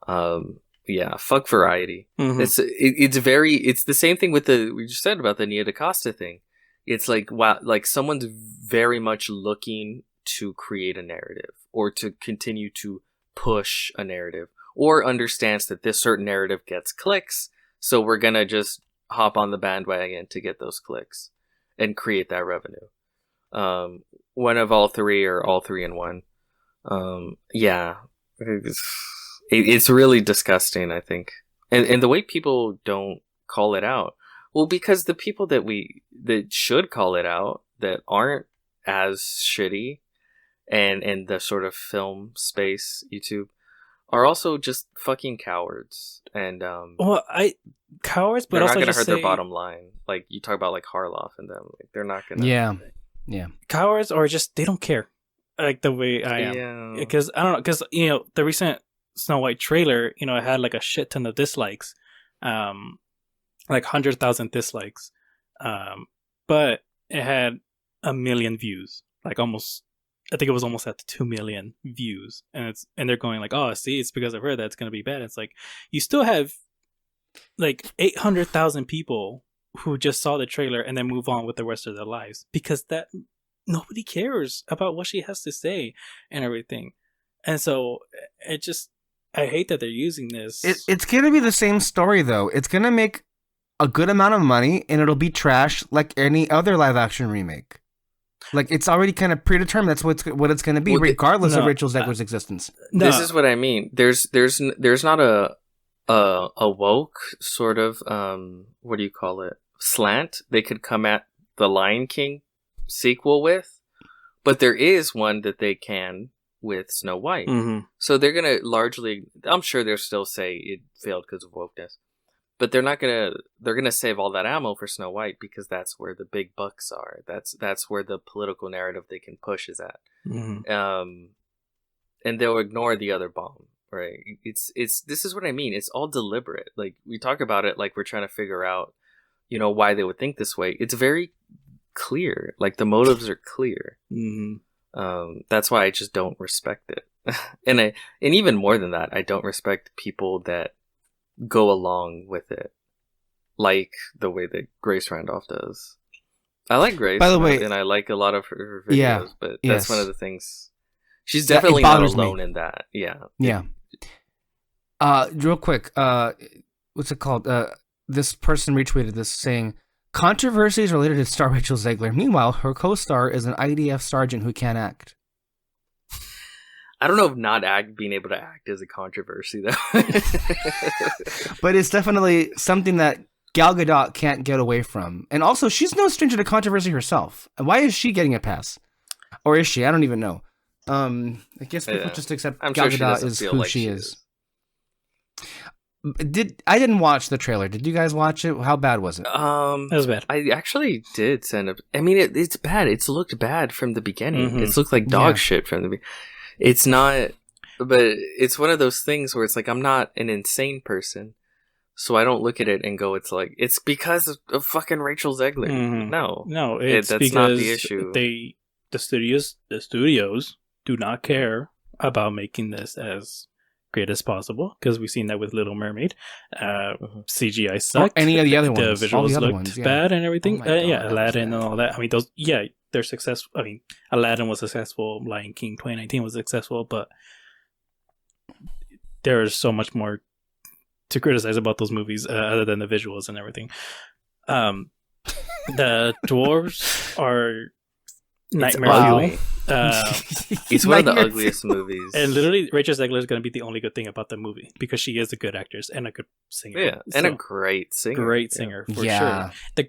Yeah, fuck variety. Mhm. It's the same thing with we just said about the Nia DaCosta thing. It's like, wow, like someone's very much looking to create a narrative or to continue to push a narrative, or understands that this certain narrative gets clicks, so we're gonna just hop on the bandwagon to get those clicks and create that revenue. One of all three, or all three in one. Yeah, it's really disgusting, I think, and the way people don't call it out. Well, because the people that should call it out, that aren't as shitty, and the sort of film space, YouTube, are also just fucking cowards, and Well, cowards, but they're not also gonna just hurt say their bottom line. Like you talk about, like Harloff and them, like they're not gonna. Yeah. cowards, or just they don't care, like the way I am. Yeah. Because I don't know, because the recent Snow White trailer, it had like a shit ton of dislikes, like 100,000 dislikes, but it had 1 million views, like almost. I think it was almost at 2 million views, and they're going like, oh, see, it's because of her that's gonna be bad. It's like you still have like 800,000 people who just saw the trailer and then move on with the rest of their lives, because that nobody cares about what she has to say and everything. And so I hate that they're using this. It's going to be the same story, though. It's going to make a good amount of money, and it'll be trash like any other live action remake. Like, it's already kind of predetermined. That's what it's going to be, regardless of Rachel Zegler's existence. No. This is what I mean. There's not a woke sort of what do you call it, slant they could come at the Lion King sequel with, but there is one that they can with Snow White. Mm-hmm. So they're gonna largely, I'm sure they'll still say it failed because of wokeness, but they're gonna save all that ammo for Snow White, because that's where the big bucks are. That's where the political narrative they can push is at. Mm-hmm. And they'll ignore the other bomb. Right. It's this is what I mean. It's all deliberate. Like, we talk about it like we're trying to figure out, why they would think this way. It's very clear. Like, the motives are clear. Mm-hmm. That's why I just don't respect it. and even more than that, I don't respect people that go along with it, like the way that Grace Randolph does. I like Grace, by the way, and I like a lot of her videos, yeah, but yes. that's one of the things. She's definitely not alone in that. Yeah. Yeah. Real quick, what's it called? This person retweeted this saying, controversies related to star Rachel Zegler. Meanwhile, her co-star is an IDF sergeant who can't act. I don't know if being able to act is a controversy, though. But it's definitely something that Gal Gadot can't get away from. And also, she's no stranger to controversy herself. Why is she getting a pass? Or is she? I don't even know. I guess people just accept Gal Gadot is who she is. I didn't watch the trailer. Did you guys watch it? How bad was it? It was bad. I actually did send up. I mean, it's bad. It's looked bad from the beginning. Mm-hmm. It's looked like dog shit from the beginning. It's not, but it's one of those things where it's like, I'm not an insane person, so I don't look at it and go, it's because of fucking Rachel Zegler. Mm-hmm. No, it's that's because not the issue. The studios do not care about making this as great as possible, because we've seen that with Little Mermaid. CGI sucked. Or any of the other ones. The visuals looked ones, bad and everything. Oh my God, Aladdin and all that. I mean, they're successful. I mean, Aladdin was successful. Lion King 2019 was successful, but there is so much more to criticize about those movies other than the visuals and everything. The dwarves are nightmare fuel. It's one of the ugliest movies. And literally, Rachel Zegler is going to be the only good thing about the movie, because she is a good actress and a good singer. Yeah, and a great singer. Great singer, for sure. The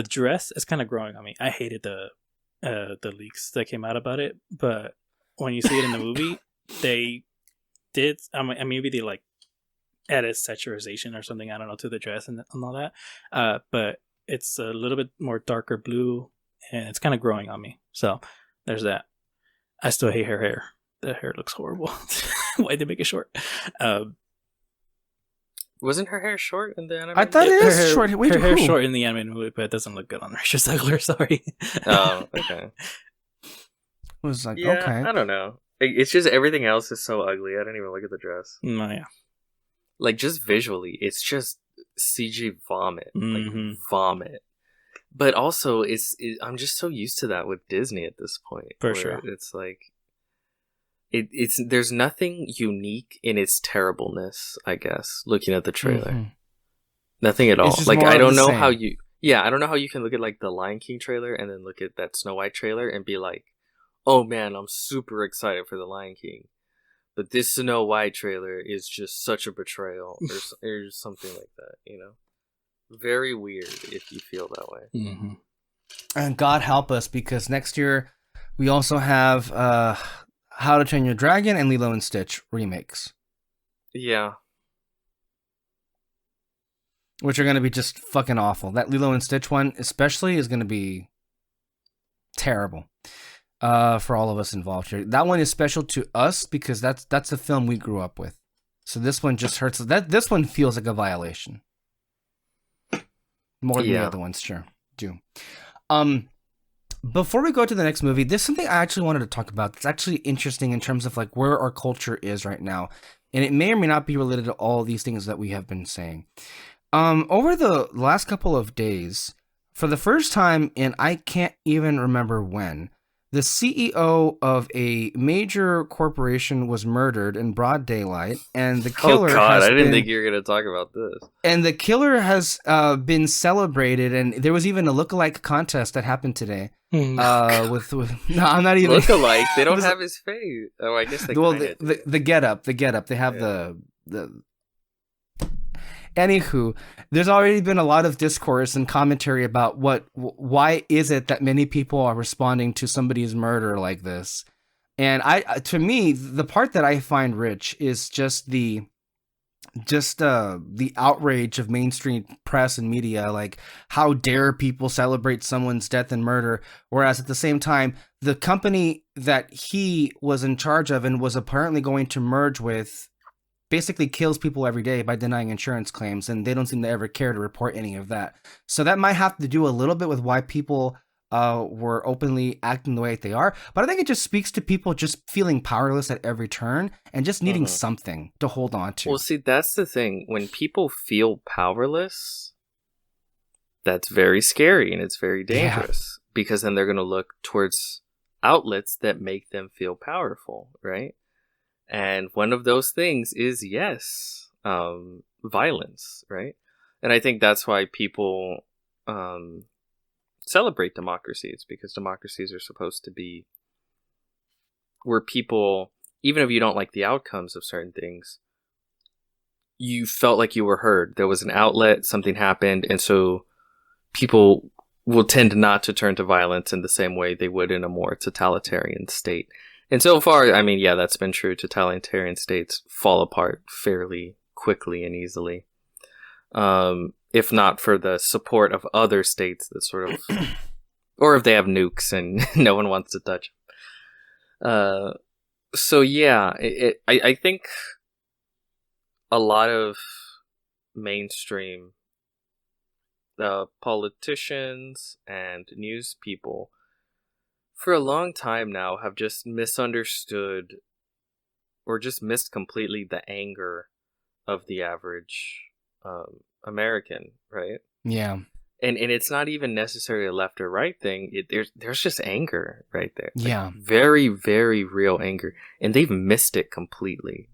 dress is kind of growing on me. I hated the leaks that came out about it, but when you see it in the movie, they did. Maybe they like added saturation or something, I don't know, to the dress and all that. But it's a little bit more darker blue, and it's kind of growing on me. So there's that. I still hate her hair. The hair looks horrible. Why'd they make it short? Wasn't her hair short in the I animated? thought it Her is hair, short. Wait, her hair's who? short in the animated movie, but it doesn't look good on Rachel Zegler. Sorry. Oh, okay. It was like, Yeah, okay. I don't know. It's just everything else is so ugly. I didn't even look at the dress. No, yeah. Like, just visually, it's just CG vomit. Mhm. Like, vomit. But also, I'm just so used to that with Disney at this point. For where sure. It's like... There's nothing unique in its terribleness, I guess, looking at the trailer. Mhm. Nothing at It's all. just Like, more I of don't the know same. how you... Yeah, I don't know how you can look at, like, the Lion King trailer and then look at that Snow White trailer and be like, oh man, I'm super excited for the Lion King. But this Snow White trailer is just such a betrayal or something like that, you know? Very weird if you feel that way. Mm-hmm. And God help us, because next year we also have How to Train Your Dragon and Lilo and Stitch remakes, Yeah. which are going to be just fucking awful. That Lilo and Stitch one especially is going to be terrible for all of us involved here. That one is special to us because that's the film we grew up with. So this one just hurts. This one feels like a violation. More than the other ones, sure, do. Before we go to the next movie, there's something I actually wanted to talk about that's actually interesting in terms of like where our culture is right now. And it may or may not be related to all these things that we have been saying. Over the last couple of days, for the first time in I can't even remember when, the CEO of a major corporation was murdered in broad daylight, and the killer I didn't think you were going to talk about this. And the killer has been celebrated, and there was even a lookalike contest that happened today. No, I'm not even Lookalike. They don't have his face. Oh, I guess they. Well, the get up. They have the. Anywho, there's already been a lot of discourse and commentary about why is it that many people are responding to somebody's murder like this, and to me, the part that I find rich is just the outrage of mainstream press and media. Like, how dare people celebrate someone's death and murder, whereas at the same time, the company that he was in charge of and was apparently going to merge with basically kills people every day by denying insurance claims, and they don't seem to ever care to report any of that. So that might have to do a little bit with why people were openly acting the way they are. But I think it just speaks to people just feeling powerless at every turn and just needing something to hold on to. Well, see, that's the thing. When people feel powerless, that's very scary and it's very dangerous, because then they're going to look towards outlets that make them feel powerful, right? And one of those things is, yes, violence, right? And I think that's why people celebrate democracies, because democracies are supposed to be where people, even if you don't like the outcomes of certain things, you felt like you were heard. There was an outlet, something happened, and so people will tend not to turn to violence in the same way they would in a more totalitarian state. And so far, I mean, yeah, that's been true. Totalitarian states fall apart fairly quickly and easily. If not for the support of other states that sort of, or if they have nukes and no one wants to touch them. So yeah, I think a lot of mainstream politicians and news people for a long time now have just misunderstood or just missed completely the anger of the average American, right? Yeah. And it's not even necessarily a left or right thing. There's just anger right there. Yeah. Like, very, very real anger. And they've missed it completely.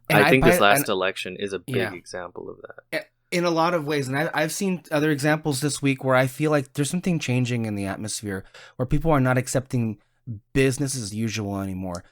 And I think this last election is a big example of that. In a lot of ways, and I've seen other examples this week where I feel like there's something changing in the atmosphere where people are not accepting business as usual anymore.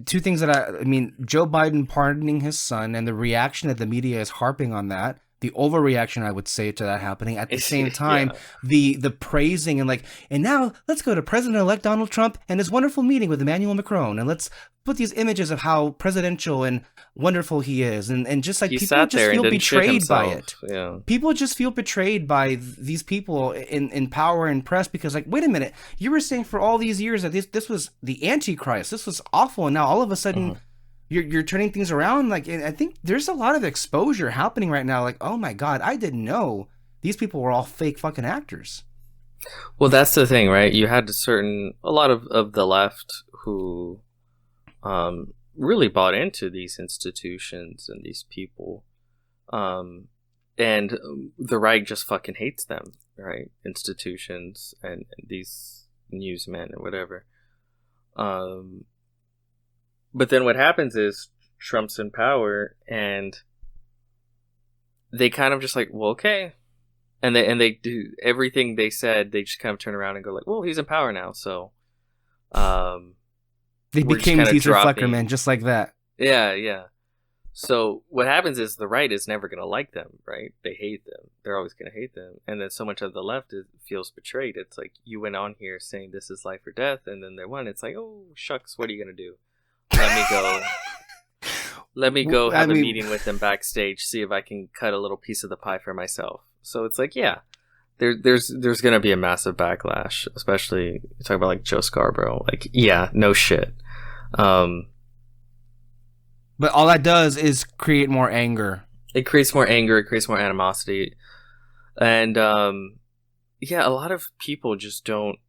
Two things that I mean, Joe Biden pardoning his son and the reaction that the media is harping on that, the overreaction, I would say, to that happening. At the same time, the praising and now let's go to President-elect Donald Trump and his wonderful meeting with Emmanuel Macron, and let's put these images of how presidential and wonderful he is, and just like people just feel betrayed by it. Yeah. People just feel betrayed by these people in power and press, because like, wait a minute, you were saying for all these years that this was the Antichrist, this was awful, and now all of a sudden you're turning things around. Like, and I think there's a lot of exposure happening right now. Like, oh my God, I didn't know these people were all fake fucking actors. Well, that's the thing, right? You had a lot of the left who really bought into these institutions and these people. And the right just fucking hates them, right? Institutions and these newsmen or whatever. But then what happens is Trump's in power, and they kind of just like, well, okay, and they do everything they said. They just kind of turn around and go like, well, he's in power now, so they became Caesar Fleckerman just like that. Yeah. So what happens is the right is never going to like them, right? They hate them. They're always going to hate them. And then so much of the left feels betrayed. It's like, you went on here saying this is life or death, and then they won. It's like, oh, shucks, what are you going to do? Let me go have a meeting with them backstage, see if I can cut a little piece of the pie for myself. So it's like, yeah, there's going to be a massive backlash, especially you talk about like Joe Scarborough. Like, yeah, no shit. But all that does is create more anger. It creates more anger. It creates more animosity. And, yeah, a lot of people I just don't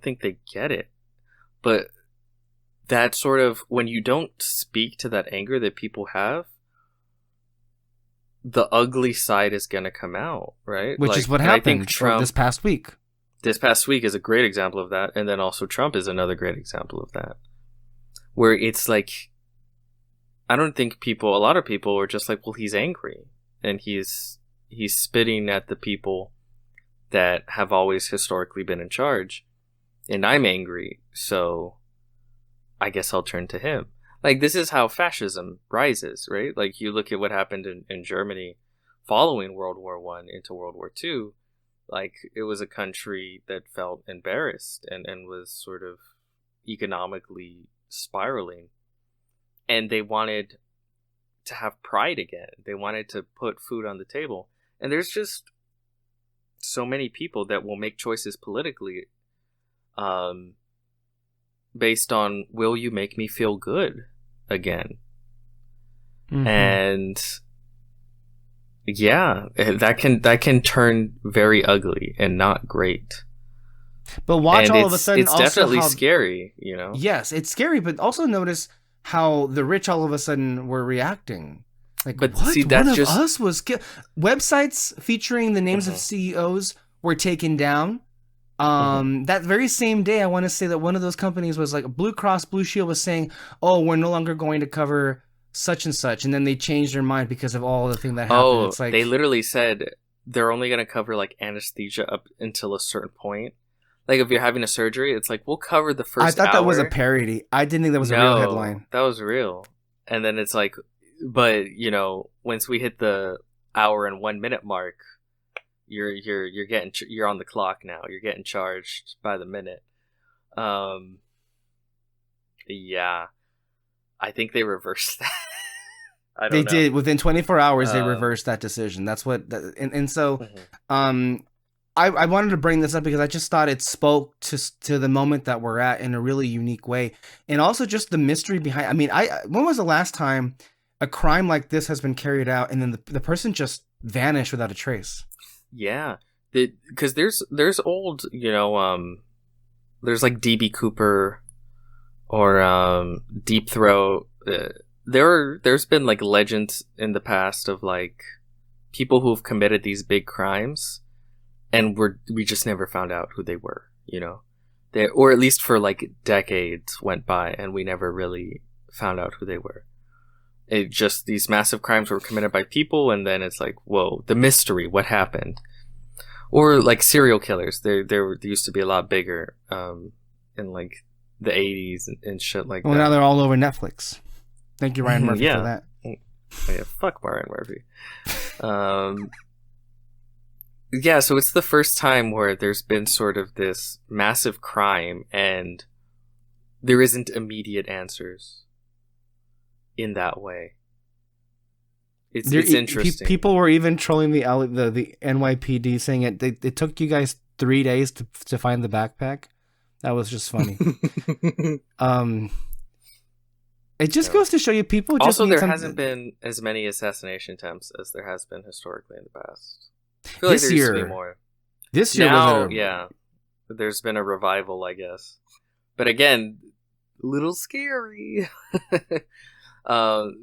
think they get it. But that sort of, when you don't speak to that anger that people have, the ugly side is going to come out, right? Which is what happened this past week. This past week is a great example of that. And then also Trump is another great example of that. Where it's like, I don't think a lot of people are just like, well, he's angry. And he's spitting at the people that have always historically been in charge. And I'm angry, so I guess I'll turn to him. Like, this is how fascism rises, right? Like, you look at what happened in Germany following World War I into World War II. Like, it was a country that felt embarrassed and was sort of economically spiraling. And they wanted to have pride again. They wanted to put food on the table. And there's just so many people that will make choices politically based on, will you make me feel good again? Mm-hmm. And yeah, that can turn very ugly and not great. But watch, and all of a sudden, it's also definitely scary, you know? Yes, it's scary, but also notice how the rich all of a sudden were reacting. Like, but what? See, that's One of us was websites featuring the names of CEOs were taken down. That very same day, I want to say that one of those companies was like Blue Cross Blue Shield was saying, "Oh, we're no longer going to cover such and such," and then they changed their mind because of all the thing that happened. Oh, it's like, they literally said they're only going to cover like anesthesia up until a certain point. Like, if you're having a surgery, it's like, we'll cover the first hour. I thought that was a parody. I didn't think that was a real headline. That was real. And then it's like, but, you know, once we hit the hour and 1 minute mark, you're on the clock now. You're getting charged by the minute. Yeah. I think they reversed that. They did. Within 24 hours, they reversed that decision. That's what, and so, I wanted to bring this up because I just thought it spoke to the moment that we're at in a really unique way. And also just the mystery behind, I mean, when was the last time a crime like this has been carried out and then the person just vanished without a trace? Yeah. Because there's old, you know, there's like DB Cooper or Deep Throat. There's been like legends in the past of like people who've committed these big crimes. And we just never found out who they were, you know, or at least for like decades went by and we never really found out who they were. It just, these massive crimes were committed by people, and then it's like, whoa, the mystery, what happened? Or like serial killers, there used to be a lot bigger in like the 80s and shit like that. Well, now they're all over Netflix. Thank you, Ryan Murphy, for that. Yeah, fuck Ryan Murphy. Yeah, so it's the first time where there's been sort of this massive crime and there isn't immediate answers in that way. It's interesting. People were even trolling the NYPD saying it took you guys 3 days to find the backpack. That was just funny. It just goes to show you people just Also, need there some... hasn't been as many assassination attempts as there has been historically in the past. I feel This like there used to year- be more. This year Now, was yeah, there's been a revival, I guess. But again, a little scary.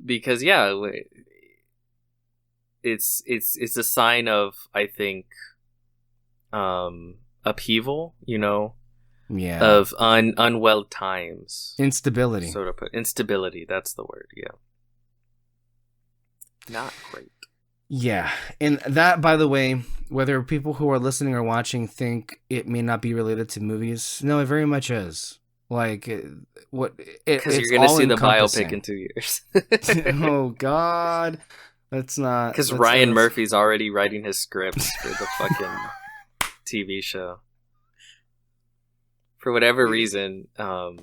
Because it's a sign of, I think, upheaval, of unwell times. Instability. So to put instability, that's the word, yeah. Not great. Yeah, and that, by the way, whether people who are listening or watching think it may not be related to movies, no, it very much is. Like, Because you're going to see the biopic in 2 years. Oh, God. That's not... Because Ryan Murphy's already writing his scripts for the fucking TV show. For whatever reason, the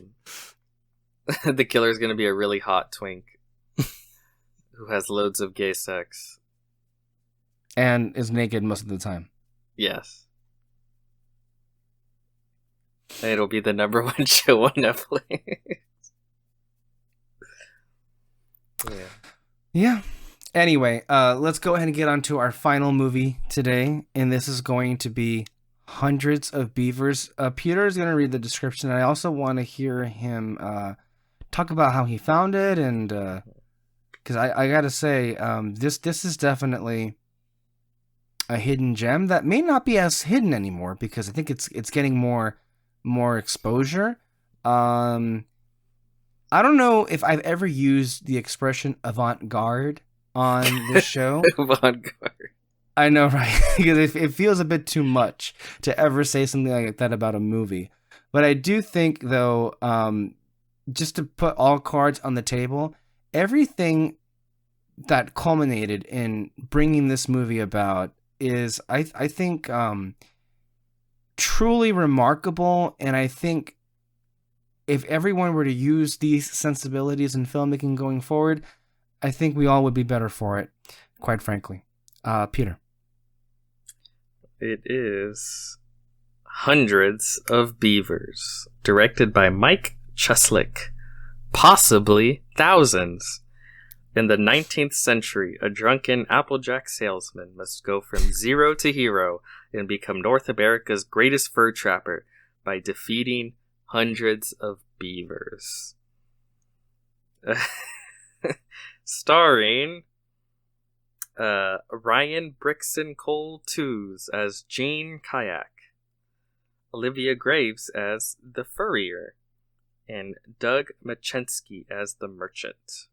killer's going to be a really hot twink who has loads of gay sex. And is naked most of the time. Yes. It'll be the number one show on Netflix. Yeah. Anyway, let's go ahead and get on to our final movie today. And this is going to be Hundreds of Beavers. Peter is going to read the description. And I also want to hear him talk about how he found it. And because I got to say, this is definitely a hidden gem that may not be as hidden anymore, because I think it's getting more exposure. I don't know if I've ever used the expression avant-garde on this show. Avant-garde. I know, right? Because it feels a bit too much to ever say something like that about a movie. But I do think, though, just to put all cards on the table, everything that culminated in bringing this movie about is, I think, truly remarkable. And I think if everyone were to use these sensibilities in filmmaking going forward, I think we all would be better for it, quite frankly. Peter. It is Hundreds of Beavers, directed by Mike Cheslick. Possibly thousands. In the 19th century, a drunken Applejack salesman must go from zero to hero and become North America's greatest fur trapper by defeating hundreds of beavers. Starring Ryan Brixton Cole Tews as Gene Kayak, Olivia Graves as the Furrier, and Doug Machensky as the Merchant.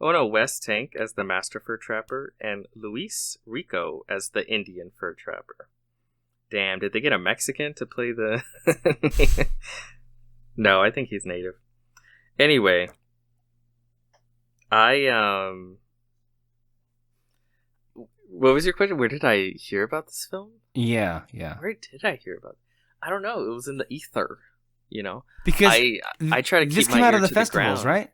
Oh no, Wes Tank as the Master Fur Trapper, and Luis Rico as the Indian Fur Trapper. Damn, did they get a Mexican to play the... No, I think he's native. Anyway, what was your question? Where did I hear about this film? Yeah. Where did I hear about it? I don't know. It was in the ether, Because I try to keep this my came out ear of the to festivals, the ground. right?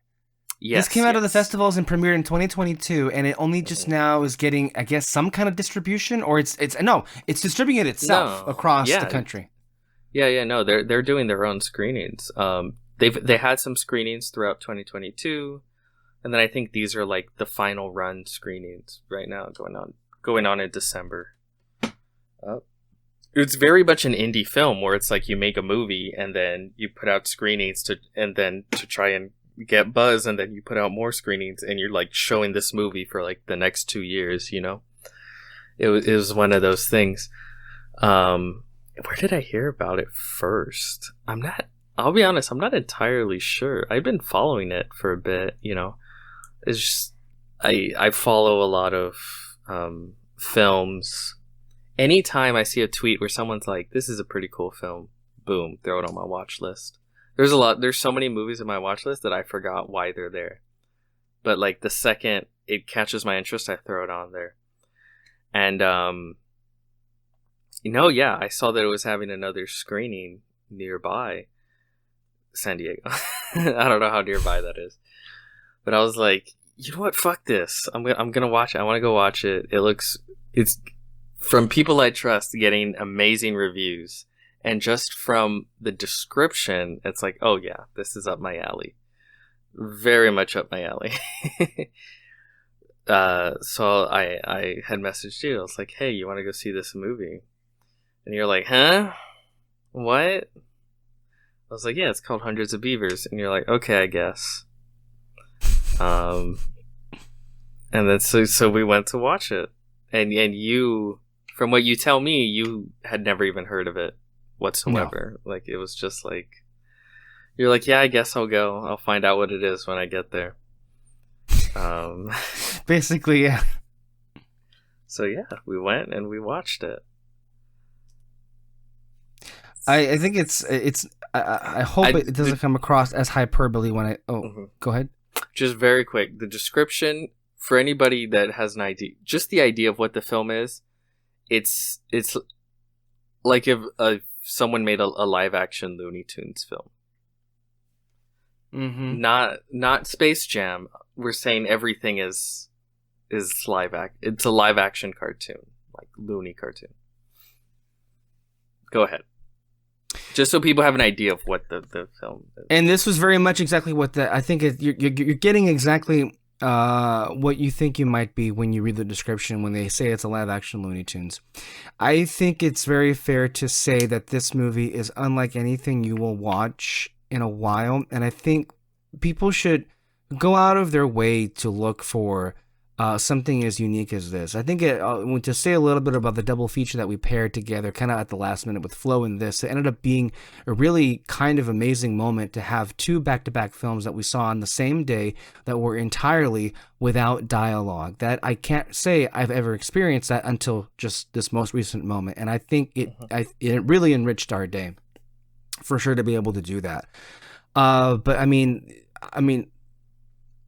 Yes, this came out of the festivals and premiered in 2022, and it only just now is getting, I guess, some kind of distribution, or it's distributing it itself across the country. No, they're doing their own screenings. They had some screenings throughout 2022, and then I think these are like the final run screenings right now going on in December. It's very much an indie film where it's like you make a movie and then you put out screenings to try and get buzz, and then you put out more screenings and you're like showing this movie for like the next 2 years. It was one of those things. Where did I hear about it first? I'll be honest, I'm not entirely sure. I've been following it for a bit. It's just I follow a lot of films. Anytime I see a tweet where someone's like, this is a pretty cool film, boom, throw it on my watch list. There's so many movies in my watch list that I forgot why they're there. But like the second it catches my interest, I throw it on there. And I saw that it was having another screening nearby San Diego. I don't know how nearby that is. But I was like, you know what? Fuck this. I'm gonna watch it. I want to go watch it. It's from people I trust, getting amazing reviews. And just from the description, it's like, oh yeah, this is up my alley. very much up my alley. So I had messaged you. I was like, "Hey, you want to go see this movie?" And you're like, "Huh? What?" I was like, "Yeah, it's called Hundreds of Beavers." And you're like, "Okay, I guess." And then so we went to watch it, and you, from what you tell me, you had never even heard of it whatsoever. No. Like, it was just like, you're like, "Yeah, I guess I'll go. I'll find out what it is when I get there." Basically, yeah. So yeah, we went and we watched it. I think it's I hope it doesn't come across as hyperbole when I Go ahead. Just very quick, the description for anybody that has an idea, just the idea of what the film is, it's like if someone made a live action Looney Tunes film. Mm-hmm. Not Space Jam. We're saying everything is live it's a live action cartoon, like Looney cartoon. Go ahead. Just so people have an idea of what the film is. And this was very much exactly what I think you're getting exactly what you think you might be when you read the description when they say it's a live action Looney Tunes. I think it's very fair to say that this movie is unlike anything you will watch in a while, and I think people should go out of their way to look for something as unique as this. I think to say a little bit about the double feature that we paired together kind of at the last minute with Flo and this, it ended up being a really kind of amazing moment to have two back-to-back films that we saw on the same day that were entirely without dialogue. That I can't say I've ever experienced that until just this most recent moment, and I think it really enriched our day for sure to be able to do that. But I mean,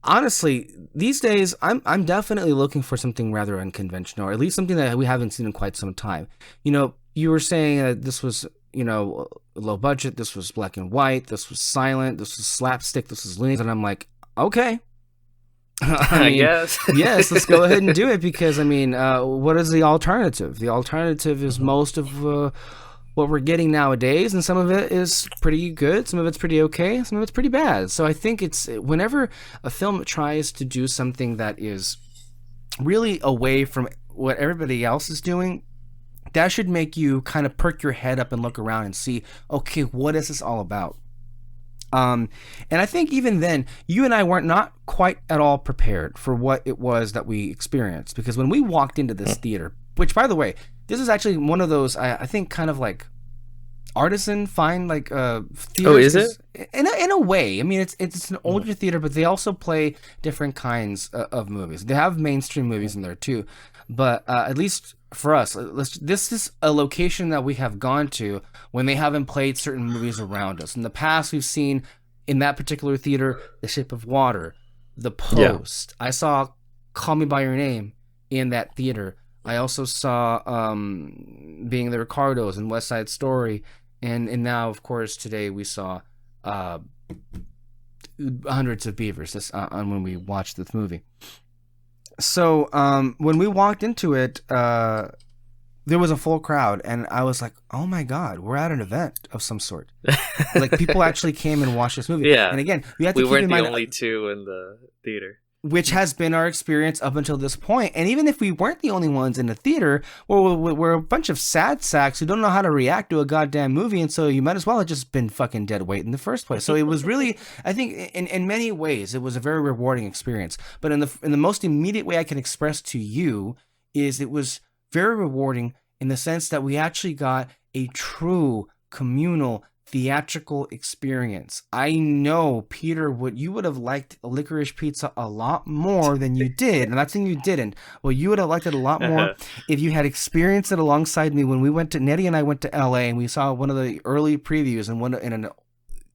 honestly, these days I'm definitely looking for something rather unconventional, or at least something that we haven't seen in quite some time. You know, you were saying that this was, low budget, this was black and white, this was silent, this was slapstick, this was loonies, and I'm like, okay. I guess. Yes, let's go ahead and do it, because what is the alternative? The alternative is most of what we're getting nowadays, and some of it is pretty good, some of it's pretty okay, some of it's pretty bad. So I think it's whenever a film tries to do something that is really away from what everybody else is doing, that should make you kind of perk your head up and look around and see, okay, what is this all about? And I think even then, you and I weren't not quite at all prepared for what it was that we experienced, because when we walked into this theater, which, by the way, this is actually one of those, I think, kind of like artisan fine, like theaters. Oh, is it? In a way. I mean, it's an older theater, but they also play different kinds of movies. They have mainstream movies in there too, but at least for us, this is a location that we have gone to when they haven't played certain movies around us. In the past, we've seen in that particular theater The Shape of Water, The Post. Yeah. I saw Call Me by Your Name in that theater. I also saw Being the Ricardos and West Side Story, and now, of course, today we saw Hundreds of Beavers on when we watched this movie. So when we walked into it, there was a full crowd, and I was like, oh my God, we're at an event of some sort. Like, people actually came and watched this movie. Yeah. And again, we have to keep in mind, we weren't the only two in the theater. Which has been our experience up until this point. And even if we weren't the only ones in the theater, we're a bunch of sad sacks who don't know how to react to a goddamn movie, and so you might as well have just been fucking dead weight in the first place. So it was really, I think, in many ways, it was a very rewarding experience. But in the most immediate way I can express to you is it was very rewarding in the sense that we actually got a true communal theatrical experience. I know, Peter, you would have liked Licorice Pizza a lot more than you did. And that's saying you didn't. Well, you would have liked it a lot more if you had experienced it alongside me when we went to, Nettie and I went to LA, and we saw one of the early previews in an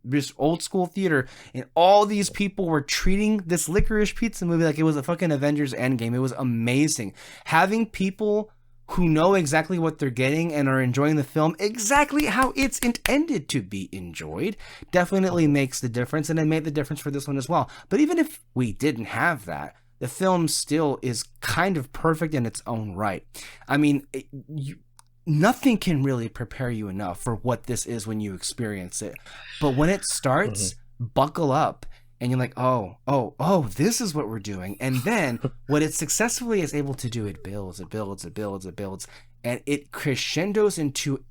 this old school theater, and all these people were treating this Licorice Pizza movie like it was a fucking Avengers Endgame. It was amazing. Having people who know exactly what they're getting and are enjoying the film exactly how it's intended to be enjoyed definitely makes the difference, and it made the difference for this one as well. But even if we didn't have that, the film still is kind of perfect in its own right. I mean, nothing can really prepare you enough for what this is when you experience it. But when it starts, buckle up. and you're like, this is what we're doing. And then what it successfully is able to do, it builds, and it crescendos into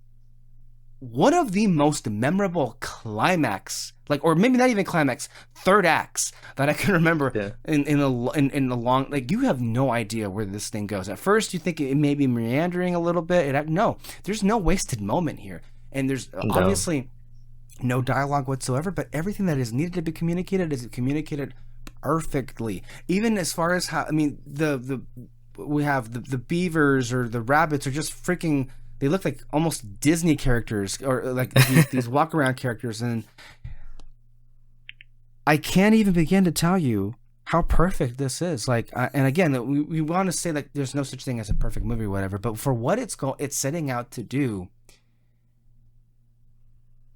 one of the most memorable climax, or maybe not even climax, third acts that I can remember in the long. Like, you have no idea where this thing goes. At first, you think it may be meandering a little bit. No, there's no wasted moment here, and there's obviously no dialogue whatsoever. But everything that is needed to be communicated is communicated perfectly. Even as far as how, we have the beavers or the rabbits are just freaking. They look like almost Disney characters, or like these walk around characters, and I can't even begin to tell you how perfect this is. And again, we want to say that there's no such thing as a perfect movie or whatever, but for what it's setting out to do,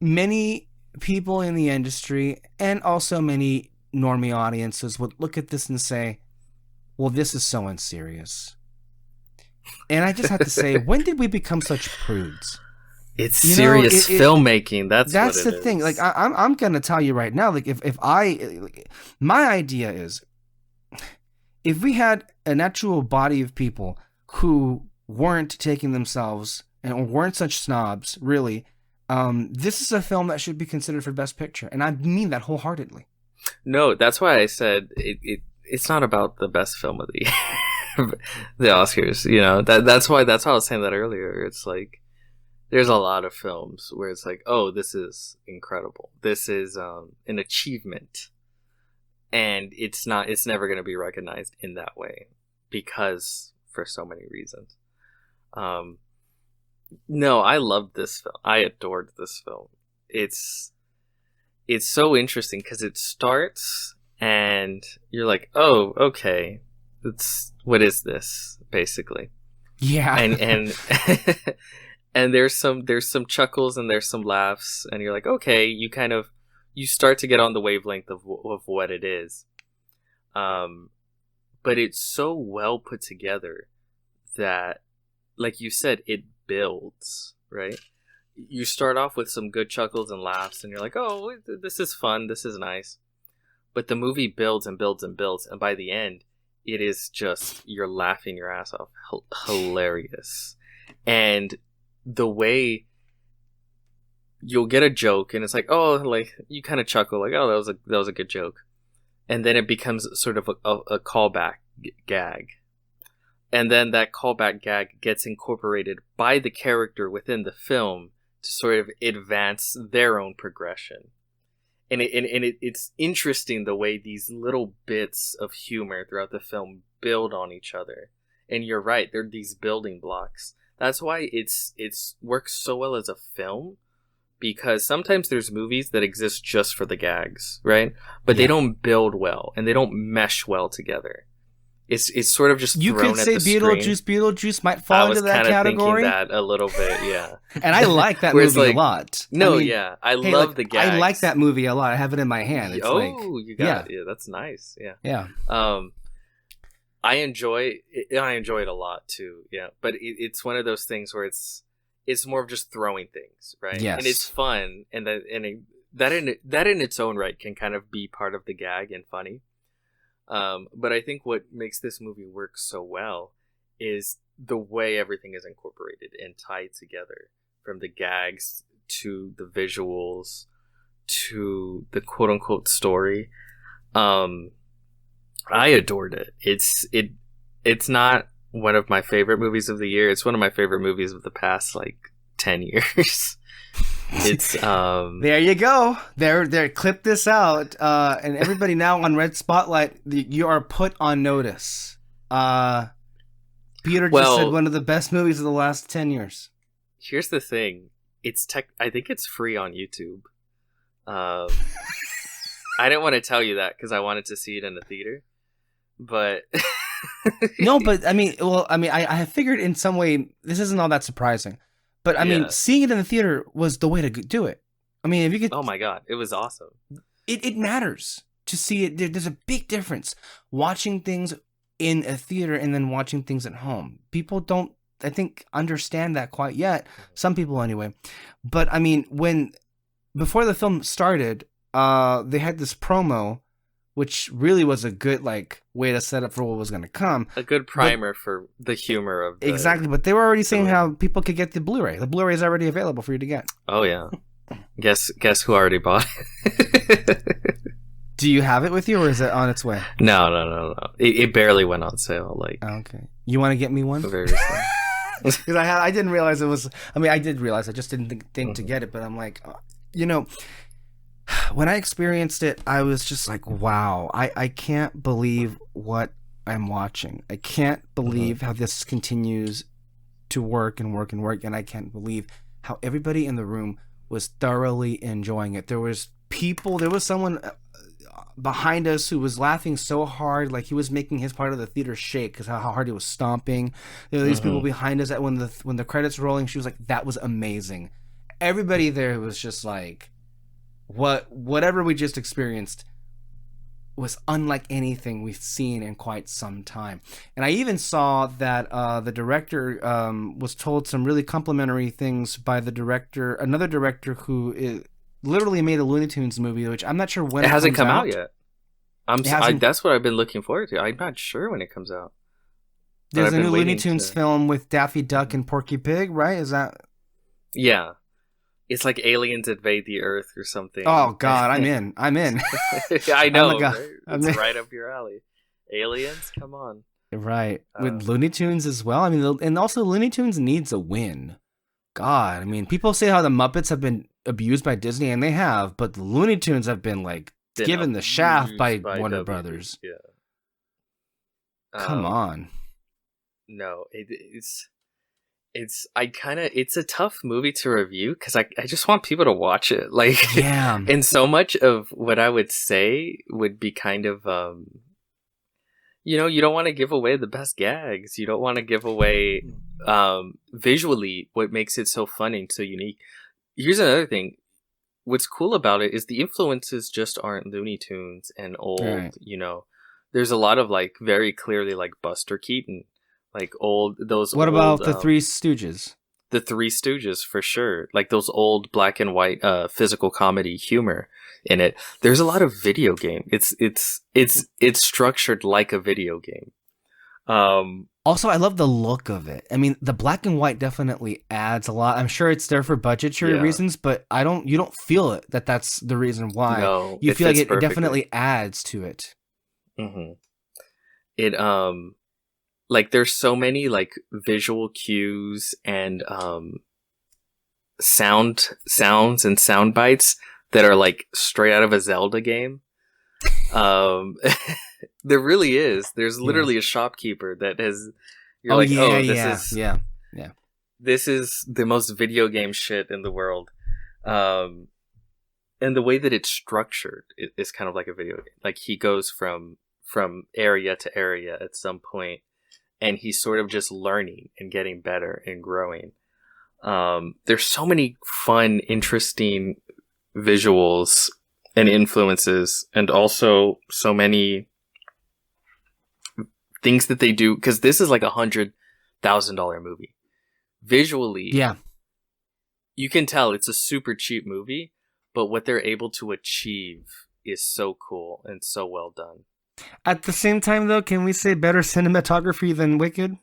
many people in the industry and also many normie audiences would look at this and say, "Well, this is so unserious." And I just have to say, when did we become such prudes? It's serious filmmaking. That's the thing. Like, I'm gonna tell you right now. Like, my idea is, if we had an actual body of people who weren't taking themselves and weren't such snobs, really, this is a film that should be considered for Best Picture, and I mean that wholeheartedly. No, that's why I said it's not about the best film of the year. The Oscars, that's why I was saying that earlier. It's like there's a lot of films where it's like, oh, this is incredible, this is an achievement, and it's never going to be recognized in that way because for so many reasons. No, I loved this film. I adored this film. It's so interesting because it starts and you're like, oh, okay, what is this, basically? Yeah. And and there's some chuckles and there's some laughs, and you're like, okay, you start to get on the wavelength of what it is. But it's so well put together that, like you said, it builds, right? You start off with some good chuckles and laughs, and you're like, oh, this is fun, this is nice. But the movie builds and builds and builds, and by the end, it is just, you're laughing your ass off. Hilarious. And the way you'll get a joke, and it's like, oh, like, you kind of chuckle, like, oh, that was a good joke. And then it becomes sort of a callback gag. And then that callback gag gets incorporated by the character within the film to sort of advance their own progression. And it's interesting the way these little bits of humor throughout the film build on each other. And you're right, they're these building blocks. That's why it's works so well as a film, because sometimes there's movies that exist just for the gags, right? But they don't build well, and they don't mesh well together. It's sort of just you thrown could say at the screen. Beetlejuice might fall into that category. I was kind of thinking that a little bit, yeah. And I like that movie a lot. I love the gags. I like that movie a lot. I have it in my hand. It's you got it. Yeah, that's nice. Yeah. Yeah. I enjoy it a lot too. Yeah, but it's one of those things where it's more of just throwing things, right? Yes. And it's fun, and that in its own right can kind of be part of the gag and funny. But I think what makes this movie work so well is the way everything is incorporated and tied together, from the gags to the visuals to the quote unquote story. I adored it. It's not one of my favorite movies of the year. It's one of my favorite movies of the past 10 years. It's there you go. There clip this out. And everybody now on Red Spotlight, you are put on notice. Peter just said one of the best movies of the last 10 years. Here's the thing. I think it's free on YouTube. I didn't want to tell you that because I wanted to see it in the theater. But no, but I figured in some way this isn't all that surprising. But I mean, seeing it in the theater was the way to do it. I mean, if you could, oh my god, it was awesome. It matters to see it. There's a big difference watching things in a theater and then watching things at home. People don't, I think, understand that quite yet. Some people anyway. But I mean, before the film started, they had this promo which really was a good like way to set up for what was going to come. A good primer for the humor of the... Exactly, but they were already saying how people could get the Blu-ray. The Blu-ray is already available for you to get. Oh yeah. Guess who already bought it? Do you have it with you, or is it on its way? No. It barely went on sale. Like, Oh, okay, you want to get me one? very recent. Because I didn't realize it was. I mean, I did realize. I just didn't think to get it. But I'm like, you know, when I experienced it, I was just like, wow, I can't believe what I'm watching. I can't believe how this continues to work and work and work, and I can't believe how everybody in the room was thoroughly enjoying it. There was someone behind us who was laughing so hard, like he was making his part of the theater shake because how hard he was stomping. There were these people behind us that when the credits rolling, she was like, "That was amazing." Everybody there was just like, whatever we just experienced was unlike anything we've seen in quite some time. And I even saw that the director was told some really complimentary things by another director who literally made a Looney Tunes movie, which I'm not sure when It hasn't comes come out yet. That's what I've been looking forward to. I'm not sure when it comes out. There's a new Looney Tunes film with Daffy Duck and Porky Pig, right? Is that? Yeah. It's like aliens invade the Earth or something. Oh God, I'm in. I know. Oh, right? It's right up your alley. Aliens, come on. Right, with Looney Tunes as well. I mean, and also Looney Tunes needs a win. God, I mean, people say how the Muppets have been abused by Disney, and they have, but the Looney Tunes have been like given the shaft by Warner Brothers. Yeah. Come on. No, it's a tough movie to review because I just want people to watch it. Like, yeah. And so much of what I would say would be kind of, you don't want to give away the best gags. You don't want to give away visually what makes it so fun and so unique. Here's another thing. What's cool about it is the influences just aren't Looney Tunes and old, right. There's a lot of like very clearly like Buster Keaton, like those. What about the Three Stooges? The Three Stooges for sure, like those old black and white physical comedy humor in it. There's a lot of video game. It's structured like a video game. Also, I love the look of it. I mean, the black and white definitely adds a lot. I'm sure it's there for budgetary reasons, but you don't feel it that's the reason why. No, you feel like it perfectly. definitely adds to it. Mm-hmm. It like there's so many like visual cues and sounds and sound bites that are like straight out of a Zelda game. There really is. There's literally a shopkeeper that has. This is the most video game shit in the world. And the way that it's structured is kind of like a video game. Like he goes from area to area at some point, and he's sort of just learning and getting better and growing. There's so many fun, interesting visuals and influences, and also so many things that they do, because this is like $100,000 movie. Visually, you can tell it's a super cheap movie, but what they're able to achieve is so cool and so well done. At the same time, though, can we say better cinematography than Wicked?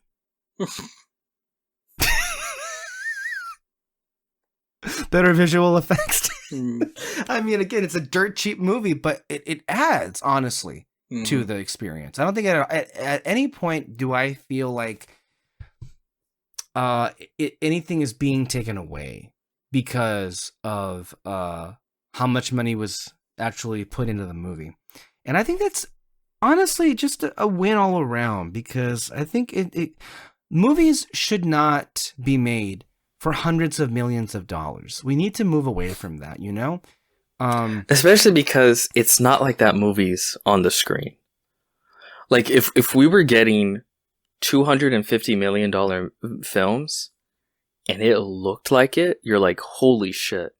Better visual effects. I mean, again, it's a dirt cheap movie, but it adds, honestly, to the experience. I don't think at any point do I feel like anything is being taken away because of how much money was actually put into the movie. And I think that's honestly just a win all around, because I think movies should not be made for hundreds of millions of dollars. We need to move away from that, Especially because it's not like that movies on the screen. Like if we were getting $250 million films and it looked like it, you're like, holy shit,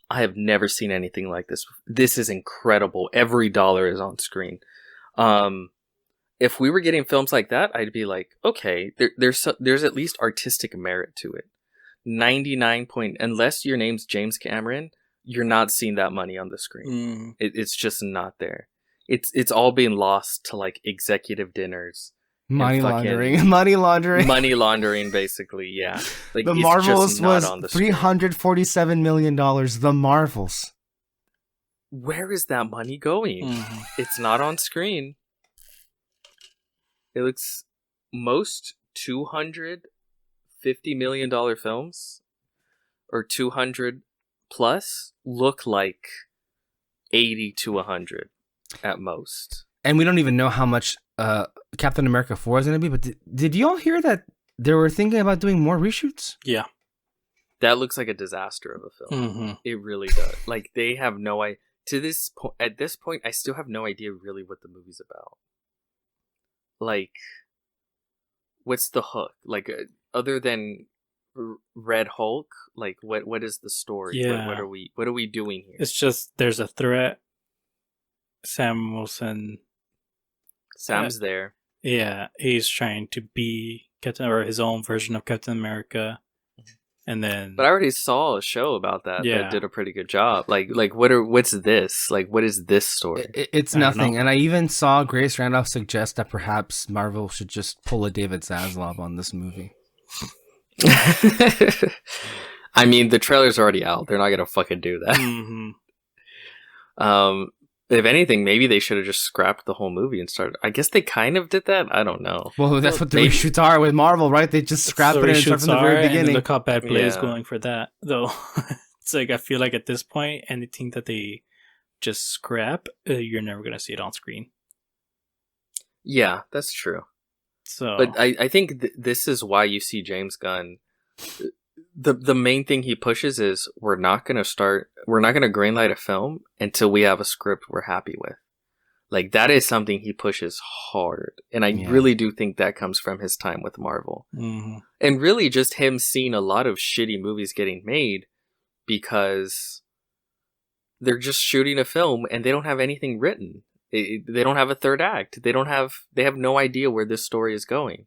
I have never seen anything like this. This is incredible. Every dollar is on screen. If we were getting films like that, I'd be like, okay, there's at least artistic merit to it. Unless your name's James Cameron, you're not seeing that money on the screen. It's just not there. it's all being lost to like executive dinners, Money fucking- laundering. Money laundering. money laundering, basically. Yeah, like The it's Marvels just not was on the screen. $347 million. The Marvels. Where is that money going? Mhm. It's not on screen. It looks most $250 million films or 200 plus look like 80 to 100 at most. And we don't even know how much Captain America 4 is going to be, but did you all hear that they were thinking about doing more reshoots? Yeah. That looks like a disaster of a film. Mm-hmm. It really does. Like they have no idea. At this point, I still have no idea really what the movie's about. Like, what's the hook? Like, other than Red Hulk, like what is the story? Yeah. What are we doing here? It's just there's a threat. Sam Wilson, Sam's there. yeah, he's trying to be Captain or his own version of Captain America, and then But I already saw a show about that Yeah. that did a pretty good job. Like what's this? Like what is this story? It's I don't nothing. know. And I even saw Grace Randolph suggest that perhaps Marvel should just pull a David Zaslav on this movie. I mean, the trailer's already out. They're not gonna fucking do that. Mhm. If anything, maybe they should have just scrapped the whole movie and started. I guess they kind of did that. I don't know. Well, that's what the maybe- reshoots are with Marvel, right? They just scrap So it and start reshoots from the are, very and beginning. look how bad Play is Yeah. going for that, though. It's like I feel like at this point, anything that they just scrap, you're never gonna see it on screen. Yeah, that's true. So, But I think this is why you see James Gunn. The main thing he pushes is we're not gonna greenlight a film until we have a script we're happy with. Like that is something he pushes hard, and I Yeah. really do think that comes from his time with Marvel, mhm. and really just him seeing a lot of shitty movies getting made because they're just shooting a film and they don't have anything written. They don't have a third act. They have no idea where this story is going.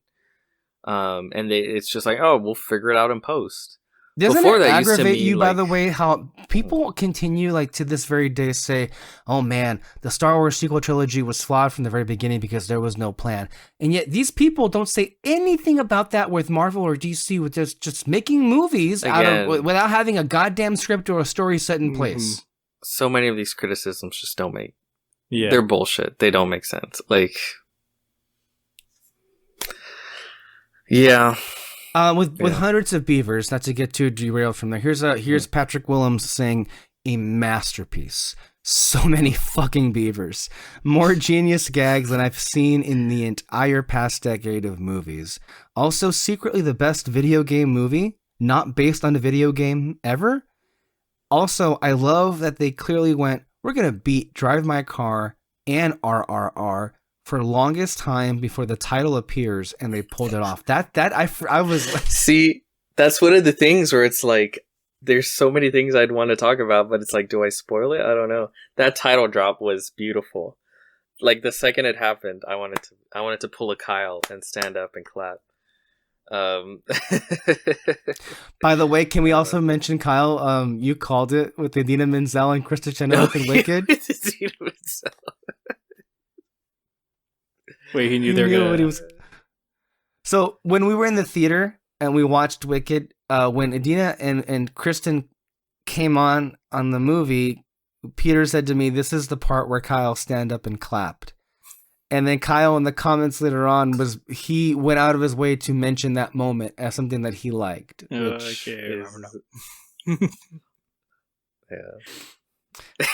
And it's just like, oh, we'll figure it out in post. Doesn't Before it that used to aggravate mean, you, by like- the way, how people continue, like, to this very day say, oh man, the Star Wars sequel trilogy was flawed from the very beginning because there was no plan. And yet these people don't say anything about that with Marvel or DC, with just making movies Again. without having a goddamn script or a story set in place. So many of these criticisms just don't make. Yeah, They're bullshit. They don't make sense. Like, yeah. With hundreds of beavers, not to get too derailed from there. Here's Patrick Willems saying a masterpiece. So many fucking beavers. More genius gags than I've seen in the entire past decade of movies. Also, secretly the best video game movie, not based on a video game ever. Also, I love that they clearly went, we're gonna beat Drive My Car and RRR for longest time before the title appears, and they pulled it off. I was like, See, that's one of the things where it's like, there's so many things I'd want to talk about, but it's like, do I spoil it? I don't know. That title drop was beautiful. Like the second it happened, I wanted to pull a Kyle and stand up and clap. by the way, can we also mention, Kyle, you called it with Idina Menzel and Krista Chenoweth and Wicked. wait, he knew He they were knew gonna. what he was- So when we were in the theater and we watched Wicked, when Idina and Kristen came on the movie, Peter said to me, "This is the part where Kyle stand up and clapped." And then Kyle in the comments later on he went out of his way to mention that moment as something that he liked. Which Okay, I is- remember now. Yeah.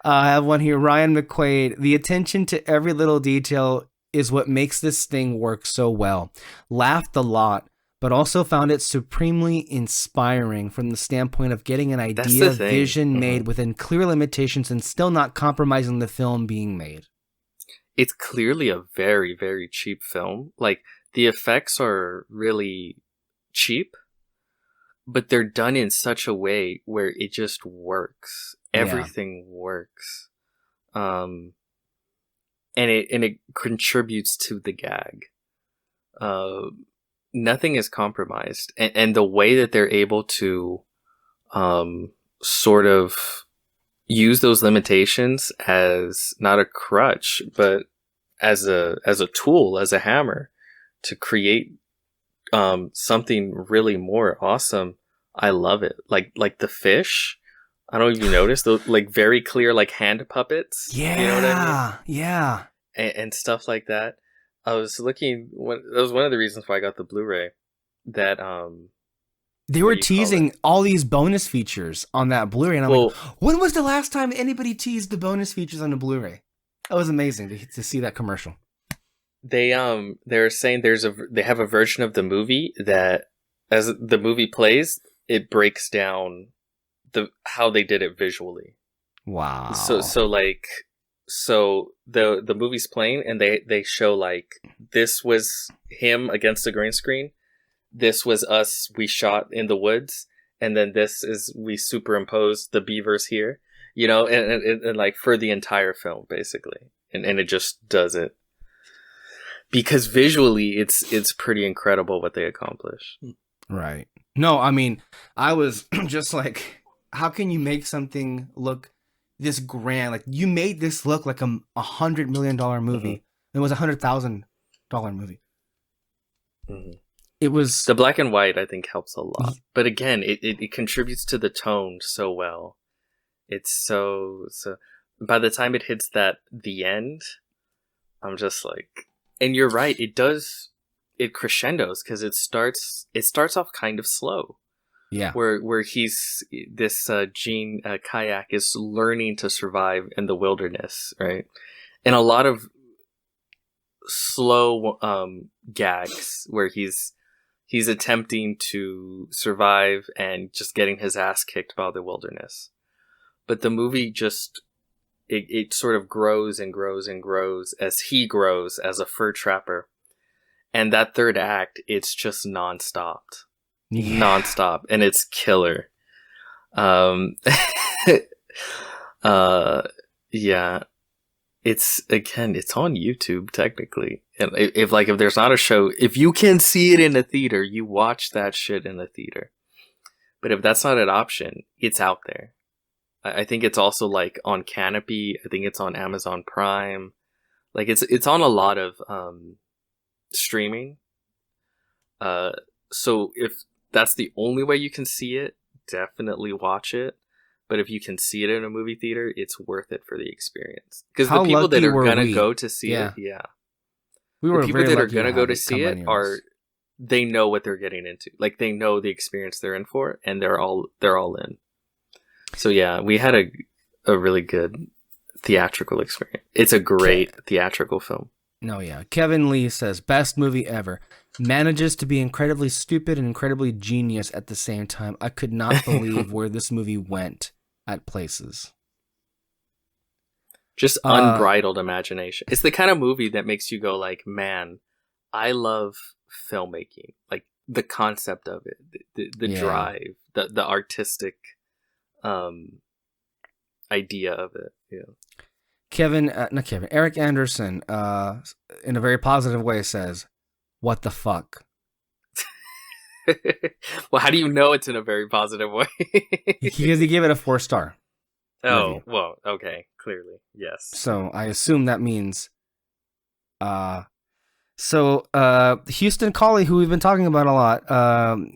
I have one here. Ryan McQuaid. The attention to every little detail is what makes this thing work so well. Laughed a lot, but also found it supremely inspiring from the standpoint of getting an That's idea the thing. vision made Mhm. within clear limitations and still not compromising the film being made. It's clearly a very, very cheap film. Like, the effects are really cheap, but they're done in such a way where it just works. Yeah. Everything works. And it contributes to the gag. Nothing is compromised. And the way that they're able to sort of use those limitations as not a crutch, but as a tool, as a hammer to create something really more awesome. I love it. Like the fish. I don't know if you noticed those like very clear like hand puppets. Yeah, You know what I mean? yeah. And stuff like that. I was looking. That was one of the reasons why I got the Blu-ray. That They what were do you call teasing it? all these bonus features on that Blu-ray, and I'm Well, like, when was the last time anybody teased the bonus features on a Blu-ray? That was amazing to see that commercial. they're saying they have a version of the movie that as the movie plays, it breaks down how they did it visually. Wow. So the movie's playing and they show like this was him against the green screen. This was us we shot in the woods, and then this is we superimposed the beavers here. You know, and like for the entire film basically. And it just does it. Because visually it's pretty incredible what they accomplish. Right. No, I mean, I was just like, how can you make something look this grand? Like, you made this look like a $100 million movie. Mm-hmm. It was $100,000 movie. Mm-hmm. It was The black and white I think helps a lot. But again, it contributes to the tone so well. It's so by the time it hits the end, I'm just like, and you're right, it crescendos because it starts off kind of slow. yeah. Where he's this Gene Kayak is learning to survive in the wilderness, right? And a lot of slow gags where he's attempting to survive and just getting his ass kicked by the wilderness. But the movie just it sort of grows and grows and grows as he grows as a fur trapper. And that third act, it's just nonstop. Yeah. Nonstop. And it's killer. Yeah. It's on YouTube technically. And if there's not a show, if you can see it in a theater, you watch that shit in a theater. But if that's not an option, it's out there. I think it's also like on Canopy. I think it's on Amazon Prime. Like it's on a lot of streaming. So if that's the only way you can see it, definitely watch it. But if you can see it in a movie theater, it's worth it for the experience. Because the people that are gonna go to see it, We were the people very that are lucky gonna go have to it see come it on are yours. they know what they're getting into. Like they know the experience they're in for, and they're all in. So yeah, we had a really good theatrical experience. It's a great theatrical film. No, yeah. Kevin Lee says, best movie ever. Manages to be incredibly stupid and incredibly genius at the same time. I could not believe where this movie went at places. Just unbridled imagination. It's the kind of movie that makes you go like, man, I love filmmaking. Like the concept of it, the drive, the artistic idea of it. Yeah. Eric Anderson, in a very positive way says, what the fuck? Well, how do you know it's in a very positive way? Because he gave it a 4-star. Oh, review. well, okay, clearly, yes. So I assume that means, Houston Colley, who we've been talking about a lot,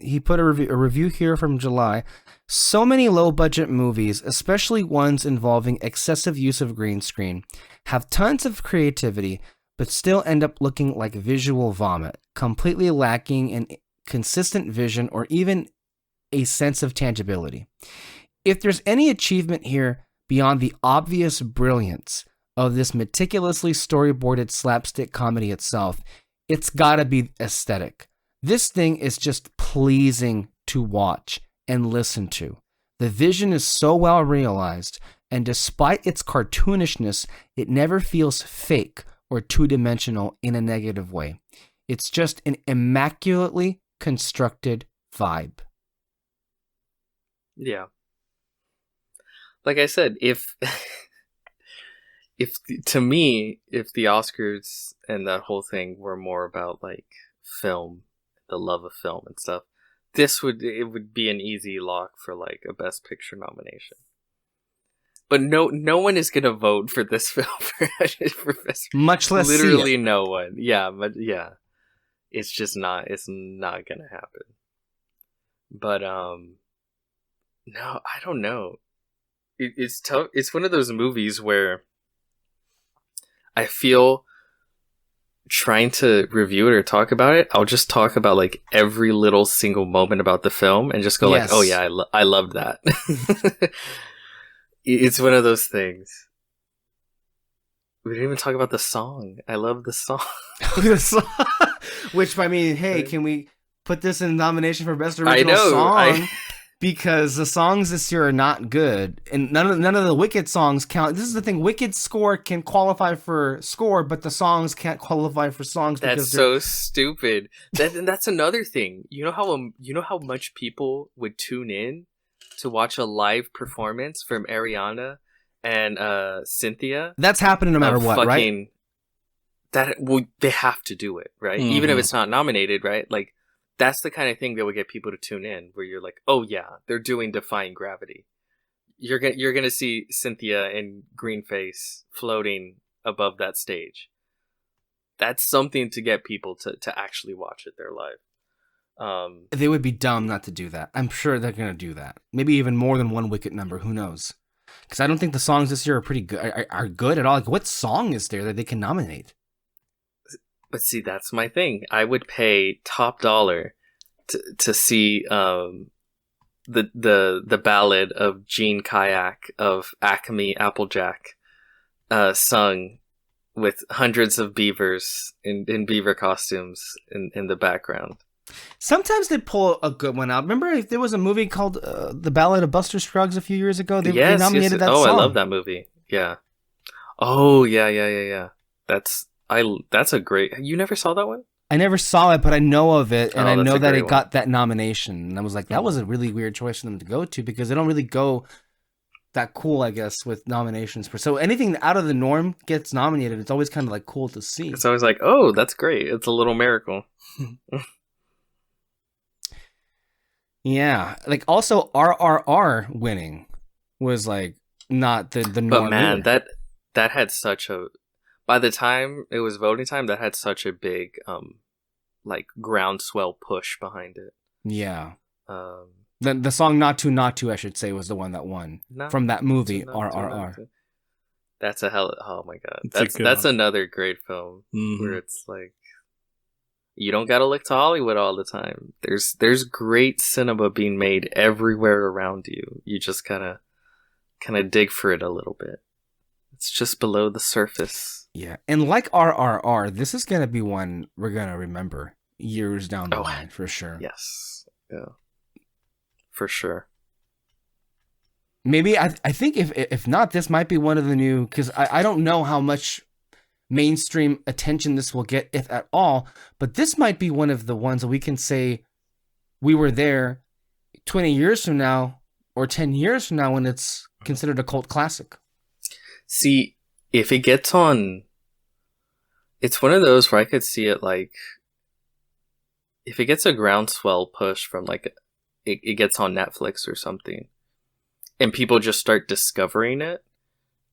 he put a review here from July. So many low-budget movies, especially ones involving excessive use of green screen, have tons of creativity, but still end up looking like visual vomit, completely lacking in consistent vision or even a sense of tangibility. If there's any achievement here beyond the obvious brilliance of this meticulously storyboarded slapstick comedy itself, it's gotta be aesthetic. This thing is just pleasing to watch and listen to. The vision is so well realized, and despite its cartoonishness, it never feels fake or two-dimensional in a negative way. It's just an immaculately constructed vibe. Yeah. Like I said, if to me, if the Oscars and that whole thing were more about like film, the love of film and stuff, it would be an easy lock for like a Best Picture nomination. But no one is gonna vote for this film for best. Much less Literally see it. no one. Yeah, but yeah, it's just not. It's not gonna happen. But no, I don't know. It's tough. It's one of those movies where I feel trying to review it or talk about it, I'll just talk about like every little single moment about the film and just go like, oh yeah, I loved that. It's one of those things. We didn't even talk about the song. I love the song. Which, I mean, hey, can we put this in nomination for best original song? Because the songs this year are not good, and none of the Wicked songs count. This is the thing: Wicked score can qualify for score, but the songs can't qualify for songs. That's so stupid. That's another thing. You know how much people would tune in to watch a live performance from Ariana and Cynthia. That's happening no matter what, right? They have to do it, right? Mm-hmm. Even if it's not nominated, right? Like. That's the kind of thing that would get people to tune in, where you're like, oh yeah, they're doing Defying Gravity. You're gonna see Cynthia in green face floating above that stage. That's something to get people to actually watch it there live. They would be dumb not to do that. I'm sure they're gonna do that. Maybe even more than one Wicked number. Who knows? Because I don't think the songs this year are pretty good. Are good at all. Like, what song is there that they can nominate? But see, that's my thing. I would pay top dollar to see the ballad of Gene Kayak of Acme Applejack sung with hundreds of beavers in beaver costumes in the background. Sometimes they pull a good one out. Remember, there was a movie called The Ballad of Buster Scruggs a few years ago? They nominated that song. Oh, I love that movie. Yeah. Oh, yeah. That's a great... You never saw that one? I never saw it, but I know of it, and I know that it got that nomination. And I was like, that was a really weird choice for them to go to, because they don't really go that cool, I guess, with nominations. So anything out of the norm gets nominated. It's always kind of like cool to see. It's always like, oh, that's great. It's a little miracle. Yeah. Like, also, RRR winning was like not the norm. But man, either. that had such a... By the time it was voting time, that had such a big, like, groundswell push behind it. Yeah. The song Not To, I should say, was the one that won from that movie, RRR. That's a hell... Oh, my God. That's another great film where it's like, you don't gotta look to Hollywood all the time. There's great cinema being made everywhere around you. You just kind of dig for it a little bit. It's just below the surface. Yeah, and like RRR, this is gonna be one we're gonna remember years down the line for sure. Yes, yeah, for sure. Maybe I think if not, this might be one of the new, because I don't know how much mainstream attention this will get, if at all. But this might be one of the ones that we can say we were there 20 years from now or 10 years from now when it's considered a cult classic. See, if it gets on, it's one of those where I could see it like, if it gets a groundswell push from like, it gets on Netflix or something, and people just start discovering it,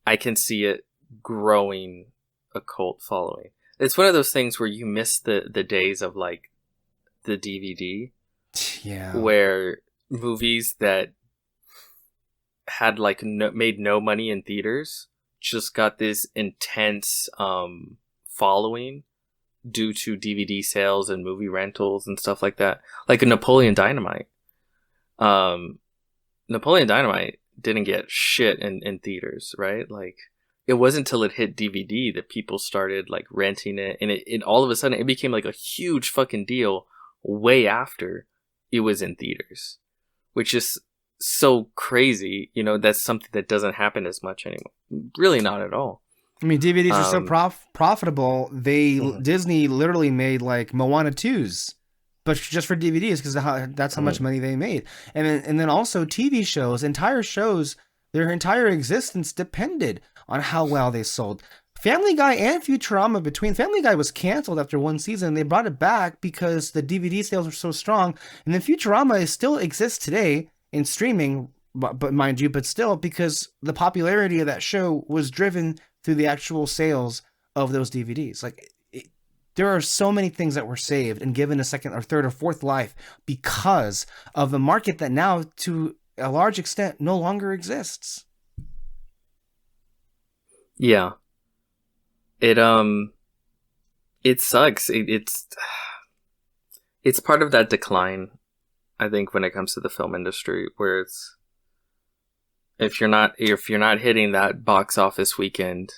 I can see it growing a cult following. It's one of those things where you miss the days of like the DVD, yeah, where movies that had like made no money in theaters just got this intense following due to DVD sales and movie rentals and stuff like that. Like a Napoleon Dynamite. Napoleon Dynamite didn't get shit in theaters, right? Like, it wasn't until it hit DVD that people started like renting it, and it all of a sudden it became like a huge fucking deal way after it was in theaters, which is so crazy. You know, that's something that doesn't happen as much anymore. Really, not at all. I mean, DVDs are so profitable. Disney literally made like Moana 2s, but just for DVDs, because that's how much money they made. And then also TV shows, entire shows, their entire existence depended on how well they sold. Family Guy and Futurama, Family Guy was canceled after one season. They brought it back because the DVD sales were so strong. And then Futurama still exists today in streaming but mind you, but still, because the popularity of that show was driven through the actual sales of those DVDs. Like, there are so many things that were saved and given a second or third or fourth life because of a market that now, to a large extent, no longer exists. Yeah. It sucks. It's part of that decline, I think, when it comes to the film industry, where it's if you're not hitting that box office weekend,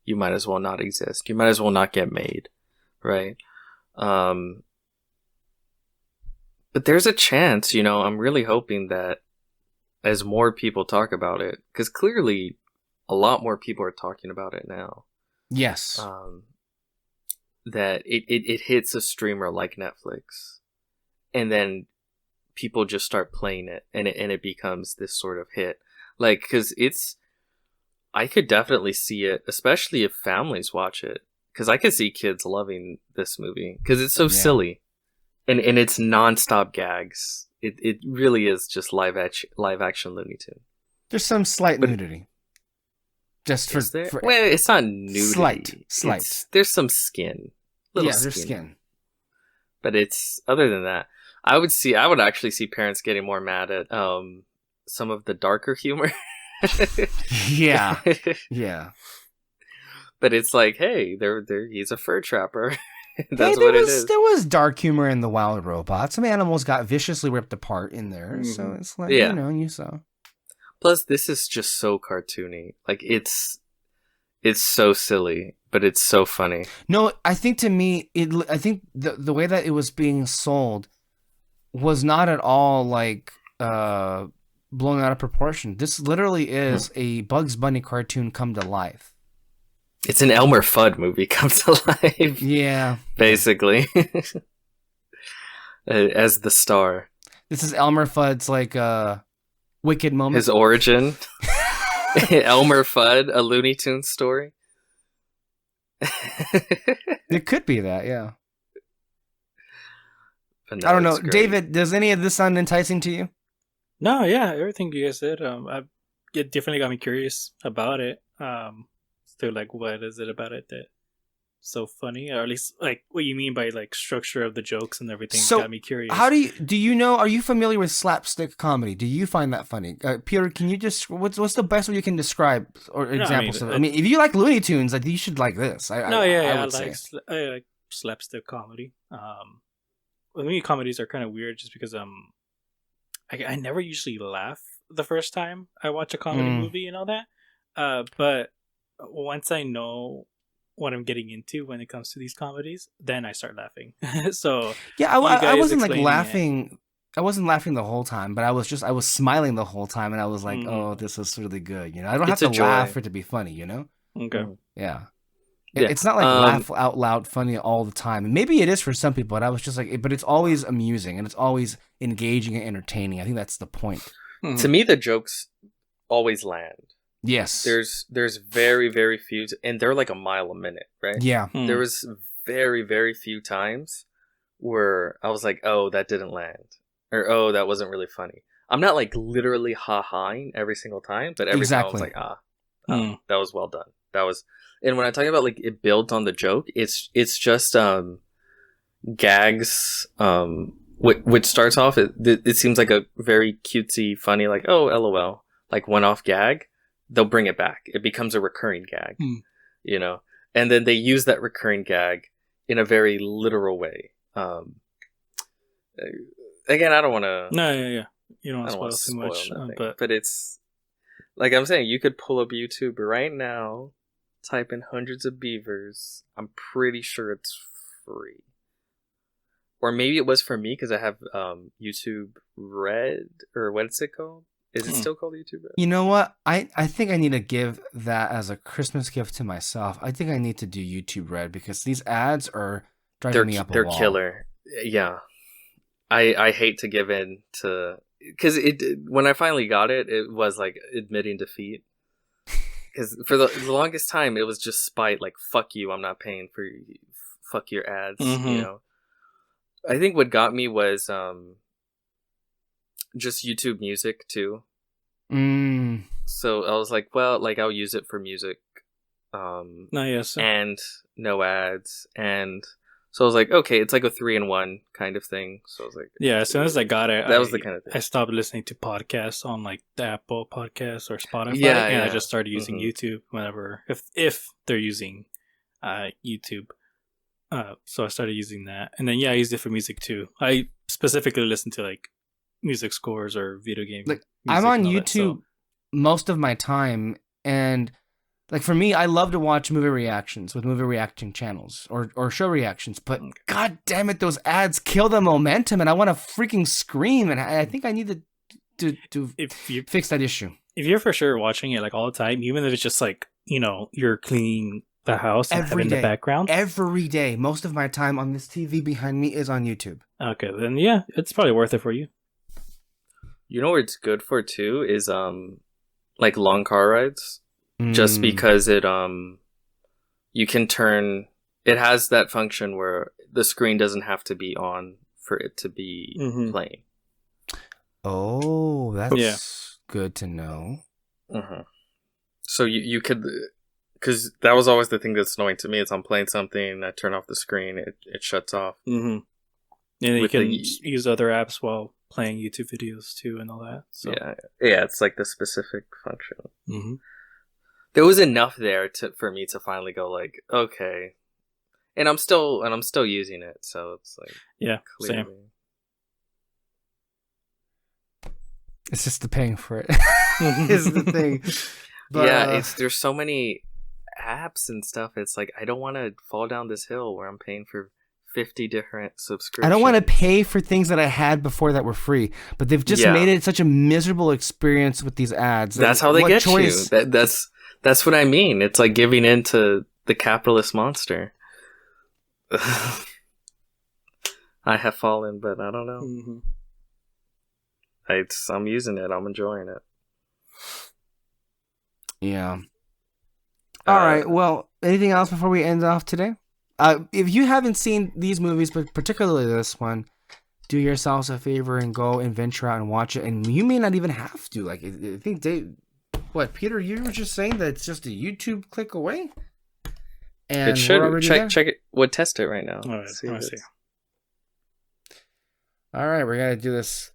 you might as well not exist. You might as well not get made, right? But there's a chance, I'm really hoping that as more people talk about it, because clearly a lot more people are talking about it now. Yes. That it hits a streamer like Netflix, and then people just start playing it, and it becomes this sort of hit. Like, because I could definitely see it, especially if families watch it, because I could see kids loving this movie because it's so silly, and it's nonstop gags. It really is just live action Looney Tune. There's some slight nudity. Just for well, it's not nudity. Slight. There's some skin. There's skin. But it's other than that, I would actually see parents getting more mad at some of the darker humor. Yeah. But it's like, hey, he's a fur trapper. That's what it is. There was dark humor in the Wild Robots. Some animals got viciously ripped apart in there, so it's like you saw. Plus, this is just so cartoony. Like, it's so silly, but it's so funny. No, I think to me, I think the way that it was being sold was not at all like blown out of proportion. This literally is a Bugs Bunny cartoon come to life. It's an Elmer Fudd movie come to life. Yeah, basically, as the star. This is Elmer Fudd's like wicked moment. His origin. Elmer Fudd, a Looney Tunes story. It could be that, yeah. No, I don't know, David. Does any of this sound enticing to you? No, yeah, everything you guys said. It definitely got me curious about it. Still, like, what is it about it that so funny, or at least like what you mean by like structure of the jokes and everything got me curious. How do you know? Are you familiar with slapstick comedy? Do you find that funny, Peter? Can you just what's the best way you can describe or examples of it? I mean, if you like Looney Tunes, like you should like this. I like slapstick comedy. Looney comedies are kind of weird just because I never usually laugh the first time I watch a comedy movie and all that. But once I know what I'm getting into when it comes to these comedies, then I start laughing. So yeah, I wasn't like laughing. I wasn't laughing the whole time, but I was smiling the whole time, and I was like, "Oh, this is really good." I don't have to laugh for it to be funny. Okay. Yeah. It's not like laugh out loud funny all the time. And maybe it is for some people, but I was just like, but it's always amusing and it's always engaging and entertaining. I think that's the point. To me, the jokes always land. Yes. There's very, very few, and they're like a mile a minute, right? Yeah. There was very, very few times where I was like, oh, that didn't land. Or, oh, that wasn't really funny. I'm not like literally ha-haing every single time, but every time I was like, that was well done. That was, and when I'm talking about like it builds on the joke, it's just gags, which starts off, it seems like a very cutesy, funny, like, oh, LOL, like one-off gag. They'll bring it back. It becomes a recurring gag, and then they use that recurring gag in a very literal way. Again, I don't want to. No, yeah. You don't want to spoil too much, but it's like I'm saying. You could pull up YouTube right now, type in hundreds of beavers. I'm pretty sure it's free, or maybe it was for me because I have YouTube Red, or what's it called? Is it still called YouTube Red? You know what? I think I need to give that as a Christmas gift to myself. I think I need to do YouTube Red because these ads are driving me up a wall. They're killer. Yeah. I hate to give in to... Because when I finally got it, it was like admitting defeat. Because for the longest time, it was just spite. Like, fuck you, I'm not paying for you. Fuck your ads, I think what got me was... just YouTube Music too. So I was like, well, like I'll use it for music, No, yes. and no ads, and so I was like, okay, it's like a 3-in-1 kind of thing. So I was like, Yeah, as soon as I got it, that was the kind of thing. I stopped listening to podcasts on like the Apple Podcasts or Spotify, Yeah, and I yeah. just started using YouTube whenever if they're using YouTube. So I started using that, and then I used it for music too. I specifically listen to like music scores or video game. Like, music I'm on and all that, YouTube so- most of my time, and like for me, I love to watch movie reactions with movie reacting channels or show reactions. But god damn it, those ads kill the momentum, and I want to freaking scream. And I think I need to if you fix that issue. if you're for sure watching it like all the time, even if it's just like you're cleaning the house and Every having day. the background. Every day, most of my time on this TV behind me is on YouTube. Okay, then yeah, it's probably worth it for you. You know what it's good for too is like long car rides. Just Mm. because it you can turn, it has that function where the screen doesn't have to be on for it to be playing. Oh, that's Yeah. good to know. So you could, because that was always the thing that's annoying to me, is I'm playing something, I turn off the screen, it shuts off. And then you With can the- use other apps while playing YouTube videos too and all that. So. Yeah, it's like the specific function. Mm-hmm. There was enough there for me to finally go like, okay, and I'm still using it, so it's like, Yeah, clearly. same. It's just the paying for it is the thing. But, yeah, there's so many apps and stuff. It's like I don't want to fall down this hill where I'm paying for 50 different subscriptions. I don't want to pay for things that I had before that were free, but they've just made it such a miserable experience with these ads. That's how they What get choice? you. That's what I mean. It's like giving in to the capitalist monster. I have fallen, but I don't know. Mm-hmm. I'm using it. I'm enjoying it. Yeah. All right. Well, anything else before we end off today? If you haven't seen these movies, but particularly this one, do yourselves a favor and go and venture out and watch it. And you may not even have to. Like, I think Peter, you were just saying that it's just a YouTube click away. And It should we're already there? check it. We'll test it right now. All right, Let's see let if me it's- see. All right, we're gonna do this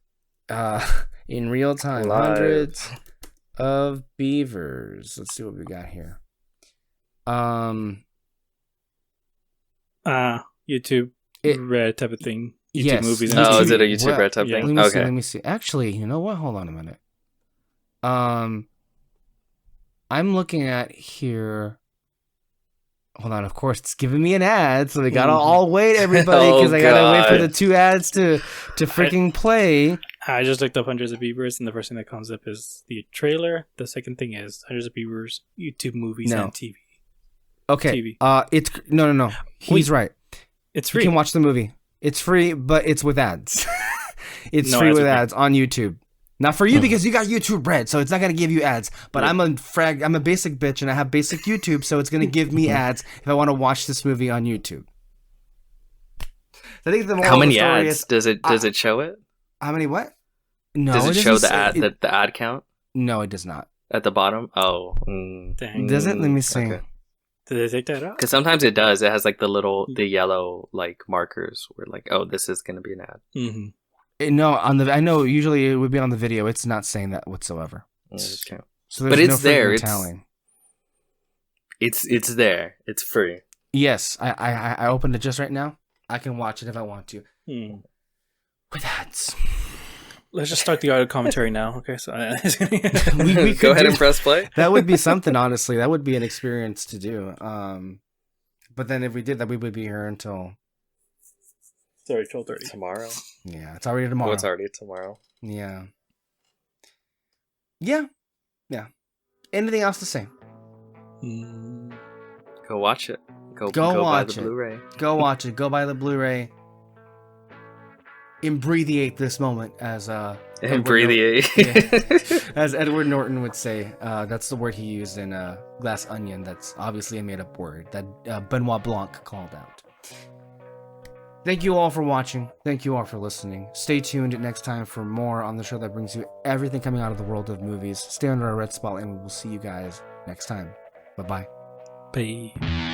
in real time. Live. Hundreds of beavers. Let's see what we got here. YouTube Red type of thing. YouTube Yes. movies. Oh, is it a YouTube Well, Red type yeah. thing? Let Okay. me see. Actually, you know what? Hold on a minute. I'm looking at here. Hold on. Of course, it's giving me an ad, so we gotta all wait, everybody, because I gotta wait for the two ads to freaking play. I just looked up Hundreds of Beavers, and the first thing that comes up is the trailer. The second thing is Hundreds of Beavers, YouTube movies, No. and TV. Okay. TV. It's no. He's right. It's You free. can watch the movie. It's free, but it's with ads. It's No free ads with with me. ads on YouTube. Not for you because you got YouTube Red, so it's not gonna give you ads. But I'm a basic bitch and I have basic YouTube, so it's gonna give me ads if I want to watch this movie on YouTube. I think the moral How of the many story ads is, does it show it? how many what? No, Does it show doesn't the say- ad the ad count No, it does not. at the bottom? Oh, Dang. Does it? Let me see. Okay. Did they take that out? Because sometimes it does. It has like the yellow like markers where like, oh, this is gonna be an ad. Mm-hmm. No, I know usually it would be on the video. It's not saying that whatsoever. Okay. So there's But it's no there. freaking It's- telling. It's there. It's free. Yes, I opened it just right now. I can watch it if I want to. Hmm. With ads. Let's just start the audio commentary now. Okay, so We Go could ahead do- and press play. That would be something, honestly. That would be an experience to do. But then if we did that, we would be here until sorry, 12:30. Tomorrow. yeah, it's already tomorrow. Oh, it's already tomorrow. Yeah. Yeah. Anything else to say? Mm. Go watch it. Go Go buy watch the it. Blu-ray. Go watch it. Go buy the Blu-ray. Imbreathiate this moment, as And Edward breathe. as Edward Norton would say. That's the word he used in Glass Onion. That's obviously a made-up word that Benoit Blanc called out. Thank you all for watching. Thank you all for listening. Stay tuned next time for more on the show that brings you everything coming out of the world of movies. Stay under our red spotlight, and we'll see you guys next time. Bye-bye. Bye.